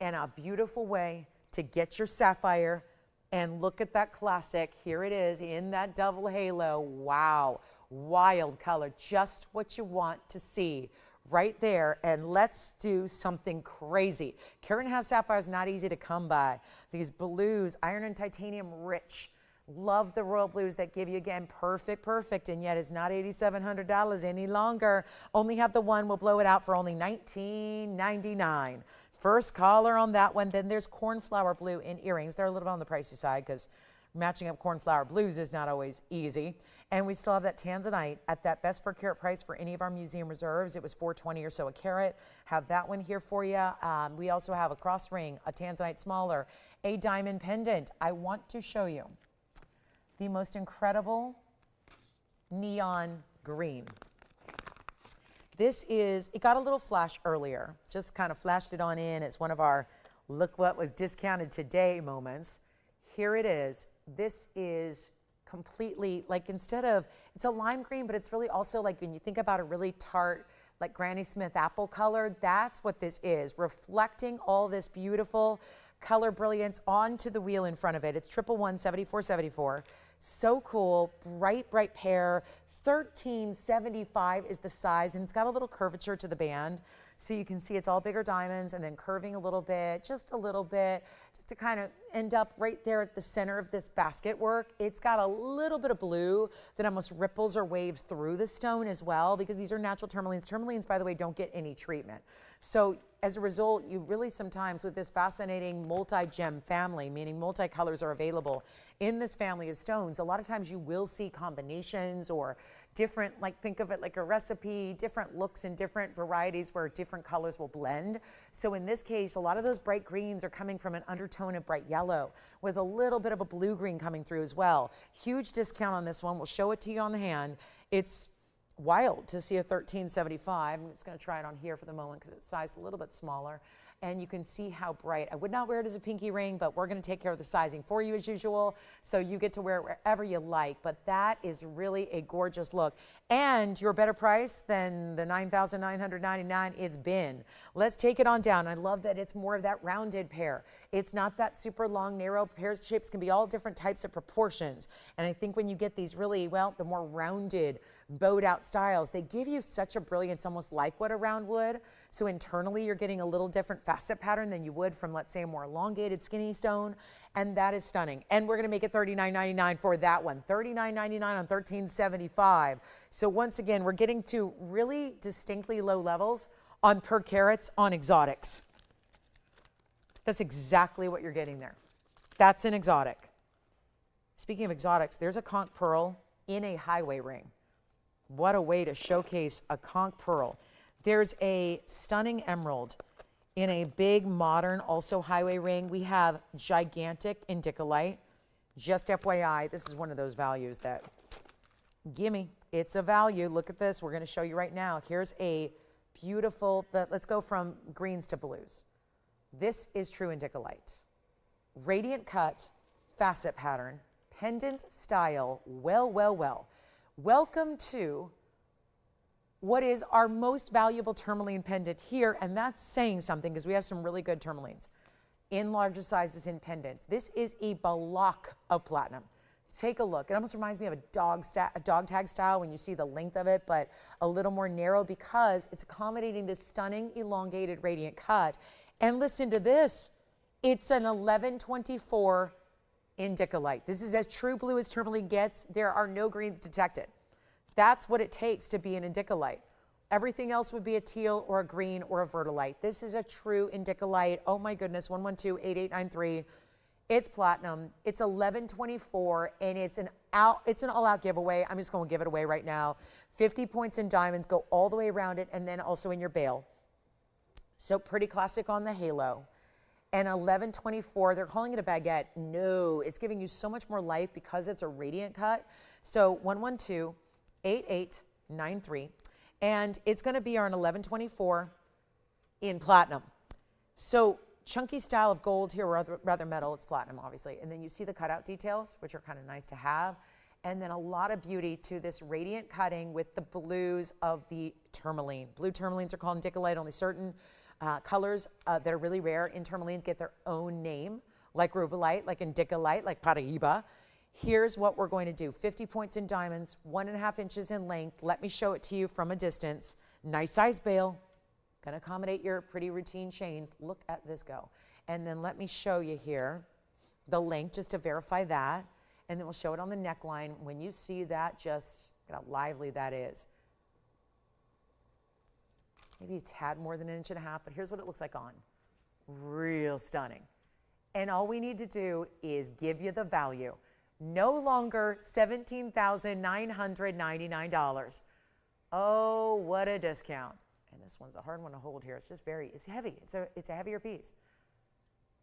And a beautiful way to get your sapphire and look at that classic. Here it is in that double halo. Wow, wild color, just what you want to see right there. And let's do something crazy. Carat and a half sapphire is not easy to come by. These blues, iron and titanium rich. Love the royal blues that give you, again, perfect, and yet it's not $8,700 any longer. Only have the one. We'll blow it out for only $19.99. First caller on that one. Then there's cornflower blue in earrings. They're a little bit on the pricey side because matching up cornflower blues is not always easy. And we still have that Tanzanite at that best per carat price for any of our museum reserves. It was $420 or so a carat. Have that one here for you. We also have a cross ring, a Tanzanite smaller, a diamond pendant. I want to show you the most incredible neon green. This is, it got a little flash earlier, just kind of flashed it on in. It's one of our look what was discounted today moments. Here it is. This is completely, like instead of, it's a lime green, but it's really also like when you think about a really tart, like Granny Smith apple color, that's what this is, reflecting all this beautiful color brilliance onto the wheel in front of it. It's 111 7474. So cool, bright, bright pear. 1375 is the size, and it's got a little curvature to the band. So you can see it's all bigger diamonds and then curving a little bit, just to kind of end up right there at the center of this basket work. It's got a little bit of blue that almost ripples or waves through the stone as well, because these are natural tourmalines. Tourmalines, by the way, don't get any treatment. So as a result, you really sometimes with this fascinating multi-gem family, meaning multi-colors are available in this family of stones, a lot of times you will see combinations or different, like think of it like a recipe, different looks and different varieties where different colors will blend. So in this case, a lot of those bright greens are coming from an undertone of bright yellow with a little bit of a blue green coming through as well. Huge discount on this one. We'll show it to you on the hand. It's wild to see a 1375. I'm just going to try it on here for the moment because it's sized a little bit smaller. And you can see how bright. I would not wear it as a pinky ring, but we're going to take care of the sizing for you as usual. So you get to wear it wherever you like. But that is really a gorgeous look. And your better price than the $9,999 it's been. Let's take it on down. I love that it's more of that rounded pear. It's not that super long, narrow. Pear shapes can be all different types of proportions. And I think when you get these really, well, the more rounded, bowed out styles, they give you such a brilliance, almost like what a round would. So internally, you're getting a little different facet pattern than you would from, let's say, a more elongated, skinny stone. And that is stunning. And we're going to make it $39.99 for that one. $39.99 on 1375. So once again, we're getting to really distinctly low levels on per carats on exotics. That's exactly what you're getting there. That's an exotic. Speaking of exotics, there's a conch pearl in a highway ring. What a way to showcase a conch pearl. There's a stunning emerald in a big modern also highway ring. We have gigantic indicolite. Just FYI, this is one of those values that, gimme, it's a value. Look at this. We're going to show you right now. Here's a beautiful, let's go from greens to blues. This is true indicolite. Radiant cut, facet pattern, pendant style, well. Welcome to what is our most valuable tourmaline pendant here, and that's saying something because we have some really good tourmalines in larger sizes in pendants. This is a block of platinum. Take a look. It almost reminds me of a dog tag style when you see the length of it, but a little more narrow because it's accommodating this stunning elongated radiant cut. And listen to this. It's an 1124 indicolite. This is as true blue as tourmaline gets. There are no greens detected. That's what it takes to be an indicolite. Everything else would be a teal or a green or a verdolite. This is a true indicolite. Oh my goodness, 112-8893. It's platinum. It's 1124, and it's an all-out giveaway. I'm just going to give it away right now. 50 points in diamonds, go all the way around it, and then also in your bail. So pretty classic on the halo. And 1124, they're calling it a baguette. No, it's giving you so much more life because it's a radiant cut. So 112-8893. And it's going to be on 1124 in platinum. So chunky style of gold here, rather metal, it's platinum obviously. And then you see the cutout details, which are kind of nice to have. And then a lot of beauty to this radiant cutting with the blues of the tourmaline. Blue tourmalines are called indicolite. Only certain colors that are really rare in tourmalines get their own name, like rubellite, like indicolite, like Paraiba. Here's what we're going to do. 50 points in diamonds, 1.5 inches in length. Let me show it to you from a distance. Nice size bail. Gonna accommodate your pretty routine chains. Look at this go. And then let me show you here the length just to verify that. And then we'll show it on the neckline. When you see that, just look how lively that is. Maybe a tad more than 1.5 inches, but here's what it looks like on. Real stunning. And all we need to do is give you the value. No longer $17,999. Oh, what a discount. And this one's a hard one to hold here. It's just it's heavy. It's a heavier piece.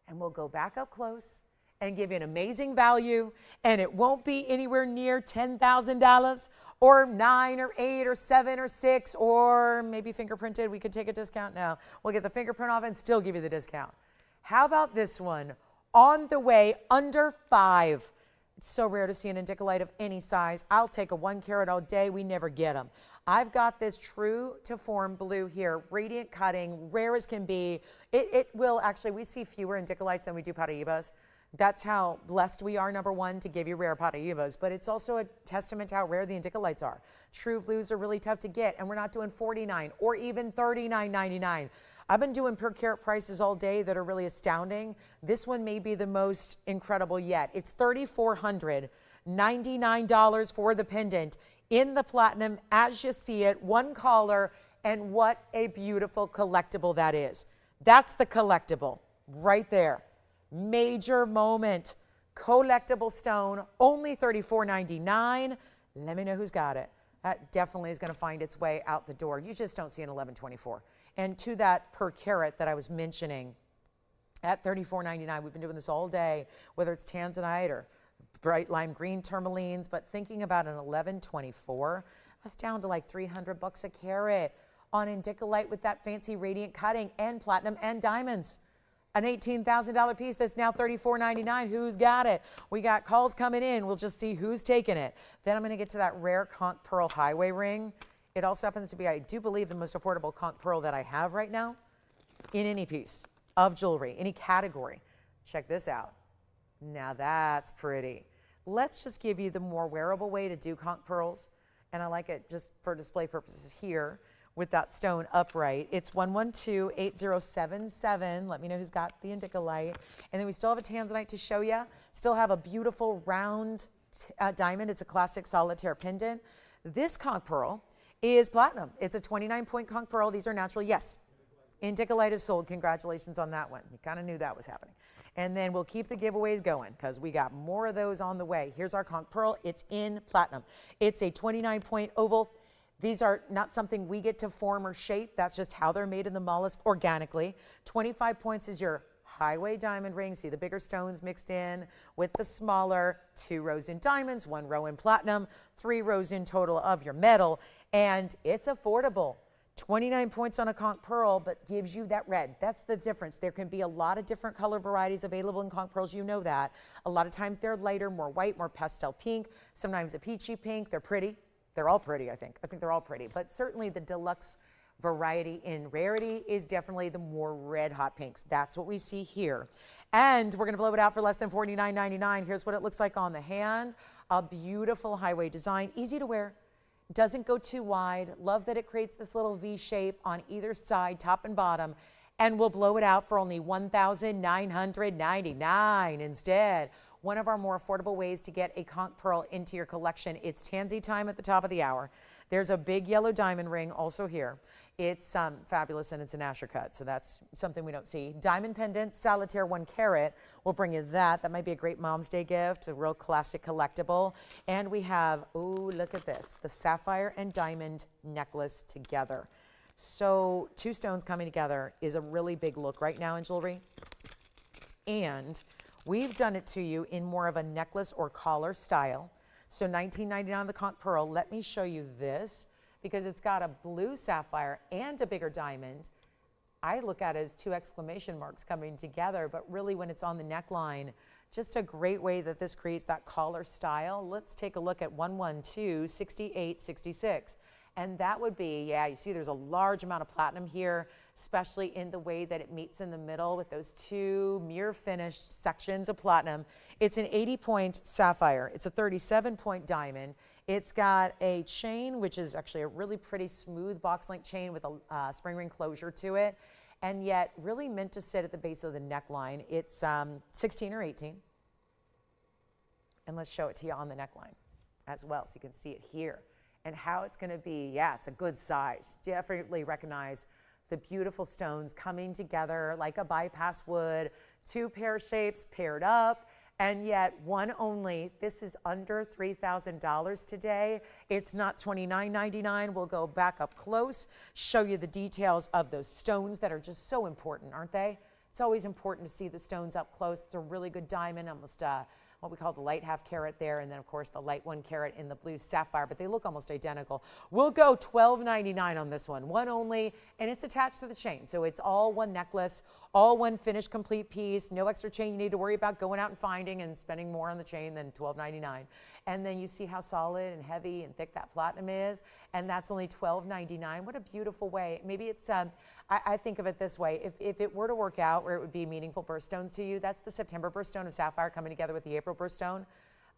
And we'll go back up close and give you an amazing value. And it won't be anywhere near $10,000 or 9 or 8 or 7 or 6, or maybe fingerprinted. We could take a discount now. We'll get the fingerprint off and still give you the discount. How about this one? On the way, under 5. It's so rare to see an indicolite of any size. I'll take a 1 carat all day. We never get them. I've got this true to form blue here, radiant cutting, rare as can be. It will actually, we see fewer indicolites than we do Paraibas. That's how blessed we are, number one, to give you rare Paraibas, but it's also a testament to how rare the indicolites are. True blues are really tough to get, and we're not doing $49 or even $39.99. I've been doing per carat prices all day that are really astounding. This one may be the most incredible yet. It's $3,499 for the pendant in the platinum as you see it, one collar, and what a beautiful collectible that is. That's the collectible right there. Major moment. Collectible stone, only $34.99. Let me know who's got it. That definitely is going to find its way out the door. You just don't see an 1124. And to that per carat that I was mentioning, at $34.99, we've been doing this all day, whether it's Tanzanite or bright lime green tourmalines, but thinking about an 1124, that's down to like $300 a carat on indicolite with that fancy radiant cutting and platinum and diamonds. An $18,000 piece that's now $34.99. Who's got it? We got calls coming in. We'll just see who's taking it. Then I'm going to get to that rare conch pearl highway ring. It also happens to be, I do believe, the most affordable conch pearl that I have right now in any piece of jewelry, any category. Check this out. Now that's pretty. Let's just give you the more wearable way to do conch pearls. And I like it just for display purposes here with that stone upright. It's 112-8077. Let me know who's got the indicolite. And then we still have a Tanzanite to show you. Still have a beautiful round diamond. It's a classic solitaire pendant. This conch pearl is platinum. It's a 29-point conch pearl. These are natural. Yes, indicolite is sold. Congratulations on that one. You kind of knew that was happening. And then we'll keep the giveaways going because we got more of those on the way. Here's our conch pearl. It's in platinum. It's a 29-point oval. These are not something we get to form or shape. That's just how they're made in the mollusk organically. 25 points is your highway diamond ring. See the bigger stones mixed in with the smaller. 2 rows in diamonds, 1 row in platinum, 3 rows in total of your metal. And it's affordable. 29 points on a conch pearl, but gives you that red. That's the difference. There can be a lot of different color varieties available in conch pearls. You know that. A lot of times they're lighter, more white, more pastel pink, sometimes a peachy pink. They're pretty. They're all pretty, I think. I think they're all pretty. But certainly the deluxe variety in rarity is definitely the more red hot pinks. That's what we see here. And we're going to blow it out for less than $49.99. Here's what it looks like on the hand. A beautiful highway design. Easy to wear. Doesn't go too wide. Love that it creates this little V shape on either side, top and bottom. And we'll blow it out for only $1,999 instead. One of our more affordable ways to get a conch pearl into your collection. It's Tansy time at the top of the hour. There's a big yellow diamond ring also here. It's fabulous, and it's an Asher cut, so that's something we don't see. Diamond pendant, solitaire 1 carat. We'll bring you that. That might be a great Mom's Day gift, a real classic collectible. And we have, oh, look at this, the sapphire and diamond necklace together. So 2 stones coming together is a really big look right now in jewelry. And we've done it to you in more of a necklace or collar style. So $19.99 on the conch pearl. Let me show you this because it's got a blue sapphire and a bigger diamond. I look at it as 2 exclamation marks coming together, but really when it's on the neckline, just a great way that this creates that collar style. Let's take a look at 112-6866. And that would be, yeah, you see there's a large amount of platinum here, especially in the way that it meets in the middle with those 2 mirror finished sections of platinum. It's an 80-point sapphire. It's a 37-point diamond. It's got a chain, which is actually a really pretty smooth box link chain with a spring ring closure to it, and yet really meant to sit at the base of the neckline. It's 16 or 18. And let's show it to you on the neckline as well so you can see it here. And how it's going to be, yeah, it's a good size. Definitely recognize the beautiful stones coming together like a bypass would. 2 pear shapes paired up, and yet one only. This is under $3,000 today. It's not $29.99. We'll go back up close, show you the details of those stones that are just so important, aren't they? It's always important to see the stones up close. It's a really good diamond, almost what we call the light half carat there, and then of course the light 1 carat in the blue sapphire, but they look almost identical. We'll go $12.99 on this one only, and it's attached to the chain. So it's all one necklace, all one finished complete piece, no extra chain you need to worry about going out and finding and spending more on the chain than $12.99. And then you see how solid and heavy and thick that platinum is, and that's only $12.99. What a beautiful way. Maybe it's, I think of it this way, if it were to work out where it would be meaningful birthstones to you, that's the September birthstone of sapphire coming together with the April birthstone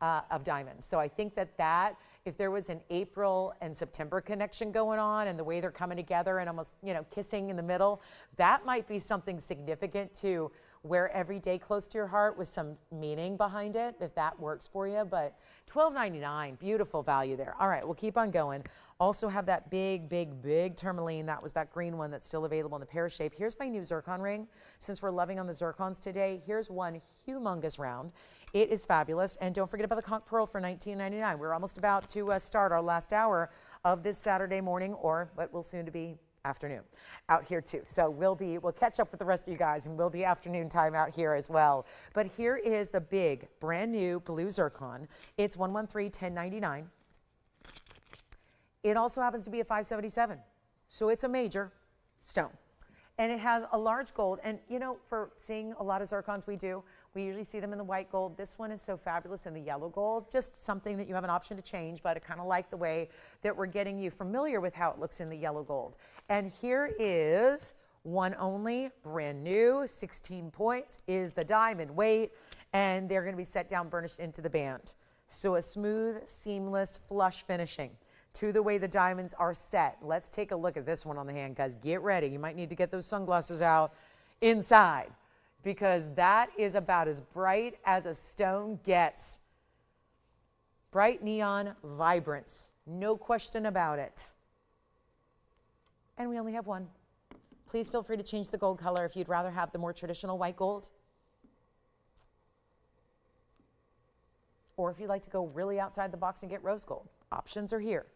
of diamonds. So I think that if there was an April and September connection going on and the way they're coming together and almost, you know, kissing in the middle, that might be something significant to wear every day close to your heart with some meaning behind it, if that works for you. But $12.99, beautiful value there. All right, we'll keep on going. Also have that big tourmaline. That was that green one that's still available in the pear shape. Here's my new zircon ring. Since we're loving on the zircons today, here's one humongous round. It is fabulous. And don't forget about the Conch pearl for $19.99. We're almost about to start our last hour of this Saturday morning, or what will soon to be afternoon out here too. So we'll catch up with the rest of you guys, and we'll be afternoon time out here as well. But here is the big brand new blue zircon. It's $113.10.99. It also happens to be a 577. So it's a major stone. And it has a large gold. And you know, for seeing a lot of zircons we usually see them in the white gold. This one is so fabulous in the yellow gold. Just something that you have an option to change, but I kind of like the way that we're getting you familiar with how it looks in the yellow gold. And here is one only, brand new, 16 points is the diamond weight, and they're going to be set down, burnished into the band. So a smooth, seamless, flush finishing to the way the diamonds are set. Let's take a look at this one on the hand, guys. Get ready. You might need to get those sunglasses out inside, because that is about as bright as a stone gets. Bright neon vibrance, no question about it. And we only have one. Please feel free to change the gold color if you'd rather have the more traditional white gold, or if you'd like to go really outside the box and get rose gold. Options are here.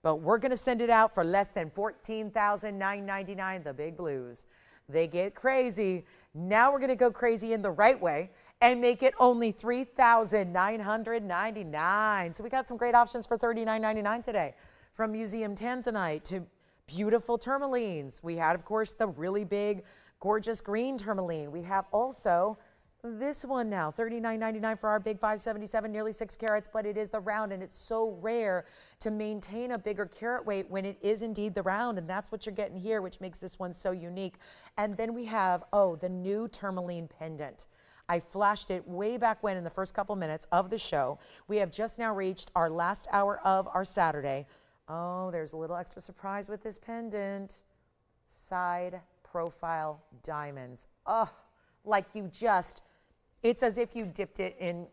But we're going to send it out for less than $14,999, the big blues. They get crazy. Now we're going to go crazy in the right way and make it only $3,999. So we got some great options for $39.99 today, from museum Tanzanite to beautiful tourmalines. We had, of course, the really big, gorgeous green tourmaline. We have also this one now, $39.99 for our big 577, nearly 6 carats, but it is the round, and it's so rare to maintain a bigger carat weight when it is indeed the round, and that's what you're getting here, which makes this one so unique. And then we have, the new tourmaline pendant. I flashed it way back when in the first couple minutes of the show. We have just now reached our last hour of our Saturday. Oh, there's a little extra surprise with this pendant. Side profile diamonds. Oh, like you just, it's as if you dipped it in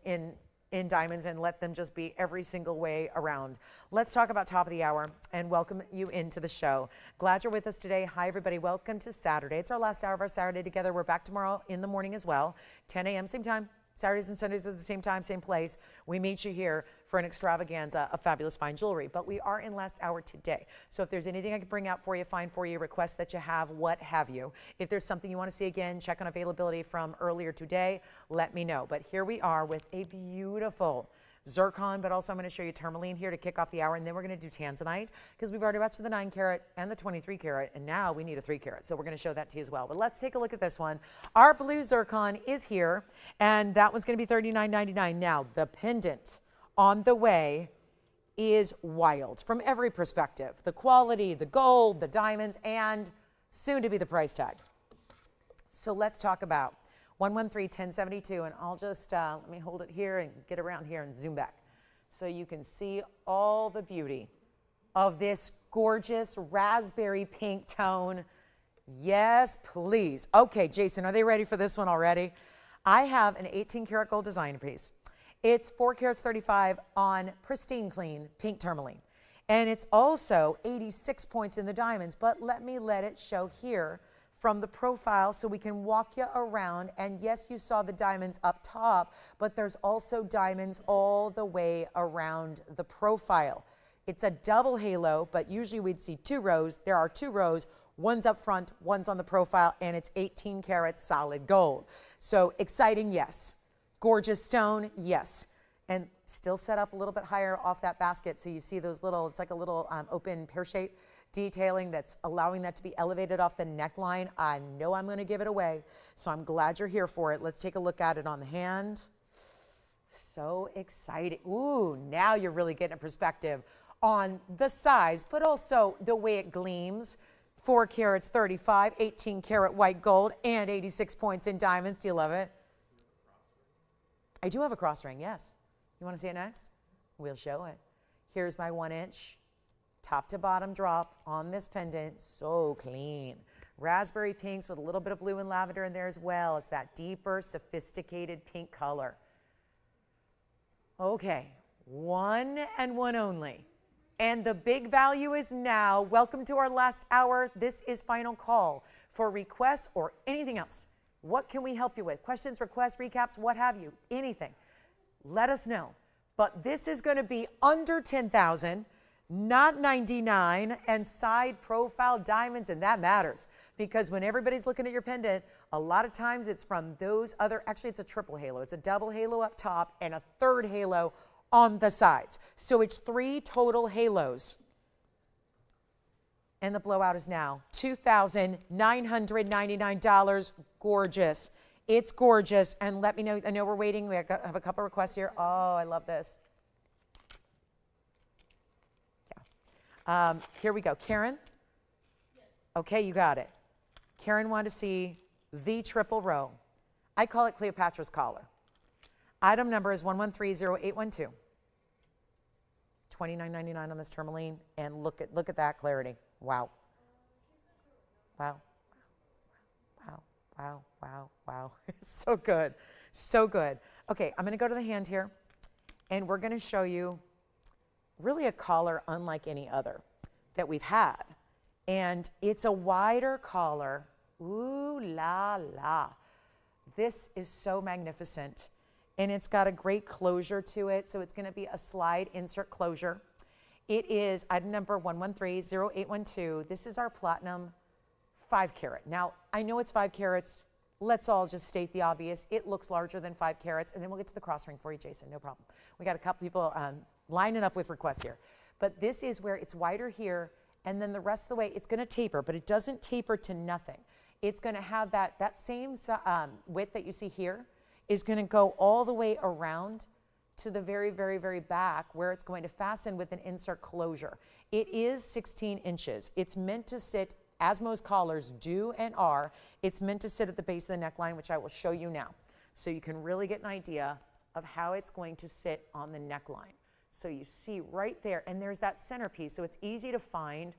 diamonds and let them just be every single way around. Let's talk about top of the hour and welcome you into the show. Glad you're with us today. Hi, everybody. Welcome to Saturday. It's our last hour of our Saturday together. We're back tomorrow in the morning as well, 10 a.m. same time. Saturdays and Sundays at the same time, same place. We meet you here for an extravaganza of fabulous fine jewelry. But we are in last hour today. So if there's anything I can bring out for you, find for you, request that you have, what have you. If there's something you want to see again, check on availability from earlier today, let me know. But here we are with a beautiful zircon, but also I'm going to show you tourmaline here to kick off the hour, and then we're going to do Tanzanite, because we've already got to the 9 carat and the 23 carat, and now we need a 3 carat. So we're going to show that to you as well. But let's take a look at this one. Our blue zircon is here, and that one's going to be $39.99. Now, the pendant on the way is wild from every perspective. The quality, the gold, the diamonds, and soon to be the price tag. So let's talk about 113-1072, and I'll just, let me hold it here and get around here and zoom back so you can see all the beauty of this gorgeous raspberry pink tone. Yes, please. Okay, Jason, are they ready for this one already? I have an 18 karat gold designer piece. It's 4 carats 35 on pristine clean pink tourmaline. And it's also 86 points in the diamonds, but let it show here from the profile so we can walk you around. And yes, you saw the diamonds up top, but there's also diamonds all the way around the profile. It's a double halo, but usually we'd see 2 rows. There are 2 rows, one's up front, one's on the profile, and it's 18 karat solid gold. So exciting, yes. Gorgeous stone, yes. And still set up a little bit higher off that basket. So you see those little, it's like a little open pear-shaped detailing that's allowing that to be elevated off the neckline. I know I'm going to give it away, so I'm glad you're here for it. Let's take a look at it on the hand. So exciting. Ooh, now you're really getting a perspective on the size, but also the way it gleams. 4 carats 35, 18 karat white gold, and 86 points in diamonds. Do you love it? I do have a cross ring, yes. You want to see it next? We'll show it. Here's my 1-inch top to bottom drop on this pendant. So clean. Raspberry pinks with a little bit of blue and lavender in there as well. It's that deeper, sophisticated pink color. Okay, 1 and 1 only. And the big value is now. Welcome to our last hour. This is final call for requests or anything else. What can we help you with? Questions, requests, recaps, what have you, anything. Let us know. But this is going to be under 10,000, not 99, and side profile diamonds, and that matters because when everybody's looking at your pendant, a lot of times it's from those other, actually it's a triple halo. It's a double halo up top and a third halo on the sides. So it's 3 total halos. And the blowout is now $2,999. Gorgeous. It's gorgeous. And let me know, I know we're waiting. We have a couple requests here. Oh, I love this. Yeah. Here we go. Karen? Yes. Okay, you got it. Karen wanted to see the triple row. I call it Cleopatra's collar. Item number is 1130812. $29.99 on this tourmaline, and look at that clarity. Wow. Wow. Wow. Wow. Wow. Wow. It's so good. So good. Okay, I'm going to go to the hand here, and we're going to show you really a collar unlike any other that we've had. And it's a wider collar. Ooh la la. This is so magnificent. And it's got a great closure to it. So it's going to be a slide insert closure. It is item number 1130812. This is our platinum 5 carat. Now, I know it's 5 carats. Let's all just state the obvious. It looks larger than 5 carats. And then we'll get to the cross ring for you, Jason. No problem. We got a couple people lining up with requests here. But this is where it's wider here. And then the rest of the way, it's going to taper. But it doesn't taper to nothing. It's going to have that same width that you see here is going to go all the way around to the very, very, very back where it's going to fasten with an insert closure. It is 16 inches. It's meant to sit, as most collars do and are, it's meant to sit at the base of the neckline, which I will show you now. So you can really get an idea of how it's going to sit on the neckline. So you see right there, and there's that centerpiece, so it's easy to find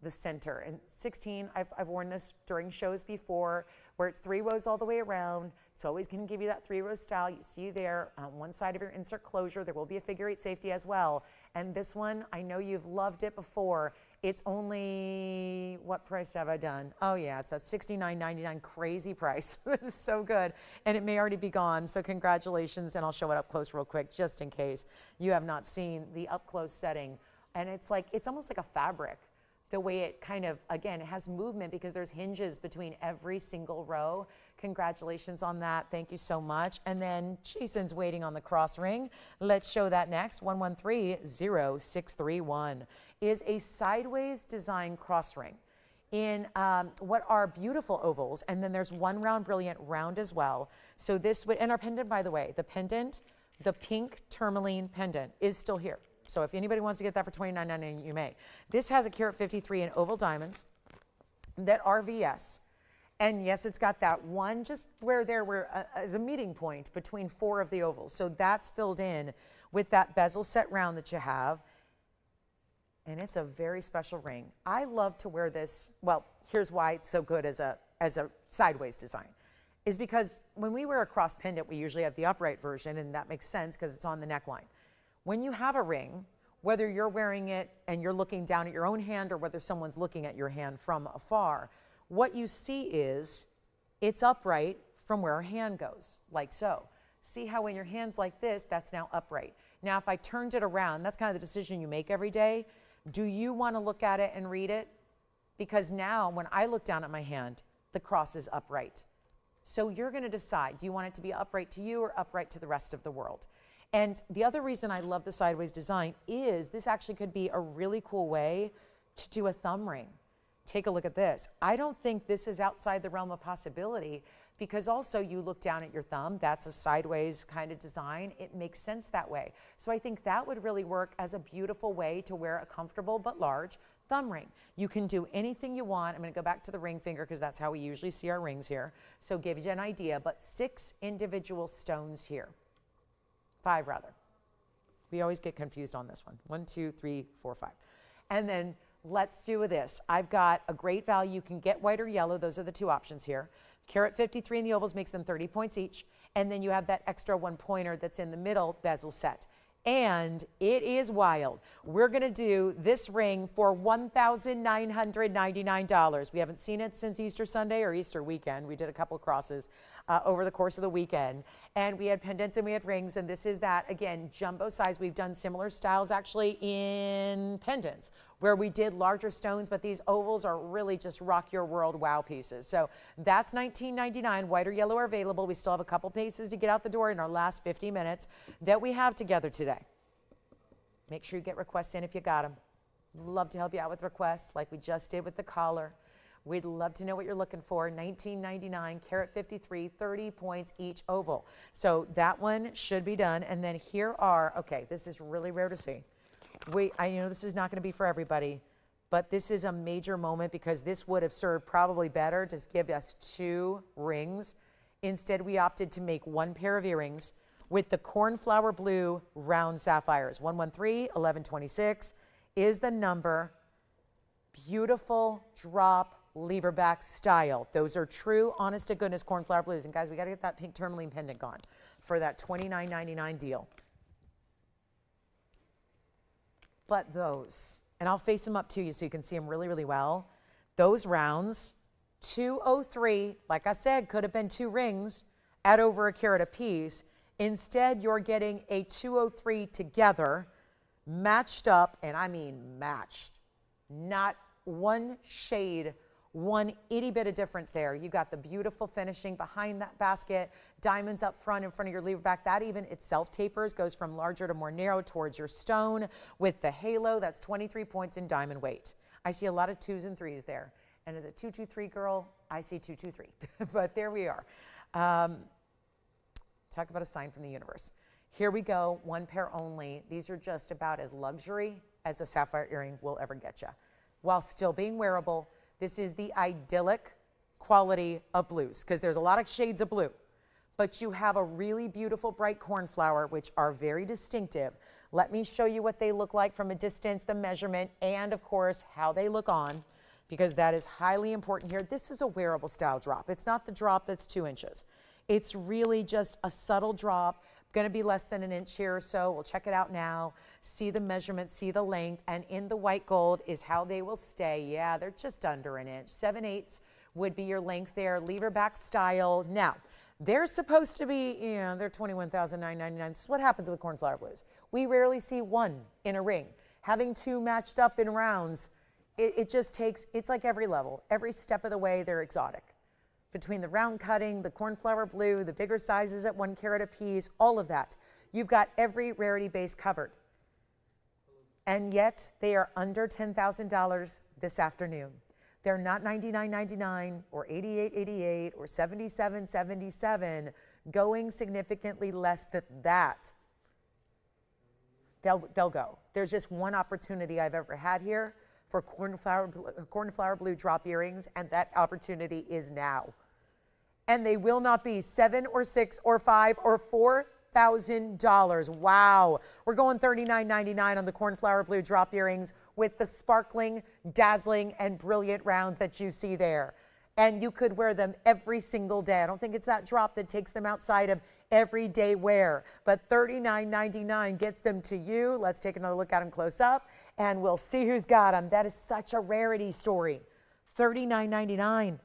the center. And 16, I've worn this during shows before, where it's 3 rows all the way around. It's always going to give you that 3-row style. You see there on one side of your insert closure, there will be a figure 8 safety as well. And this one, I know you've loved it before. It's only, what price have I done? Oh yeah, it's that $69.99 crazy price. That is so good. And it may already be gone, so congratulations. And I'll show it up close real quick, just in case you have not seen the up close setting. And it's like, it's almost like a fabric. The way it kind of, again, it has movement because there's hinges between every single row. Congratulations on that. Thank you so much. And then Jason's waiting on the cross ring. Let's show that next. 1130-631 is a sideways design cross ring in what are beautiful ovals. And then there's one round brilliant round as well. So this would, and our pendant, by the way, the pendant, the pink tourmaline pendant is still here. So if anybody wants to get that for $29.99, you may. This has a carat 53 in oval diamonds that are VS. And yes, it's got that one just where there were as a meeting point between 4 of the ovals. So that's filled in with that bezel set round that you have. And it's a very special ring. I love to wear this. Well, here's why it's so good as a sideways design. Is because when we wear a cross pendant, we usually have the upright version, and that makes sense because it's on the neckline. When you have a ring, whether you're wearing it and you're looking down at your own hand or whether someone's looking at your hand from afar, what you see is it's upright from where our hand goes, like so. See how when your hand's like this, that's now upright. Now, if I turned it around, that's kind of the decision you make every day. Do you want to look at it and read it? Because now when I look down at my hand, the cross is upright. So you're going to decide, do you want it to be upright to you or upright to the rest of the world? And the other reason I love the sideways design is this actually could be a really cool way to do a thumb ring. Take a look at this. I don't think this is outside the realm of possibility, because also you look down at your thumb, that's a sideways kind of design. It makes sense that way. So I think that would really work as a beautiful way to wear a comfortable but large thumb ring. You can do anything you want. I'm going to go back to the ring finger because that's how we usually see our rings here. So gives you an idea, but 6 individual stones here. 5 rather. We always get confused on this one. 1, 2, 3, 4, 5. And then let's do this. I've got a great value. You can get white or yellow. Those are the 2 options here. Carat 53 in the ovals makes them 30 points each. And then you have that extra 1 pointer that's in the middle bezel set. And it is wild. We're going to do this ring for $1,999. We haven't seen it since Easter Sunday or Easter weekend. We did a couple crosses over the course of the weekend. And we had pendants and we had rings. And this is that, again, jumbo size. We've done similar styles actually in pendants where we did larger stones, but these ovals are really just rock your world wow pieces. So that's $19.99. White or yellow are available. We still have a couple pieces to get out the door in our last 50 minutes that we have together today. Make sure you get requests in if you got them. Love to help you out with requests like we just did with the collar. We'd love to know what you're looking for. $19.99, carat 53, 30 points each oval. So that one should be done. And then here are, okay, this is really rare to see. I know this is not going to be for everybody, but this is a major moment because this would have served probably better to give us 2 rings. Instead, we opted to make 1 pair of earrings with the cornflower blue round sapphires. 113, 1126 is the number. Beautiful drop lever back style. Those are true, honest to goodness cornflower blues. And guys, we got to get that pink tourmaline pendant gone for that $29.99 deal. But those, and I'll face them up to you so you can see them really, really well. Those rounds, 203, like I said, could have been 2 rings at over a carat apiece. Instead, you're getting a 203 together, matched up, and I mean matched. Not one shade, one itty bit of difference there. You got the beautiful finishing behind that basket, diamonds up front in front of your lever back. That even itself tapers, goes from larger to more narrow towards your stone. With the halo, that's 23 points in diamond weight. I see a lot of 2s and 3s there. And as a 223 girl, I see 223. But there we are. Talk about a sign from the universe. Here we go, 1 pair only. These are just about as luxury as a sapphire earring will ever get you. While still being wearable, this is the idyllic quality of blues because there's a lot of shades of blue, but you have a really beautiful bright cornflower, which are very distinctive. Let me show you what they look like from a distance, the measurement, and of course, how they look on, because that is highly important here. This is a wearable style drop. It's not the drop that's 2 inches. It's really just a subtle drop, going to be less than an inch here or so. We'll check it out now, see the measurement, see the length, and in the white gold is how they will stay. Yeah, they're just under an inch. 7/8 would be your length there, lever back style. Now, they're supposed to be, they're $21,999. This is what happens with cornflower blues. We rarely see 1 in a ring. Having 2 matched up in rounds, it just takes, it's like every level. Every step of the way, they're exotic. Between the round cutting, the cornflower blue, the bigger sizes at 1 carat apiece, all of that. You've got every rarity base covered. And yet they are under $10,000 this afternoon. They're not $99.99 or $88.88 or $77.77, going significantly less than that. They'll go. There's just one opportunity I've ever had here for cornflower blue drop earrings, and that opportunity is now. And they will not be $7 or $6 or $5 or $4,000. Wow. We're going $39.99 on the cornflower blue drop earrings with the sparkling, dazzling, and brilliant rounds that you see there. And you could wear them every single day. I don't think it's that drop that takes them outside of everyday wear, but $39.99 gets them to you. Let's take another look at them close up and we'll see who's got them. That is such a rarity story. $39.99.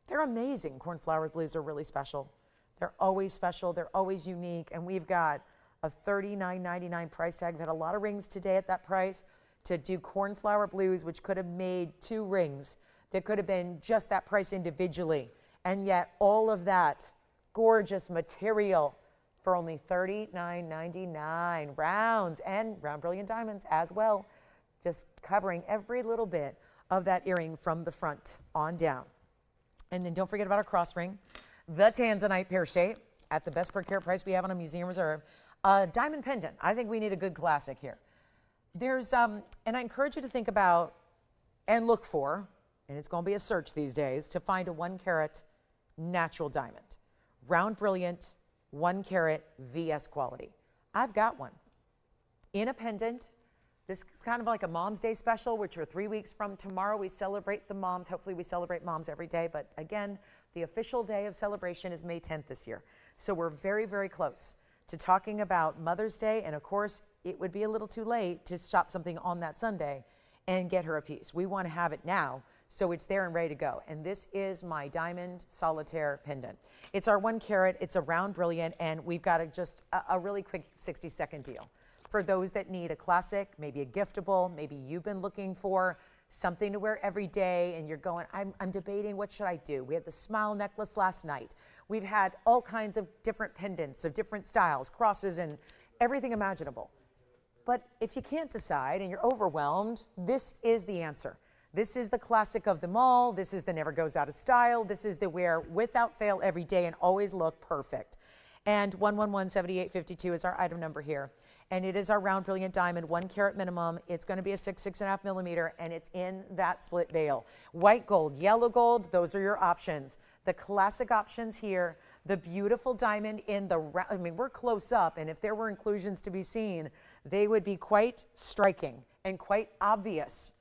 They're amazing. Cornflower blues are really special. They're always special. They're always unique. And we've got a $39.99 price tag. We've had a lot of rings today at that price to do cornflower blues, which could have made 2 rings that could have been just that price individually. And yet all of that gorgeous material for only $39.99. Rounds and round brilliant diamonds as well. Just covering every little bit of that earring from the front on down. And then don't forget about our cross ring, the Tanzanite pear shape at the best per carat price we have on a museum reserve. Diamond pendant. I think we need a good classic here. There's, and I encourage you to think about and look for, and it's going to be a search these days, to find a 1 carat natural diamond. Round brilliant, 1 carat VS quality. I've got one in a pendant. This is kind of like a Mom's Day special, which are 3 weeks from tomorrow. We celebrate the moms. Hopefully we celebrate moms every day. But again, the official day of celebration is May 10th this year. So we're very, very close to talking about Mother's Day. And of course, it would be a little too late to shop something on that Sunday and get her a piece. We want to have it now, so it's there and ready to go. And this is my diamond solitaire pendant. It's our 1 carat, it's a round brilliant, and we've got a really quick 60-second deal. For those that need a classic, maybe a giftable, maybe you've been looking for something to wear every day and you're going, I'm debating what should I do. We had the smile necklace last night. We've had all kinds of different pendants of different styles, crosses and everything imaginable. But if you can't decide and you're overwhelmed, this is the answer. This is the classic of them all. This is the never goes out of style. This is the wear without fail every day and always look perfect. And 1117852 is our item number here. And it is our round brilliant diamond, 1 carat minimum. It's going to be a 6.5 millimeter, and it's in that split bail. White gold, yellow gold, those are your options. The classic options here, the beautiful diamond in the, I mean, we're close up, and if there were inclusions to be seen, they would be quite striking and quite obvious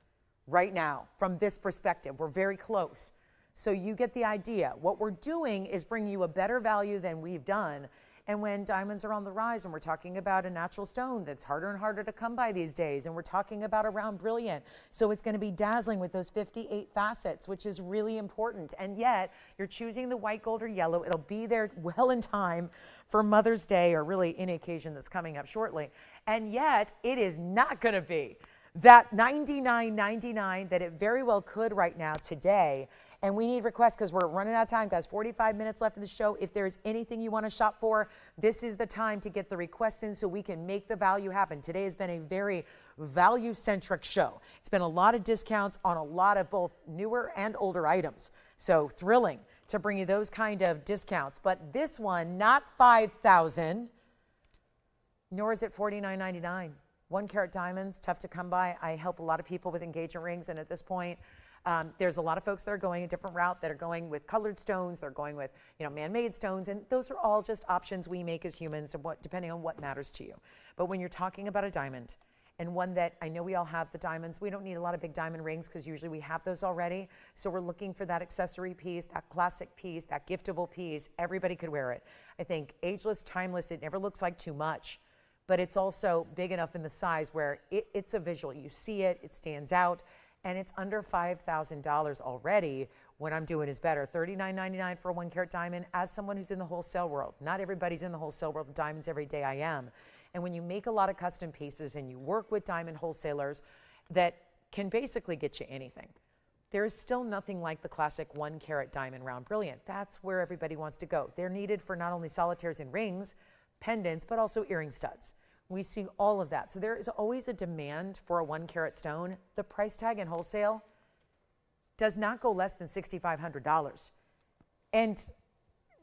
right now from this perspective. We're very close. So you get the idea. What we're doing is bring you a better value than we've done. And when diamonds are on the rise, and we're talking about a natural stone that's harder and harder to come by these days, and we're talking about a round brilliant, so it's going to be dazzling with those 58 facets, which is really important. And yet, you're choosing the white, gold, or yellow. It'll be there well in time for Mother's Day, or really any occasion that's coming up shortly. And yet, it is not going to be that $99.99 that it very well could right now today. And we need requests because we're running out of time, guys. 45 minutes left in the show. If there's anything you want to shop for, this is the time to get the requests in so we can make the value happen. Today has been a very value-centric show. It's been a lot of discounts on a lot of both newer and older items. So thrilling to bring you those kind of discounts. But this one, not $5,000, nor is it $49.99. 1 carat diamonds, tough to come by. I help a lot of people with engagement rings, and at this point, there's a lot of folks that are going a different route, that are going with colored stones, they're going with, you know, man-made stones, and those are all just options we make as humans, depending on what matters to you. But when you're talking about a diamond, and one that I know we all have the diamonds, we don't need a lot of big diamond rings because usually we have those already. So we're looking for that accessory piece, that classic piece, that giftable piece. Everybody could wear it. I think ageless, timeless, it never looks like too much, but it's also big enough in the size where it's a visual. You see it, it stands out. And it's under $5,000 already. What I'm doing is better. $39.99 for a 1 carat diamond. As someone who's in the wholesale world, not everybody's in the wholesale world of diamonds every day. I am. And when you make a lot of custom pieces and you work with diamond wholesalers that can basically get you anything, there is still nothing like the classic 1 carat diamond round brilliant. That's where everybody wants to go. They're needed for not only solitaires and rings, pendants, but also earring studs. We see all of that. So there is always a demand for a 1 carat stone. The price tag in wholesale does not go less than $6,500. And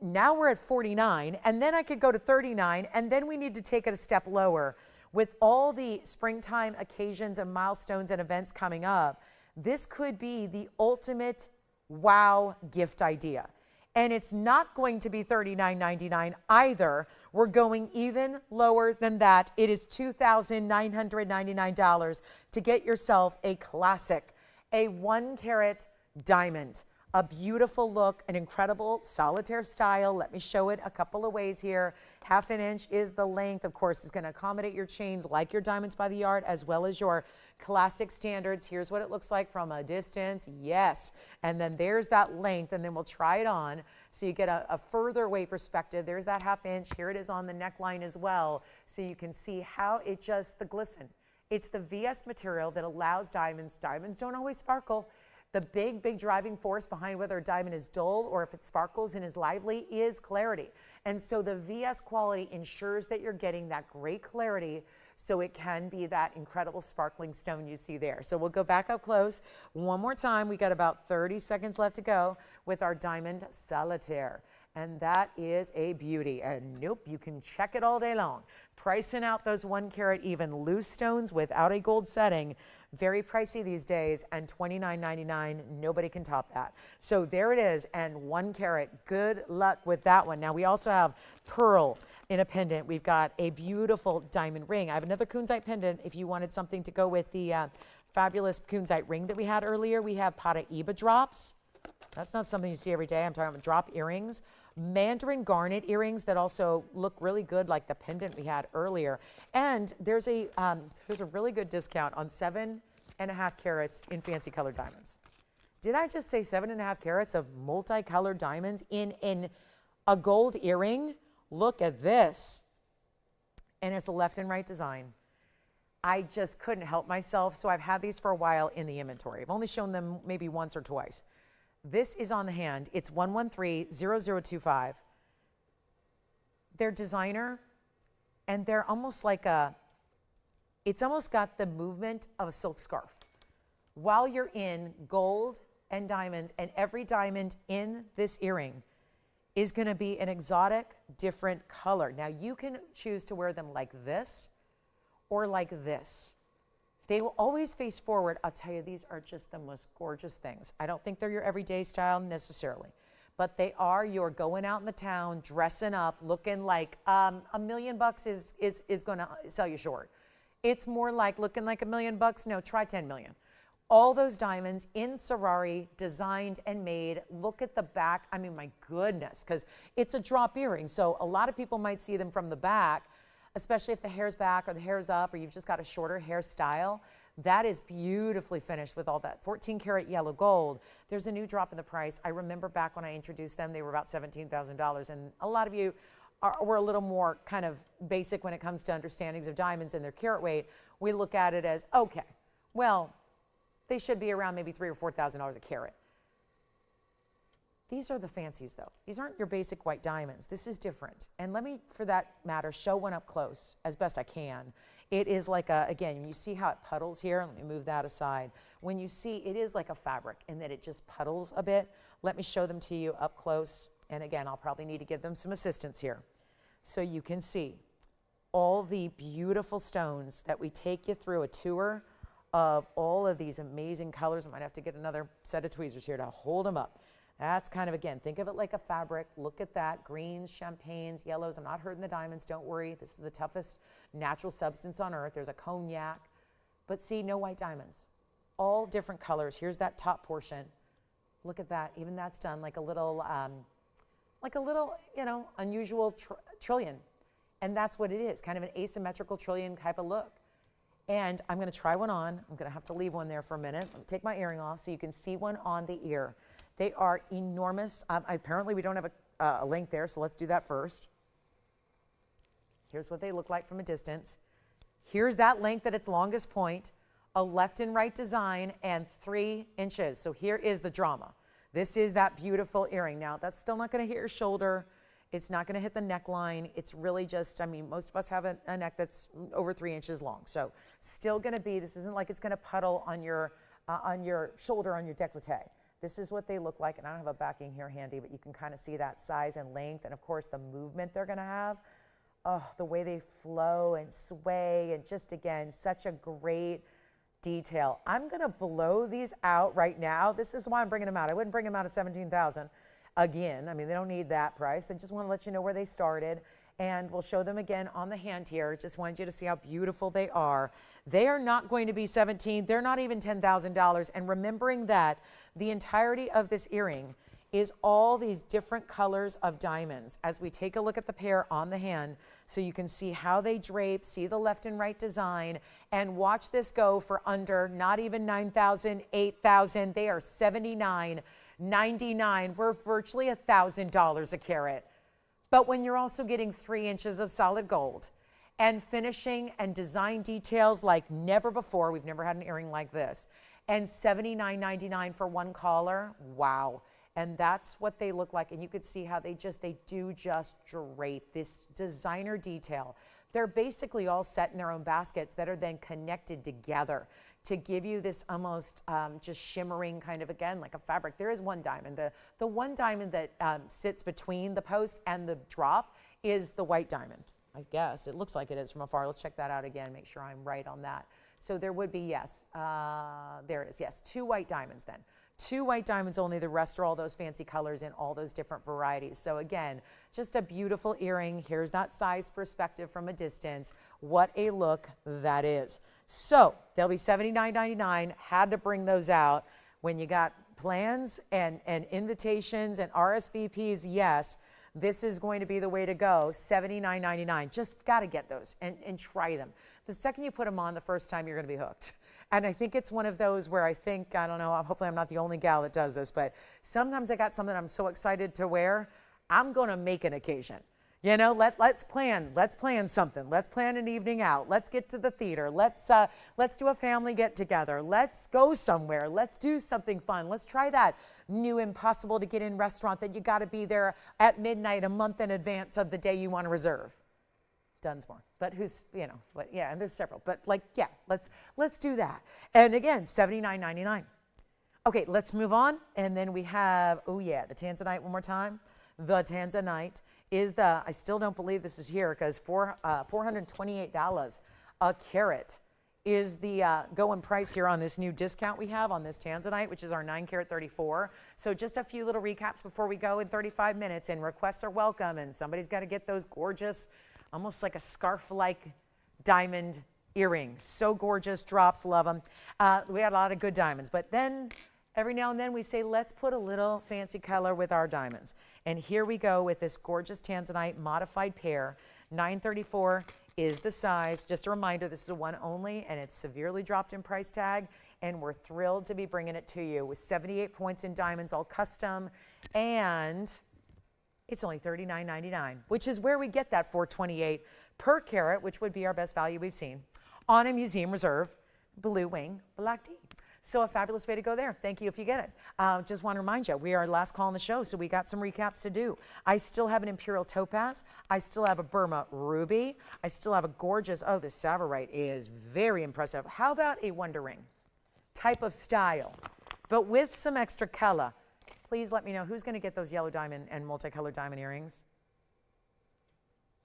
now we're at 49, and then I could go to 39, and then we need to take it a step lower. With all the springtime occasions and milestones and events coming up, this could be the ultimate wow gift idea. And it's not going to be $39.99 either. We're going even lower than that. It is $2,999 to get yourself a classic, a 1 carat diamond. A beautiful look, an incredible solitaire style. Let me show it a couple of ways here. 1/2 inch is the length. Of course, it's going to accommodate your chains like your diamonds by the yard, as well as your classic standards. Here's what it looks like from a distance. Yes. And then there's that length, and then we'll try it on so you get a further weight perspective. There's that 1/2 inch. Here it is on the neckline as well, so you can see how it just, the glisten. It's the VS material that allows diamonds. Diamonds don't always sparkle. The big driving force behind whether a diamond is dull or if it sparkles and is lively is clarity. And so the VS quality ensures that you're getting that great clarity so it can be that incredible sparkling stone you see there. So we'll go back up close one more time. We got about 30 seconds left to go with our diamond solitaire. And that is a beauty. And nope, you can check it all day long. Pricing out those 1 carat even loose stones without a gold setting. Very pricey these days, and $29.99, nobody can top that. So there it is, and 1 carat. Good luck with that one. Now we also have pearl in a pendant. We've got a beautiful diamond ring. I have another kunzite pendant if you wanted something to go with the fabulous kunzite ring that we had earlier. We have Paraiba drops. That's not something you see every day. I'm talking about drop earrings. Mandarin garnet earrings that also look really good, like the pendant we had earlier. And there's a really good discount on 7.5 carats in fancy colored diamonds. Did I just say 7.5 carats of multicolored diamonds in a gold earring? Look at this. And it's a left and right design. I just couldn't help myself, so I've had these for a while in the inventory. I've only shown them maybe once or twice. This is on the hand. It's 113-0025. They're designer, and they're almost like it's almost got the movement of a silk scarf. While you're in gold and diamonds, and every diamond in this earring is gonna be an exotic, different color. Now you can choose to wear them like this or like this. They will always face forward. I'll tell you, these are just the most gorgeous things. I don't think they're your everyday style necessarily, but they are your going out in the town, dressing up, looking like $1 million is gonna sell you short. It's more like looking like $1 million. No, try 10 million. All those diamonds in Savverite, designed and made. Look at the back. I mean, my goodness, because it's a drop earring. So a lot of people might see them from the back, especially if the hair's back or the hair's up or you've just got a shorter hairstyle. That is beautifully finished with all that 14 karat yellow gold. There's a new drop in the price. I remember back when I introduced them, they were about $17,000. And a lot of you were a little more kind of basic when it comes to understandings of diamonds and their carat weight. We look at it as, okay, well, they should be around maybe $3,000 or $4,000 a carat. These are the fancies though. These aren't your basic white diamonds. This is different. And let me, for that matter, show one up close as best I can. It is like again, you see how it puddles here? Let me move that aside. When you see, it is like a fabric in that it just puddles a bit. Let me show them to you up close. And again, I'll probably need to give them some assistance here. So you can see all the beautiful stones that we take you through a tour of all of these amazing colors. I might have to get another set of tweezers here to hold them up. That's kind of, again, think of it like a fabric. Look at that, greens, champagnes, yellows. I'm not hurting the diamonds, don't worry. This is the toughest natural substance on earth. There's a cognac, but see, no white diamonds. All different colors. Here's that top portion. Look at that, even that's done like a little, unusual trillion. And that's what it is, kind of an asymmetrical trillion type of look. And I'm gonna try one on. I'm gonna have to leave one there for a minute. Let me take my earring off so you can see one on the ear. They are enormous. Apparently we don't have a link there, so let's do that first. Here's what they look like from a distance. Here's that length at its longest point, a left and right design, and 3 inches. So here is the drama. This is that beautiful earring. Now, that's still not gonna hit your shoulder. It's not gonna hit the neckline. It's really just, I mean, most of us have a neck that's over 3 inches long. So still gonna be, this isn't like it's gonna puddle on your shoulder, on your décolleté. This is what they look like, and I don't have a backing here handy, but you can kind of see that size and length, and of course the movement they're gonna have. Oh, the way they flow and sway, and just again, such a great detail. I'm gonna blow these out right now. This is why I'm bringing them out. I wouldn't bring them out at $17,000. Again, I mean, they don't need that price. They just wanna let you know where they started. And we'll show them again on the hand here. Just wanted you to see how beautiful they are. They are not going to be $17,000. They're not even $10,000. And remembering that the entirety of this earring is all these different colors of diamonds. As we take a look at the pair on the hand, so you can see how they drape, see the left and right design, and watch this go for under not even $9,000, $8,000. They are $79.99. We're virtually $1,000 a carat. But when you're also getting 3 inches of solid gold and finishing and design details like never before, we've never had an earring like this, and $79.99 for one collar. Wow. And that's what they look like. And you could see how they do just drape this designer detail. They're basically all set in their own baskets that are then connected together to give you this almost just shimmering kind of, again, like a fabric. There is one diamond. The one diamond that sits between the post and the drop is the white diamond. I guess it looks like it is from afar. Let's check that out again, make sure I'm right on that. So there would be, yes, there it is, yes, 2 white diamonds then. 2 white diamonds only, the rest are all those fancy colors in all those different varieties. So again, just a beautiful earring. Here's that size perspective from a distance. What a look that is. So they'll be $79.99, had to bring those out. When you got plans and invitations and RSVPs, yes, this is going to be the way to go. $79.99, just got to get those and try them. The second you put them on the first time, you're going to be hooked. And I think it's one of those where I think, I don't know, hopefully I'm not the only gal that does this, but sometimes I got something I'm so excited to wear, I'm going to make an occasion. You know, let's plan something. Let's plan an evening out. Let's get to the theater. Let's do a family get together. Let's go somewhere. Let's do something fun. Let's try that new impossible to get in restaurant that you got to be there at midnight a month in advance of the day you want to reserve. Dunsmore, but who's, you know, but yeah, and there's several, but like, yeah, let's do that. And again, $79.99. Okay, let's move on. And then we have, oh yeah, the Tanzanite one more time. The Tanzanite is the, I still don't believe this is here because $428 a carat is the going price here on this new discount we have on this Tanzanite, which is our 9 karat 34. So just a few little recaps before we go in 35 minutes, and requests are welcome, and somebody's got to get those gorgeous, almost like a scarf-like diamond earring. So gorgeous, drops, love them. We had a lot of good diamonds, but then every now and then we say, let's put a little fancy color with our diamonds. And here we go with this gorgeous Tanzanite modified pair. 934 is the size. Just a reminder, this is a one only, and it's severely dropped in price tag, and we're thrilled to be bringing it to you with 78 points in diamonds, all custom, and it's only $39.99, which is where we get that $428 per carat, which would be our best value we've seen, on a museum reserve blue wing black tea. So a fabulous way to go there. Thank you if you get it. Just want to remind you, we are last call on the show, so we got some recaps to do. I still have an Imperial Topaz. I still have a Burma Ruby. I still have a gorgeous, oh, the Savverite is very impressive. How about a Wonder Ring type of style, but with some extra color? Please let me know who's going to get those yellow diamond and multicolored diamond earrings.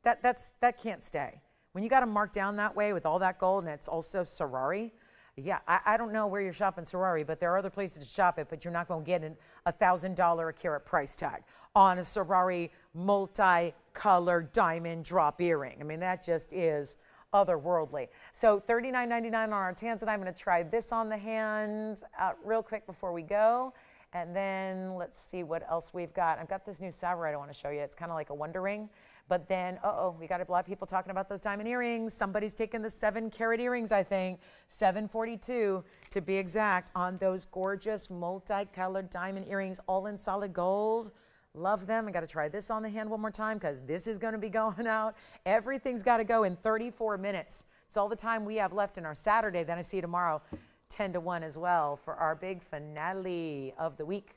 That can't stay. When you got them marked down that way with all that gold, and it's also Ferrari. Yeah, I don't know where you're shopping Ferrari, but there are other places to shop it, but you're not going to get a $1,000 a carat price tag on a Ferrari multicolored diamond drop earring. I mean, that just is otherworldly. So $39.99 on our Tanzanite. I'm going to try this on the hand real quick before we go. And then let's see what else we've got. I've got this new Savverite I want to show you. It's kind of like a Wonder Ring. But then, we got a lot of people talking about those diamond earrings. Somebody's taking the 7 karat earrings, I think, 742 to be exact, on those gorgeous multicolored diamond earrings, all in solid gold. Love them. I got to try this on the hand one more time because this is going to be going out. Everything's got to go in 34 minutes. It's all the time we have left in our Saturday. Then I see you tomorrow, 10 to 1 as well, for our big finale of the week.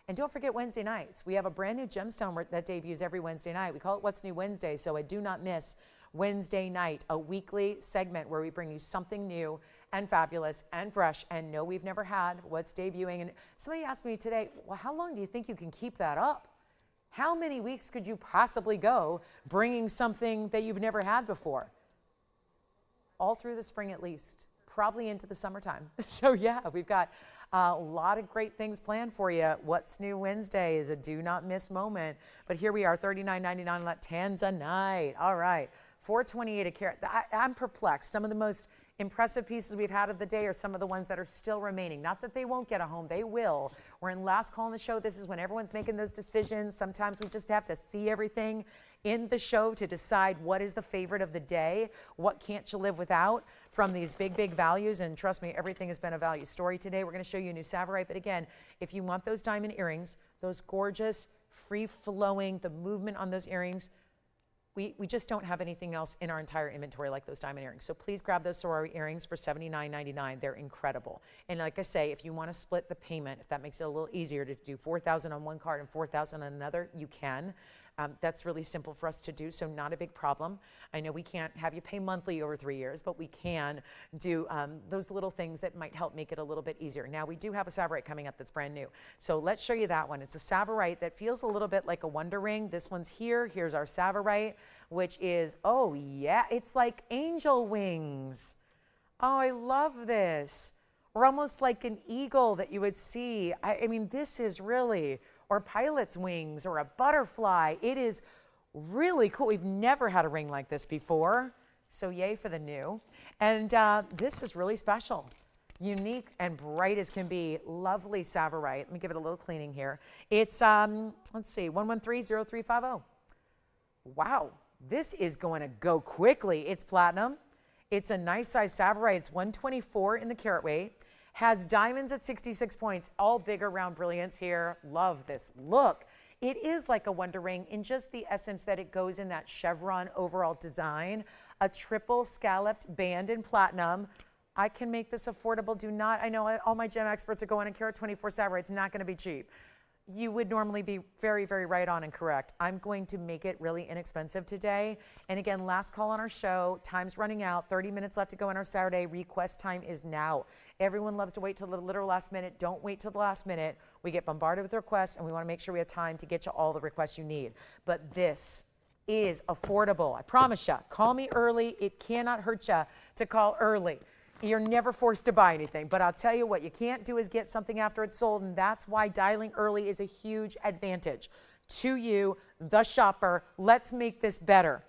And don't forget Wednesday nights. We have a brand new gemstone that debuts every Wednesday night. We call it What's New Wednesday, so I do not miss Wednesday night, a weekly segment where we bring you something new and fabulous and fresh and no, we've never had what's debuting. And somebody asked me today, well, how long do you think you can keep that up? How many weeks could you possibly go bringing something that you've never had before? All through the spring at least, probably into the summertime. So yeah, we've got a lot of great things planned for you. What's New Wednesday is a do not miss moment. But here we are, $39.99 on that Tanzanite. All right, $428 a carat. I'm perplexed. Some of the most impressive pieces we've had of the day are some of the ones that are still remaining. Not that they won't get a home, they will. We're in last call on the show. This is when everyone's making those decisions. Sometimes we just have to see everything in the show to decide what is the favorite of the day, what can't you live without from these big, big values. And trust me, everything has been a value story today. We're going to show you a new Savverite. But again, if you want those diamond earrings, those gorgeous, free-flowing, the movement on those earrings, We just don't have anything else in our entire inventory like those diamond earrings. So please grab those sorority earrings for $79.99. They're incredible. And like I say, if you want to split the payment, if that makes it a little easier to do $4,000 on one card and $4,000 on another, you can. That's really simple for us to do, so not a big problem. I know we can't have you pay monthly over 3 years, but we can do those little things that might help make it a little bit easier. Now, we do have a Savverite coming up that's brand new. So let's show you that one. It's a Savverite that feels a little bit like a wonder ring. This one's here. Here's our Savverite, which is, oh yeah, it's like angel wings. Oh, I love this. Or almost like an eagle that you would see. I mean, this is really, or pilot's wings, or a butterfly. It is really cool. We've never had a ring like this before, so yay for the new. And this is really special. Unique and bright as can be. Lovely Savverite. Let me give it a little cleaning here. It's, let's see, 1130350. Wow, this is going to go quickly. It's platinum. It's a nice size Savverite. It's 124 in the carat weight. Has diamonds at 66 points, all bigger round brilliance here. Love this look. It is like a wonder ring in just the essence that it goes in that chevron overall design. A triple scalloped band in platinum. I can make this affordable. Do not, I know all my gem experts are going a carat 24 Savverite. It's not going to be cheap. You would normally be very, very right on and correct. I'm going to make it really inexpensive today. And again, last call on our show. Time's running out. 30 minutes left to go on our Saturday. Request time is now. Everyone loves to wait till the literal last minute. Don't wait till the last minute. We get bombarded with requests, and we want to make sure we have time to get you all the requests you need. But this is affordable. I promise you. Call me early. It cannot hurt you to call early. You're never forced to buy anything, but I'll tell you what you can't do is get something after it's sold, and that's why dialing early is a huge advantage to you, the shopper. Let's make this better.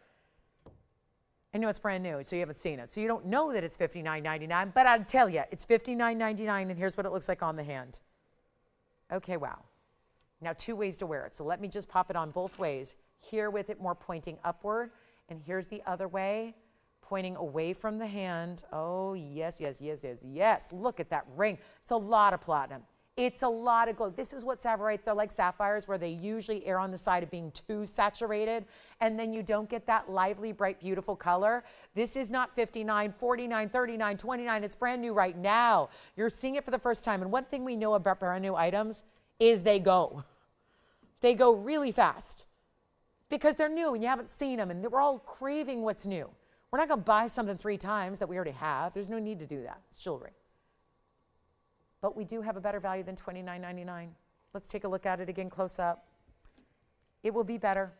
I know it's brand new, so you haven't seen it, so you don't know that it's $59.99, but I'll tell you, it's $59.99, and here's what it looks like on the hand. Okay, wow. Now, 2 ways to wear it, so let me just pop it on both ways. Here with it more pointing upward, and here's the other way. Pointing away from the hand. Oh, yes, yes, yes, yes, yes. Look at that ring. It's a lot of platinum. It's a lot of glow. This is what Savverites are like sapphires, where they usually err on the side of being too saturated, and then you don't get that lively, bright, beautiful color. This is not $59, $49, $39, $29. It's brand new right now. You're seeing it for the first time. And one thing we know about brand new items is they go. They go really fast because they're new and you haven't seen them, and we're all craving what's new. We're not going to buy something 3 times that we already have. There's no need to do that. It's jewelry. But we do have a better value than $29.99. Let's take a look at it again close up. It will be better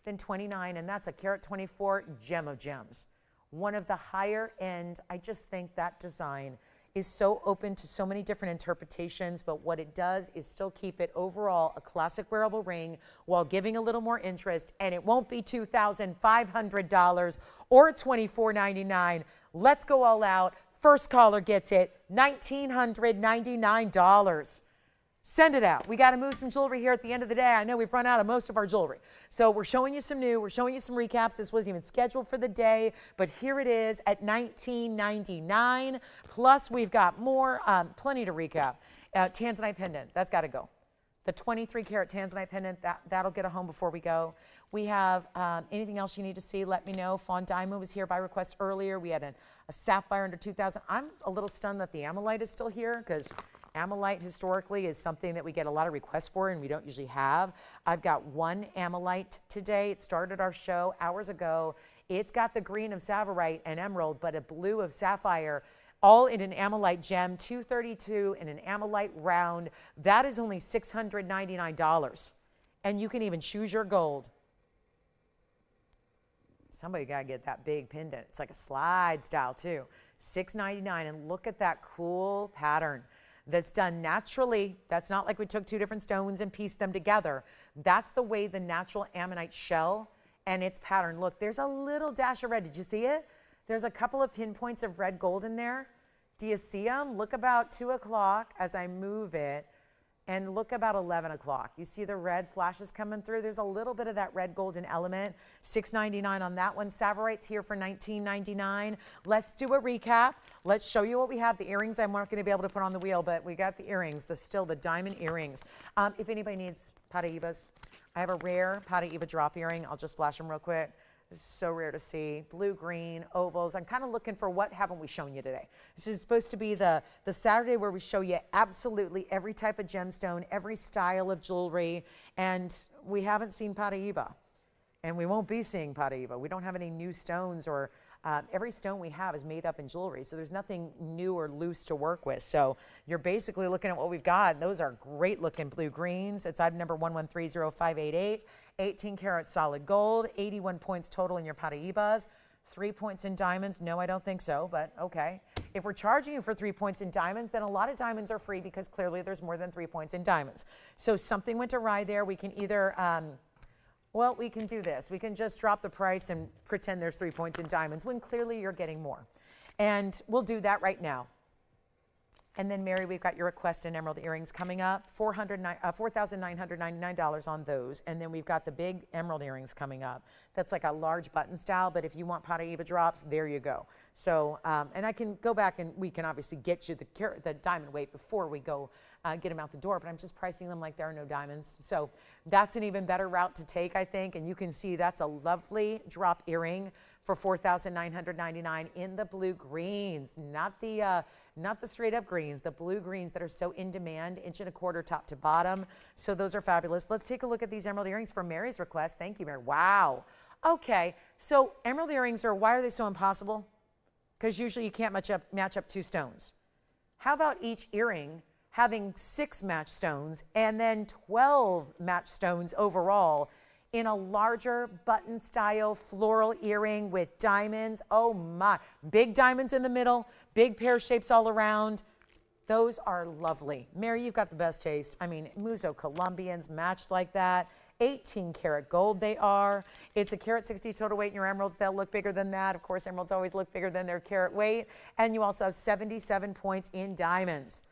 than $29, and that's a carat 24 gem of gems. One of the higher end. I just think that design is so open to so many different interpretations, but what it does is still keep it overall a classic wearable ring while giving a little more interest, and it won't be $2,500 or $24.99. Let's go all out. First caller gets it, $1,999. Send it out. We got to move some jewelry here at the end of the day. I know we've run out of most of our jewelry. So we're showing you some new. We're showing you some recaps. This wasn't even scheduled for the day, but here it is at $19.99. Plus, we've got more, plenty to recap. Tanzanite pendant. That's got to go. The 23-carat Tanzanite pendant, that'll get a home before we go. We have anything else you need to see, let me know. Fawn diamond was here by request earlier. We had a sapphire under 2,000. I'm a little stunned that the Ammolite is still here because Ammolite historically is something that we get a lot of requests for and we don't usually have. I've got one Ammolite today. It started our show hours ago. It's got the green of Savverite and emerald, but a blue of sapphire, all in an Ammolite gem, 232 in an Ammolite round. That is only $699. And you can even choose your gold. Somebody got to get that big pendant. It's like a slide style too. $699, and look at that cool pattern that's done naturally. That's not like we took 2 different stones and pieced them together. That's the way the natural ammonite shell and its pattern. Look, there's a little dash of red. Did you see it? There's a couple of pinpoints of red gold in there. Do you see them? Look about 2 o'clock as I move it, and look about 11 o'clock. You see the red flashes coming through? There's a little bit of that red golden element. $699 on that one. Savverite's here for $19.99. Let's do a recap. Let's show you what we have. The earrings I'm not going to be able to put on the wheel, but we got the earrings, still the diamond earrings. If anybody needs Paraibas, I have a rare Paraiba drop earring. I'll just flash them real quick. This is so rare to see. Blue, green, ovals. I'm kind of looking for what haven't we shown you today. This is supposed to be the Saturday where we show you absolutely every type of gemstone, every style of jewelry, and we haven't seen Paraíba. And we won't be seeing Paraíba. We don't have any new stones, or every stone we have is made up in jewelry. So there's nothing new or loose to work with. So you're basically looking at what we've got. Those are great looking blue greens. It's item number 1130588. 18 karat solid gold, 81 points total in your Paraíbas. 3 points in diamonds. No, I don't think so, but okay. If we're charging you for 3 points in diamonds, then a lot of diamonds are free because clearly there's more than 3 points in diamonds. So something went awry there. We can either well, we can do this. We can just drop the price and pretend there's 3 points in diamonds when clearly you're getting more. And we'll do that right now. And then, Mary, we've got your request in emerald earrings coming up, $4,999 on those. And then we've got the big emerald earrings coming up. That's like a large button style, but if you want Paraíba drops, there you go. So, and I can go back and we can obviously get you the diamond weight before we go get them out the door, but I'm just pricing them like there are no diamonds. So that's an even better route to take, I think. And you can see that's a lovely drop earring for $4,999 in the blue greens, not the straight up greens, the blue greens that are so in demand, 1.25 inches top to bottom. So those are fabulous. Let's take a look at these emerald earrings for Mary's request. Thank you, Mary. Wow. Okay, so emerald earrings why are they so impossible? Because usually you can't match up two stones. How about each earring having 6 matched stones and then 12 matched stones overall in a larger button style floral earring with diamonds? Oh my, big diamonds in the middle, big pear shapes all around. Those are lovely. Mary, you've got the best taste. I mean, Muso Colombians matched like that. 18 karat gold they are. It's a carat 60 total weight in your emeralds. They'll look bigger than that. Of course, emeralds always look bigger than their carat weight. And you also have 77 points in diamonds.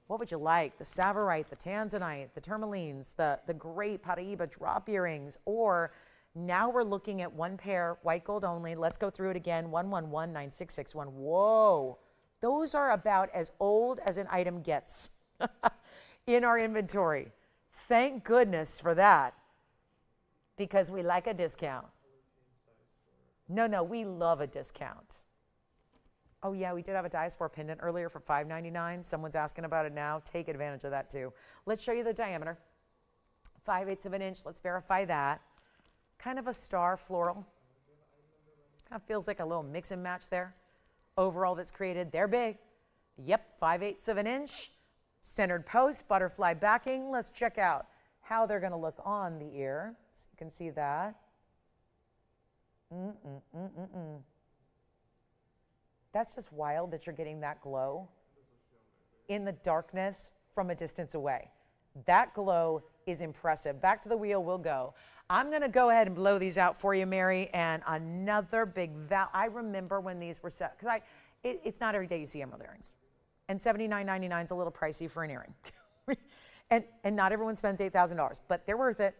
What would you like? The Savverite, the Tanzanite, the tourmalines, the great Paraíba drop earrings, or now we're looking at one pair, white gold only. Let's go through it again, 1119661. Whoa, those are about as old as an item gets in our inventory. Thank goodness for that, because we like a discount. No, we love a discount. Oh yeah, we did have a Diaspore pendant earlier for $5.99. Someone's asking about it now. Take advantage of that too. Let's show you the diameter. 5/8 of an inch. Let's verify that. Kind of a star floral. Kind of feels like a little mix and match there. Overall that's created. They're big. Yep, 5/8 of an inch. Centered post, butterfly backing. Let's check out how they're going to look on the ear. So you can see that. That's just wild that you're getting that glow in the darkness from a distance away. That glow is impressive. Back to the wheel we'll go. I'm going to go ahead and blow these out for you, Mary, and another big I remember when these were set, because it's not every day you see emerald earrings. And $79.99 is a little pricey for an earring. and not everyone spends $8,000, but they're worth it.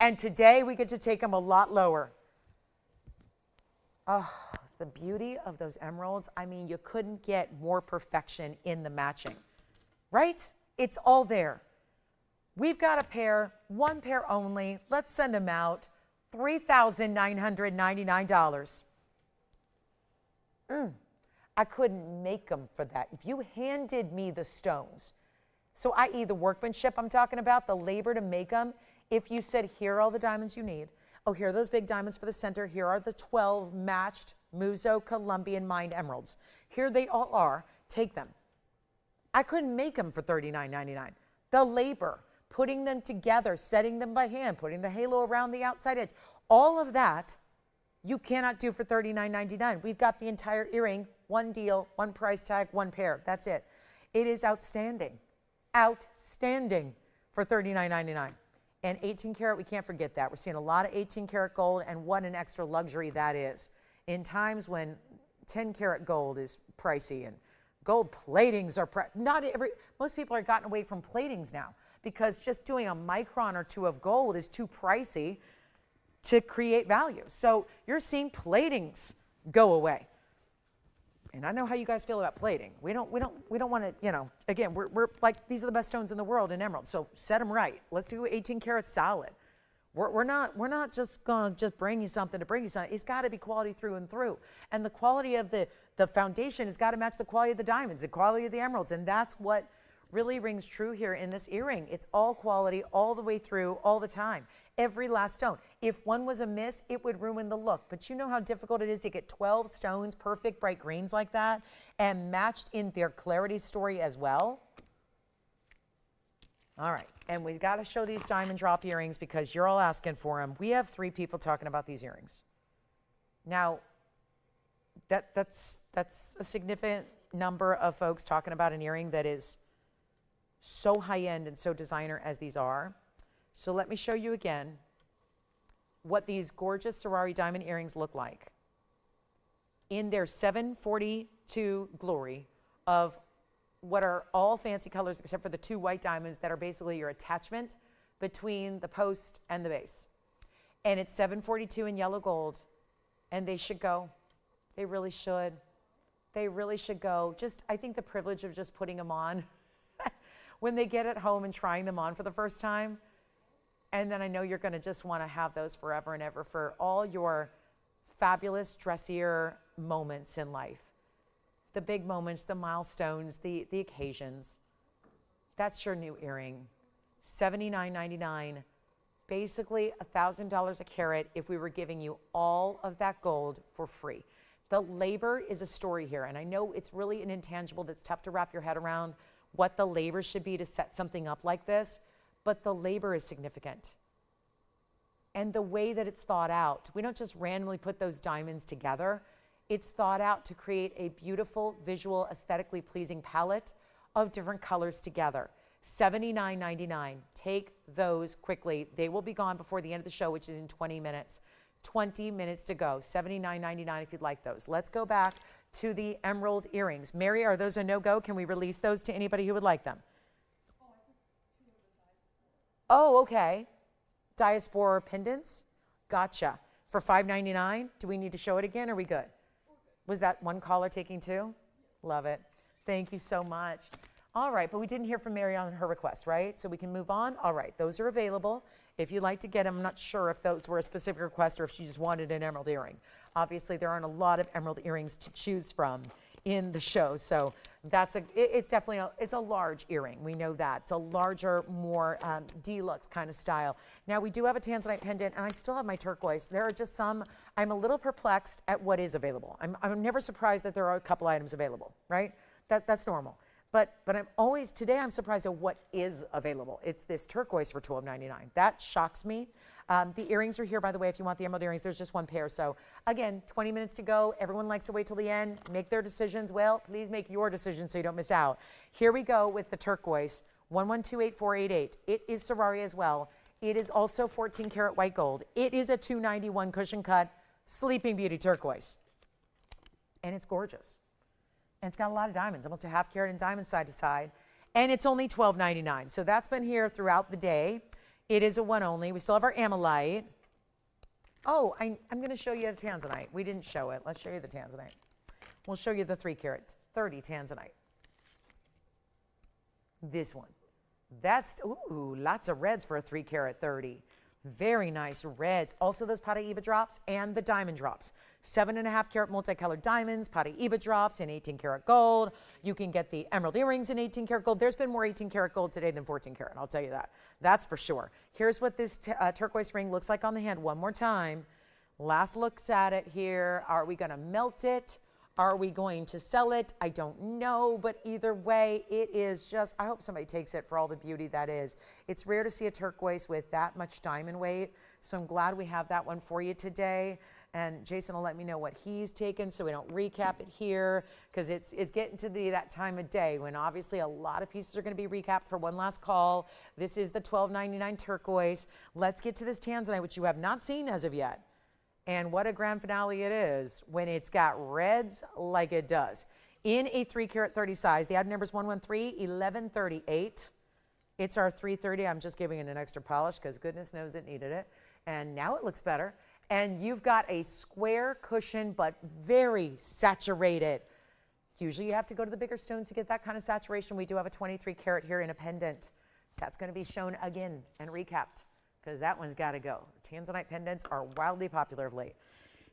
And today we get to take them a lot lower. Oh, the beauty of those emeralds. I mean, you couldn't get more perfection in the matching, right? It's all there. We've got a pair, one pair only. Let's send them out. $3,999. I couldn't make them for that. If you handed me the stones, so i.e. the workmanship I'm talking about, the labor to make them, if you said, here are all the diamonds you need. Oh, here are those big diamonds for the center. Here are the 12 matched Muso Colombian mined emeralds. Here they all are. Take them. I couldn't make them for $39.99. The labor, putting them together, setting them by hand, putting the halo around the outside edge, all of that you cannot do for $39.99. We've got the entire earring, one deal, one price tag, one pair. That's it. It is outstanding. Outstanding for $39.99. And 18 karat, we can't forget that. We're seeing a lot of 18 karat gold, and what an extra luxury that is. In times when 10 karat gold is pricey and gold platings are most people are gotten away from platings now because just doing a micron or two of gold is too pricey to create value. So you're seeing platings go away. And I know how you guys feel about plating. We don't want to, again, we're like, these are the best stones in the world in emerald. So set them right. Let's do 18 karat solid. We're not just going to just bring you something to bring you something. It's got to be quality through and through. And the quality of the foundation has got to match the quality of the diamonds, the quality of the emeralds. And that's what really rings true here in this earring. It's all quality all the way through, all the time. Every last stone. If one was amiss, it would ruin the look. But you know how difficult it is to get 12 stones, perfect bright greens like that, and matched in their clarity story as well? All right, and we've got to show these diamond drop earrings because you're all asking for them. We have 3 people talking about these earrings. Now, that's a significant number of folks talking about an earring that is so high-end and so designer as these are. So let me show you again what these gorgeous Savverite diamond earrings look like in their 742 glory of what are all fancy colors except for the 2 white diamonds that are basically your attachment between the post and the base. And it's 742 in yellow gold, and they should go. They really should. They really should go. Just, I think the privilege of just putting them on when they get at home and trying them on for the first time. And then I know you're going to just want to have those forever and ever for all your fabulous dressier moments in life. The big moments, the milestones, the occasions. That's your new earring. $79.99, basically $1,000 a carat if we were giving you all of that gold for free. The labor is a story here, and I know it's really an intangible that's tough to wrap your head around what the labor should be to set something up like this, but the labor is significant. And the way that it's thought out, we don't just randomly put those diamonds together. It's thought out to create a beautiful, visual, aesthetically pleasing palette of different colors together. $79.99. Take those quickly. They will be gone before the end of the show, which is in 20 minutes. 20 minutes to go. $79.99 if you'd like those. Let's go back to the emerald earrings. Mary, are those a no-go? Can we release those to anybody who would like them? Oh, okay. Diaspore pendants? Gotcha. For $5.99? Do we need to show it again? Or are we good? Was that one caller taking 2? Love it. Thank you so much. All right, but we didn't hear from Mary on her request, right? So we can move on. All right, those are available. If you'd like to get them, I'm not sure if those were a specific request or if she just wanted an emerald earring. Obviously, there aren't a lot of emerald earrings to choose from in the show, so it's definitely it's a large earring. We know that. It's a larger, more deluxe kind of style. Now, we do have a Tanzanite pendant, and I still have my turquoise. There are just some, I'm a little perplexed at what is available. I'm never surprised that there are a couple items available, right? That's normal. But today I'm surprised at what is available. It's this turquoise for $12.99. That shocks me. The earrings are here, by the way, if you want the emerald earrings. There's just one pair. So again, 20 minutes to go. Everyone likes to wait till the end, make their decisions. Well, please make your decision so you don't miss out. Here we go with the turquoise, 1128,488. It is Savverite as well. It is also 14 karat white gold. It is a 291 cushion cut Sleeping Beauty turquoise. And it's gorgeous. And it's got a lot of diamonds, almost a half carat in diamonds side to side. And it's only $12.99. So that's been here throughout the day. It is a one only. We still have our Ammolite. Oh, I'm going to show you a Tanzanite. We didn't show it. Let's show you the Tanzanite. We'll show you the 3 carat 30 Tanzanite. This one. That's, ooh, lots of reds for a 3 carat 30. Very nice reds. Also those Paraíba drops and the diamond drops. 7.5 carat multicolored diamonds, Paraíba drops in 18 karat gold. You can get the emerald earrings in 18 karat gold. There's been more 18 karat gold today than 14 karat, I'll tell you that. That's for sure. Here's what this turquoise ring looks like on the hand one more time. Last looks at it here. Are we going to melt it? Are we going to sell it? I don't know, but either way, it is just, I hope somebody takes it for all the beauty that is. It's rare to see a turquoise with that much diamond weight, so I'm glad we have that one for you today. And Jason will let me know what he's taken so we don't recap it here, because it's getting to that time of day when obviously a lot of pieces are going to be recapped for one last call. This is the $12.99 turquoise. Let's get to this Tanzanite, which you have not seen as of yet. And what a grand finale it is when it's got reds like it does. In a 3 carat 30 size, the item number is 113-1138. It's our 330. I'm just giving it an extra polish because goodness knows it needed it. And now it looks better. And you've got a square cushion, but very saturated. Usually you have to go to the bigger stones to get that kind of saturation. We do have a 23 carat here in a pendant. That's going to be shown again and recapped, because that one's got to go. Tanzanite pendants are wildly popular of late.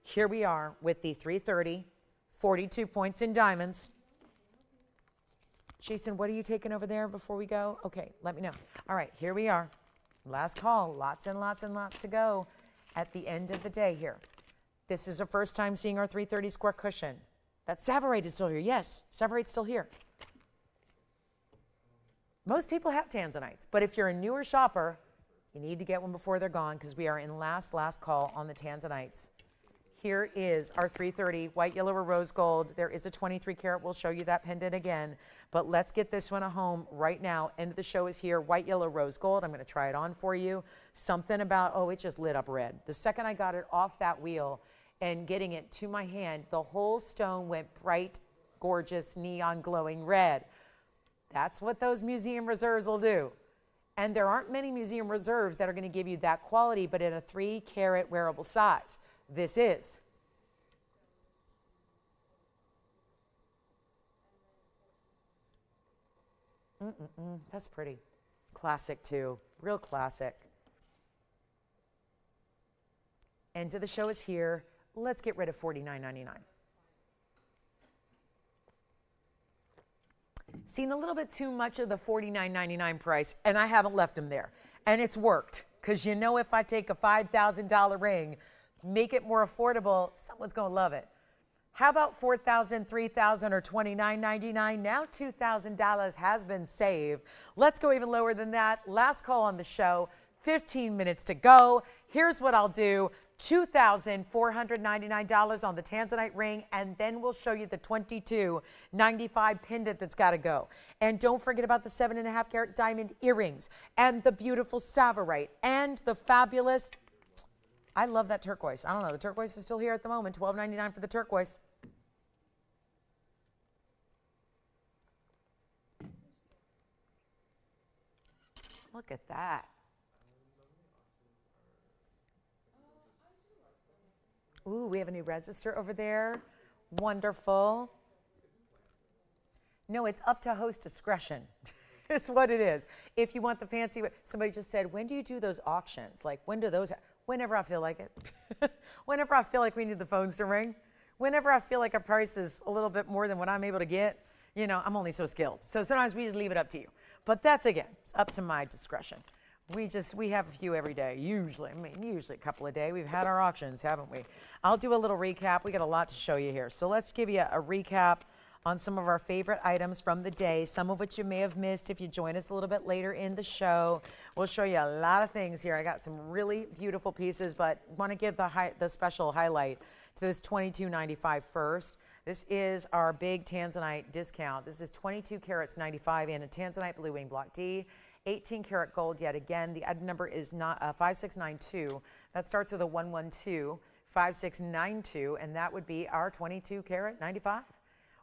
Here we are with the 330, 42 points in diamonds. Jason, what are you taking over there before we go? Okay, let me know. All right, here we are. Last call, lots and lots and lots to go at the end of the day here. This is our first time seeing our 330 square cushion. That Savverite is still here. Yes, Savverite's still here. Most people have Tanzanites, but if you're a newer shopper, you need to get one before they're gone because we are in last call on the Tanzanites. Here is our 330 white, yellow, or rose gold. There is a 23 karat. We'll show you that pendant again, but let's get this one at home right now. End of the show is here. White, yellow, rose gold. I'm going to try it on for you. Something about, oh, it just lit up red. The second I got it off that wheel and getting it to my hand, the whole stone went bright, gorgeous, neon glowing red. That's what those museum reserves will do. And there aren't many museum reserves that are going to give you that quality, but in a 3 karat wearable size. This is. That's pretty. Classic too, real classic. End of the show is here. Let's get rid of $49.99. Seen a little bit too much of the $49.99 price, and I haven't left them there. And it's worked, because you know if I take a $5,000 ring, make it more affordable, someone's going to love it. How about $4,000, $3,000, or $29.99? Now $2,000 has been saved. Let's go even lower than that. Last call on the show, 15 minutes to go. Here's what I'll do. $2,499 on the Tanzanite ring, and then we'll show you the $22.95 pendant that's got to go. And don't forget about the 7.5 karat diamond earrings and the beautiful Savverite and the fabulous, I love that turquoise. I don't know, the turquoise is still here at the moment, $12.99 for the turquoise. Look at that. Ooh, we have a new register over there. Wonderful. No, it's up to host discretion. It's what it is. If you want the fancy, somebody just said, when do you do those auctions? Like, when do those, whenever I feel like it. Whenever I feel like we need the phones to ring. Whenever I feel like a price is a little bit more than what I'm able to get. You know, I'm only so skilled. So sometimes we just leave it up to you. But that's, again, it's up to my discretion. We have a few every day, usually. I mean, usually a couple a day. We've had our auctions, haven't we? I'll do a little recap. We got a lot to show you here. So let's give you a recap on some of our favorite items from the day, some of which you may have missed if you join us a little bit later in the show. We'll show you a lot of things here. I got some really beautiful pieces, but want to give the special highlight to this $22.95 first. This is our big Tanzanite discount. This is 22 carats 95 in a Tanzanite blue wing block D. 18 karat gold yet again. The item number is not 5692. That starts with a 112, 5692, and that would be our 22 karat 95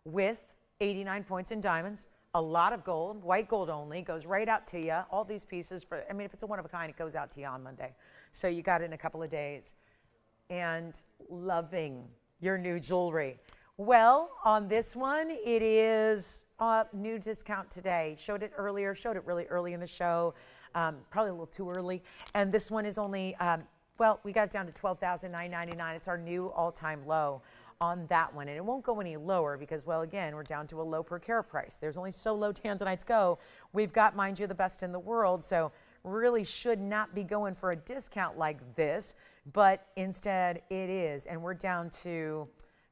with 89 points in diamonds, a lot of gold, white gold only, goes right out to you. All these pieces, I mean, if it's a one of a kind, it goes out to you on Monday. So you got it in a couple of days. And loving your new jewelry. Well, on this one, it is a new discount today. Showed it earlier, showed it really early in the show, probably a little too early. And this one is only, well, we got it down to $12,999. It's our new all-time low on that one. And it won't go any lower because, well, again, we're down to a low per carat price. There's only so low Tanzanites go. We've got, mind you, the best in the world. So really should not be going for a discount like this, but instead it is. And we're down to,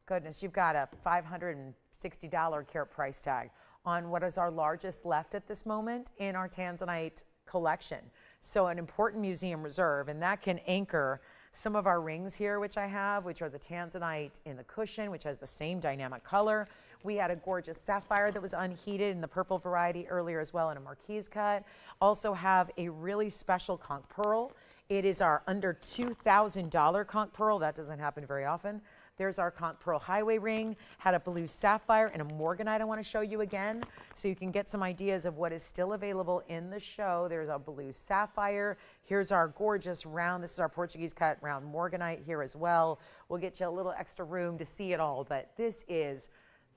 goodness, you've got a $560 carat price tag on what is our largest left at this moment in our Tanzanite collection. So an important museum reserve, and that can anchor some of our rings here, which I have, which are the Tanzanite in the cushion, which has the same dynamic color. We had a gorgeous sapphire that was unheated in the purple variety earlier as well in a marquise cut. Also have a really special conch pearl. It is our under $2,000 conch pearl. That doesn't happen very often. There's our conch pearl highway ring, had a blue sapphire and a morganite I want to show you again so you can get some ideas of what is still available in the show. There's a blue sapphire. Here's our gorgeous round. This is our Portuguese cut round morganite here as well. We'll get you a little extra room to see it all, but this is,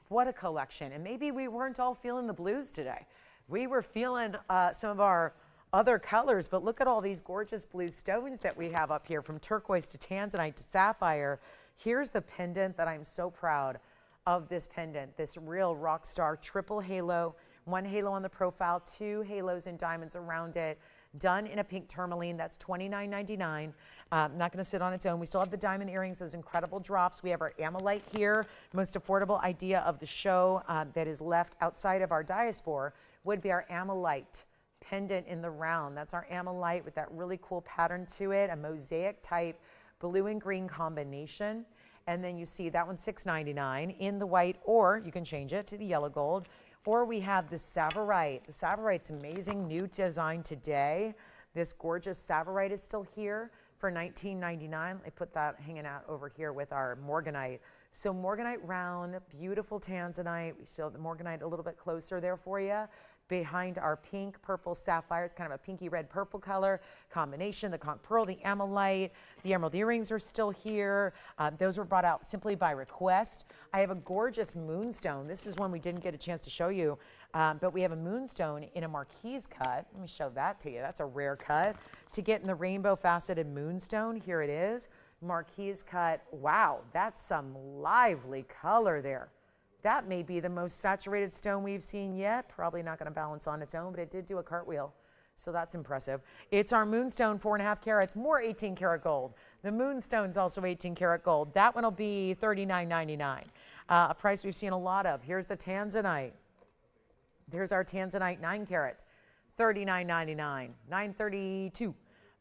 what a collection. And maybe we weren't all feeling the blues today. We were feeling some of our other colors, but look at all these gorgeous blue stones that we have up here, from turquoise to Tanzanite to sapphire. Here's the pendant that I'm so proud of, this pendant, this real rock star triple halo, one halo on the profile, two halos and diamonds around it, done in a pink tourmaline. That's $29.99. Not going to sit on its own. We still have the diamond earrings, those incredible drops. We have our Ammolite here. Most affordable idea of the show that is left outside of our Diaspore would be our Ammolite pendant in the round. That's our Ammolite with that really cool pattern to it, a mosaic type blue and green combination. And then you see that one's $6.99 in the white, or you can change it to the yellow gold. Or we have the Savverite. The Savverite's amazing new design today. This gorgeous Savverite is still here for $19.99. I put that hanging out over here with our Morganite. So Morganite round, beautiful Tanzanite. We show the Morganite a little bit closer there for you. Behind our pink, purple sapphire, it's kind of a pinky red purple color combination. The conch pearl, the Ammolite, the emerald earrings are still here. Those were brought out simply by request. I have a gorgeous moonstone. This is one we didn't get a chance to show you, but we have a moonstone in a marquise cut. Let me show that to you. That's a rare cut to get in the rainbow faceted moonstone. Here it is, marquise cut. Wow, that's some lively color there. That may be the most saturated stone we've seen yet. Probably not going to balance on its own, but it did do a cartwheel, so that's impressive. It's our moonstone, 4.5 carats, more 18 karat gold. The moonstone's also 18 karat gold. That one will be $39.99, a price we've seen a lot of. Here's the Tanzanite. There's our Tanzanite 9 carat, $39.99, $932.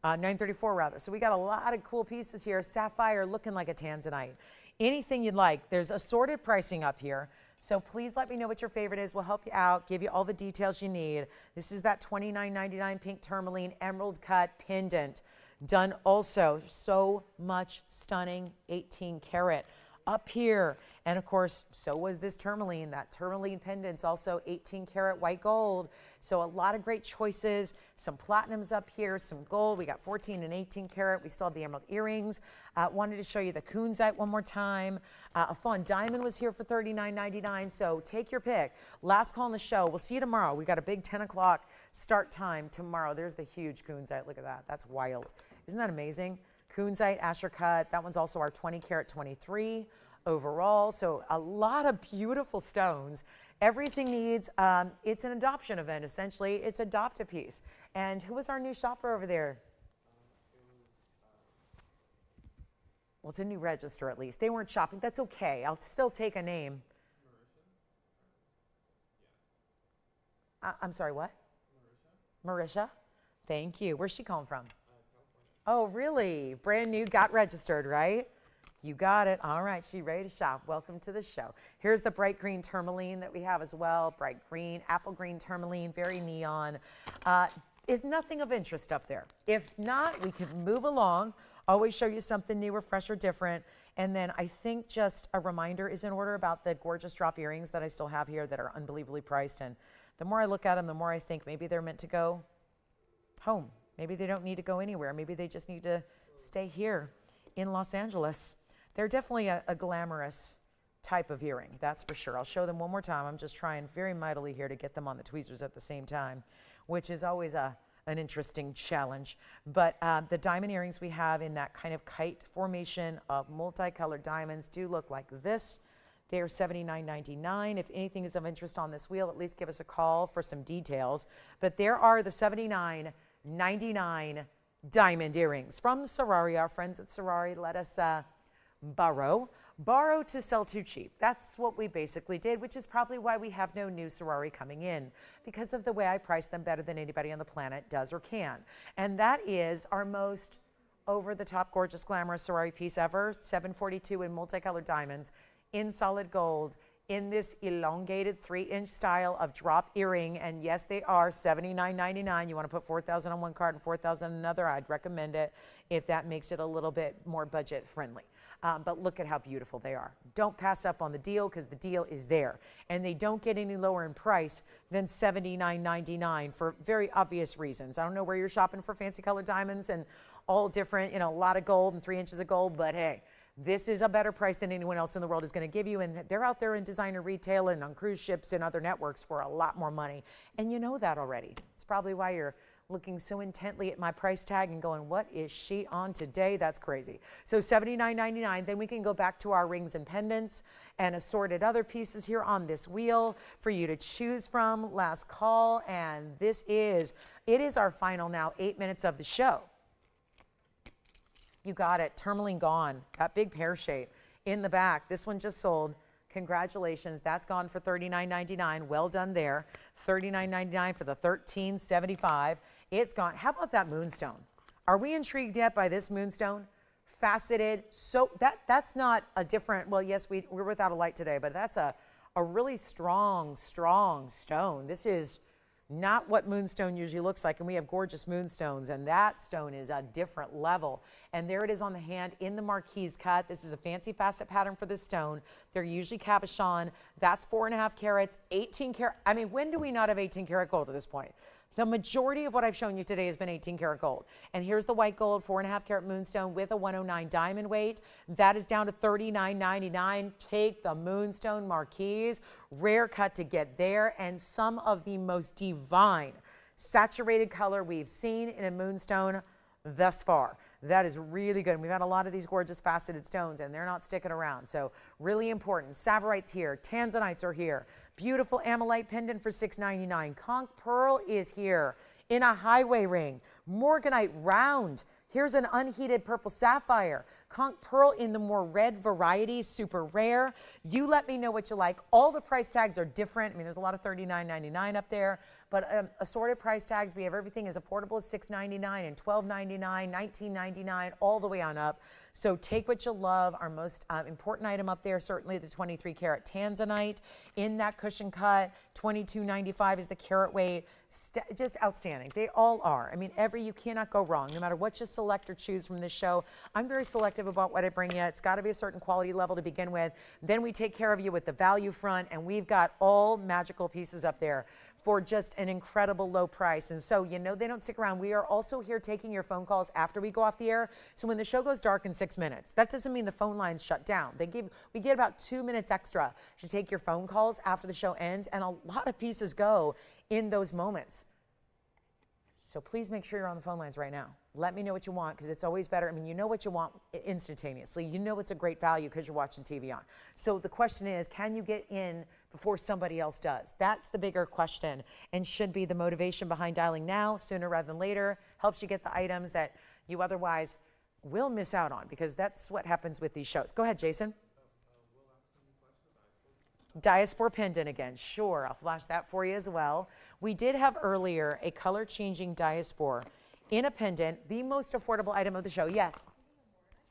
934 rather. So we got a lot of cool pieces here. Sapphire looking like a Tanzanite. Anything you'd like. There's assorted pricing up here. So please let me know what your favorite is. We'll help you out, give you all the details you need. This is that $29.99 pink tourmaline emerald cut pendant. Done also so much stunning 18 karat up here. And of course, so was this tourmaline. That tourmaline pendant's also 18 karat white gold. So a lot of great choices. Some platinums up here, some gold. We got 14 and 18 karat. We still have the emerald earrings. Wanted to show you the kunzite one more time. A Fawn diamond was here for $39.99. So take your pick. Last call on the show. We'll see you tomorrow. We got a big 10 o'clock start time tomorrow. There's the huge kunzite. Look at that. That's wild. Isn't that amazing? Kunzite, Asher cut. That one's also our 20 karat 23 overall. So a lot of beautiful stones. Everything needs, it's an adoption event, essentially. It's adopt a piece. And who was our new shopper over there? Well, it's a new register at least. They weren't shopping. That's okay. I'll still take a name. I'm sorry, what? Marisha? Thank you. Where's she calling from? Oh, really? Brand new, got registered, right? You got it. All right, she's ready to shop. Welcome to the show. Here's the bright green tourmaline that we have as well. Bright green, apple green tourmaline, very neon. Is nothing of interest up there? If not, we can move along. Always show you something new or fresh or different. And then I think just a reminder is in order about the gorgeous drop earrings that I still have here that are unbelievably priced. And the more I look at them, the more I think maybe they're meant to go home. Maybe they don't need to go anywhere. Maybe they just need to stay here in Los Angeles. They're definitely a glamorous type of earring, that's for sure. I'll show them one more time. I'm just trying very mightily here to get them on the tweezers at the same time, which is always an interesting challenge. But the diamond earrings we have in that kind of kite formation of multicolored diamonds do look like this. They are $79.99. If anything is of interest on this wheel, at least give us a call for some details. But there are the $79.99 diamond earrings from Sorari. Our friends at Sorari let us borrow to sell too cheap. That's what we basically did, which is probably why we have no new Sorari coming in, because of the way I price them better than anybody on the planet does or can. And that is our most over-the-top, gorgeous, glamorous Sorari piece ever, 742 in multicolored diamonds, in solid gold, in this elongated 3-inch style of drop earring. And yes, they are $79.99. You want to put 4,000 on one card and 4,000 on another, I'd recommend it if that makes it a little bit more budget friendly. But look at how beautiful they are. Don't pass up on the deal, because the deal is there. And they don't get any lower in price than $79.99 for very obvious reasons. I don't know where you're shopping for fancy colored diamonds and all different, you know, a lot of gold and 3 inches of gold, but hey, this is a better price than anyone else in the world is going to give you. And they're out there in designer retail and on cruise ships and other networks for a lot more money. And you know that already. It's probably why you're looking so intently at my price tag and going, what is she on today? That's crazy. So $79.99. Then we can go back to our rings and pendants and assorted other pieces here on this wheel for you to choose from. Last call, and it is our final now 8 minutes of the show. You got it, tourmaline gone, that big pear shape in the back. This one just sold. Congratulations, that's gone for $39.99. Well done there. $39.99 for the $13.75. It's gone. How about that moonstone? Are we intrigued yet by this moonstone? Faceted, so that's not a different, well, yes, we're without a light today, but that's a really strong stone. This is not what moonstone usually looks like, and we have gorgeous moonstones, and that stone is a different level. And there it is on the hand in the marquise cut. This is a fancy facet pattern for this stone. They're usually cabochon. That's 4.5 carats, 18 karat. I mean, when do we not have 18 karat gold at this point? The majority of what I've shown you today has been 18 karat gold. And here's the white gold 4.5 carat moonstone with a 109 diamond weight. That is down to $39.99. Take the moonstone marquise, rare cut to get there, and some of the most divine saturated color we've seen in a moonstone thus far. That is really good. We've had a lot of these gorgeous faceted stones, and they're not sticking around. So really important. Savverite's here. Tanzanites are here. Beautiful Ammolite pendant for $6.99. Conch pearl is here in a highway ring. Morganite round. Here's an unheated purple sapphire. Conch pearl in the more red variety, super rare. You let me know what you like. All the price tags are different. I mean, there's a lot of $39.99 up there, but assorted price tags. We have everything as affordable as $6.99 and $12.99, $19.99, all the way on up. So take what you love. Our most important item up there, certainly the 23 karat Tanzanite in that cushion cut. $22.95 is the carat weight. Just outstanding. They all are. I mean, you cannot go wrong, no matter what you select or choose from this show. I'm very selective about what I bring you. It's got to be a certain quality level to begin with. Then we take care of you with the value front, and we've got all magical pieces up there for just an incredible low price. And so, you know, they don't stick around. We are also here taking your phone calls after we go off the air. So when the show goes dark in 6 minutes, that doesn't mean the phone lines shut down. We get about 2 minutes extra to take your phone calls after the show ends, and a lot of pieces go in those moments. So please make sure you're on the phone lines right now. Let me know what you want, because it's always better. I mean, you know what you want instantaneously. You know it's a great value because you're watching TVON. So the question is, can you get in before somebody else does? That's the bigger question, and should be the motivation behind dialing now, sooner rather than later. Helps you get the items that you otherwise will miss out on, because that's what happens with these shows. Go ahead, Jason. Diaspore pendant again. Sure, I'll flash that for you as well. We did have earlier a color changing Diaspore in a pendant, the most affordable item of the show. Yes.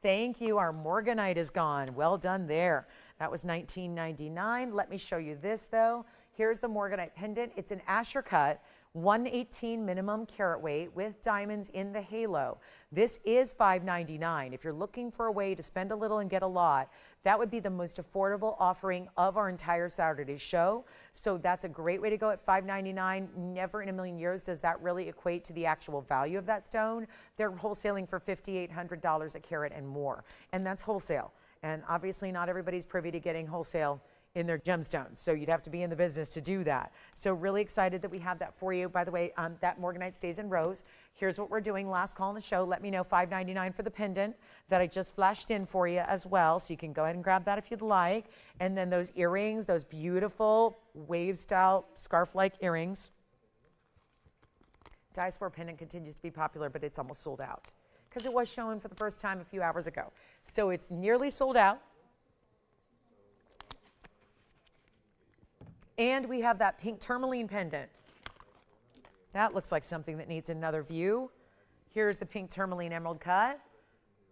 Thank you. Our Morganite is gone. Well done there. That was $19.99. Let me show you this though. Here's the Morganite pendant. It's an Asher cut, 118 minimum carat weight with diamonds in the halo. This is $5.99. If you're looking for a way to spend a little and get a lot, that would be the most affordable offering of our entire Saturday show. So that's a great way to go at $5.99. Never in a million years does that really equate to the actual value of that stone. They're wholesaling for $5,800 a carat and more, and that's wholesale. And obviously not everybody's privy to getting wholesale in their gemstones, so you'd have to be in the business to do that. So really excited that we have that for you. By the way, that Morganite stays in rows. Here's what we're doing. Last call on the show. Let me know. $5.99 for the pendant that I just flashed in for you as well, so you can go ahead and grab that if you'd like. And then those earrings, those beautiful wave style scarf-like earrings. Diaspore pendant continues to be popular, but it's almost sold out because it was shown for the first time a few hours ago. So it's nearly sold out. And we have that pink tourmaline pendant. That looks like something that needs another view. Here's the pink tourmaline emerald cut.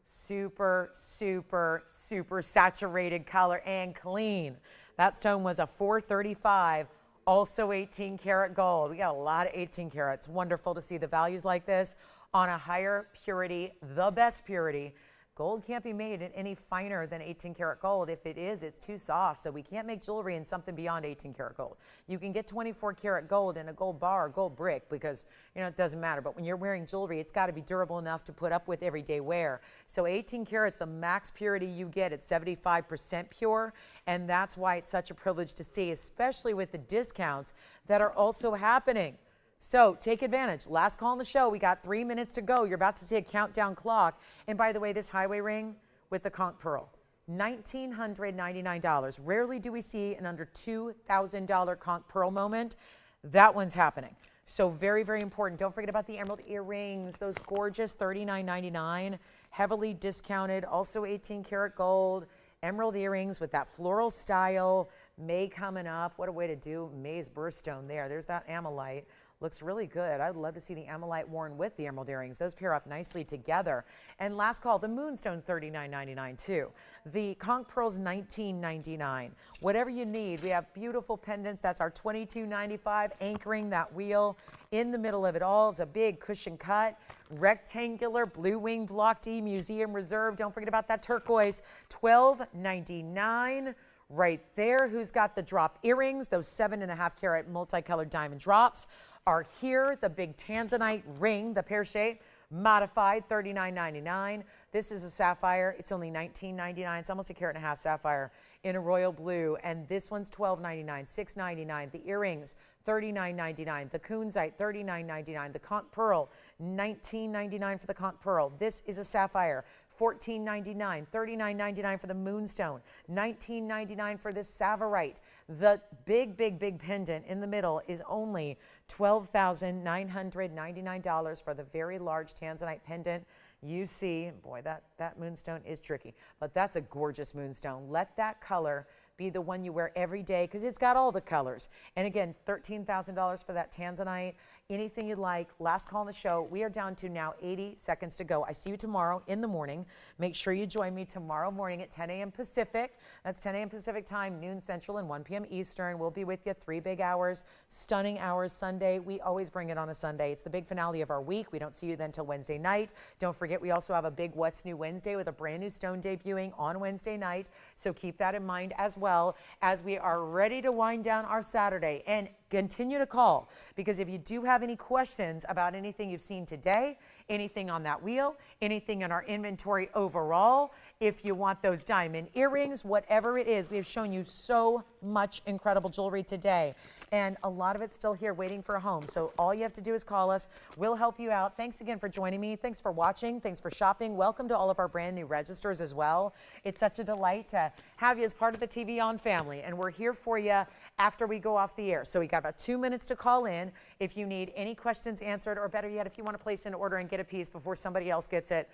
Super, super, super saturated color and clean. That stone was a $435, also 18 karat gold. We got a lot of 18 carats. Wonderful to see the values like this on a higher purity, the best purity. Gold can't be made in any finer than 18 karat gold. If it is, it's too soft. So we can't make jewelry in something beyond 18 karat gold. You can get 24 karat gold in a gold bar or gold brick because, you know, it doesn't matter. But when you're wearing jewelry, it's got to be durable enough to put up with everyday wear. So 18 karats, the max purity you get at 75% pure. And that's why it's such a privilege to see, especially with the discounts that are also happening. So take advantage. Last call on the show. We got 3 minutes to go. You're about to see a countdown clock. And by the way, this highway ring with the conch pearl, $1,999. Rarely do we see an under $2,000 conch pearl moment. That one's happening. So very, very important. Don't forget about the emerald earrings, those gorgeous $39.99, heavily discounted, also 18 karat gold, emerald earrings with that floral style. May coming up. What a way to do May's birthstone there. There's that Ammolite. Looks really good. I'd love to see the Ammolite worn with the emerald earrings. Those pair up nicely together. And last call, the moonstone's $39.99 too. The conch pearl's $19.99. Whatever you need, we have beautiful pendants. That's our $22.95, anchoring that wheel in the middle of it all. It's a big cushion cut, rectangular blue wing block D, museum reserve. Don't forget about that turquoise, $12.99. Right there. Who's got the drop earrings? Those 7.5 carat multicolored diamond drops are here. The big Tanzanite ring, the pear shape, modified, $39.99. This is a sapphire. It's only $19.99. It's almost a carat and a half sapphire in a royal blue. And this one's $12.99, $6.99. The earrings, $39.99. The kunzite, $39.99. The conch pearl, $19.99 for the conch pearl. This is a sapphire, $14.99, $39.99 for the moonstone, $19.99 for this Savverite. The big, big, big pendant in the middle is only $12,999 for the very large Tanzanite pendant. You see, boy, that moonstone is tricky, but that's a gorgeous moonstone. Let that color be the one you wear every day because it's got all the colors. And again, $13,000 for that Tanzanite. Anything you'd like. Last call on the show. We are down to now 80 seconds to go. I see you tomorrow in the morning. Make sure you join me tomorrow morning at 10 a.m. Pacific. That's 10 a.m. Pacific time, noon Central, and 1 p.m. Eastern. We'll be with you 3 big hours, stunning hours Sunday. We always bring it on a Sunday. It's the big finale of our week. We don't see you then till Wednesday night. Don't forget, we also have a big What's New Wednesday with a brand new stone debuting on Wednesday night. So keep that in mind as well as we are ready to wind down our Saturday. And continue to call, because if you do have any questions about anything you've seen today, anything on that wheel, anything in our inventory overall, if you want those diamond earrings, whatever it is, we have shown you so much incredible jewelry today. And a lot of it's still here waiting for a home. So all you have to do is call us. We'll help you out. Thanks again for joining me. Thanks for watching. Thanks for shopping. Welcome to all of our brand new registers as well. It's such a delight to have you as part of the TVON family. And we're here for you after we go off the air. So we got about 2 minutes to call in if you need any questions answered, or better yet, if you want to place an order and get a piece before somebody else gets it.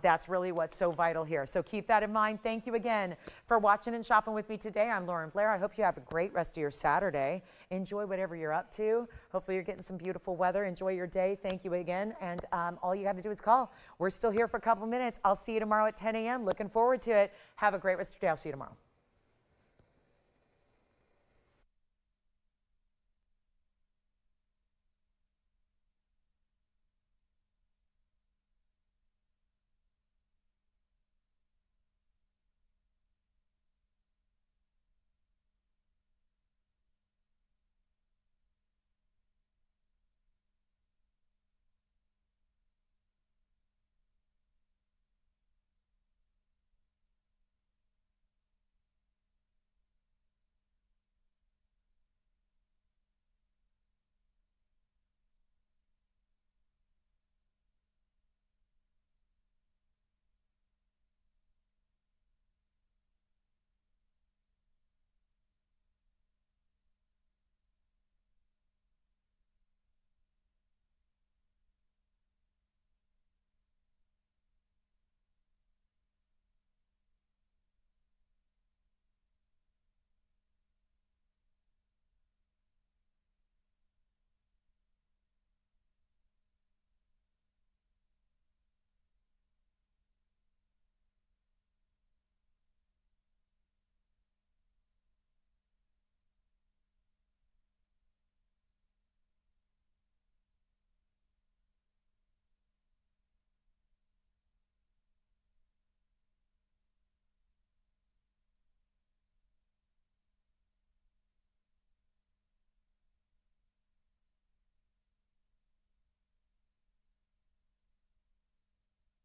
That's really what's so vital here. So keep that in mind. Thank you again for watching and shopping with me today. I'm Lauren Blair. I hope you have a great rest of your Saturday. Enjoy whatever you're up to. Hopefully you're getting some beautiful weather. Enjoy your day. Thank you again. And all you got to do is call. We're still here for a couple minutes. I'll see you tomorrow at 10 a.m. Looking forward to it. Have a great rest of your day. I'll see you tomorrow.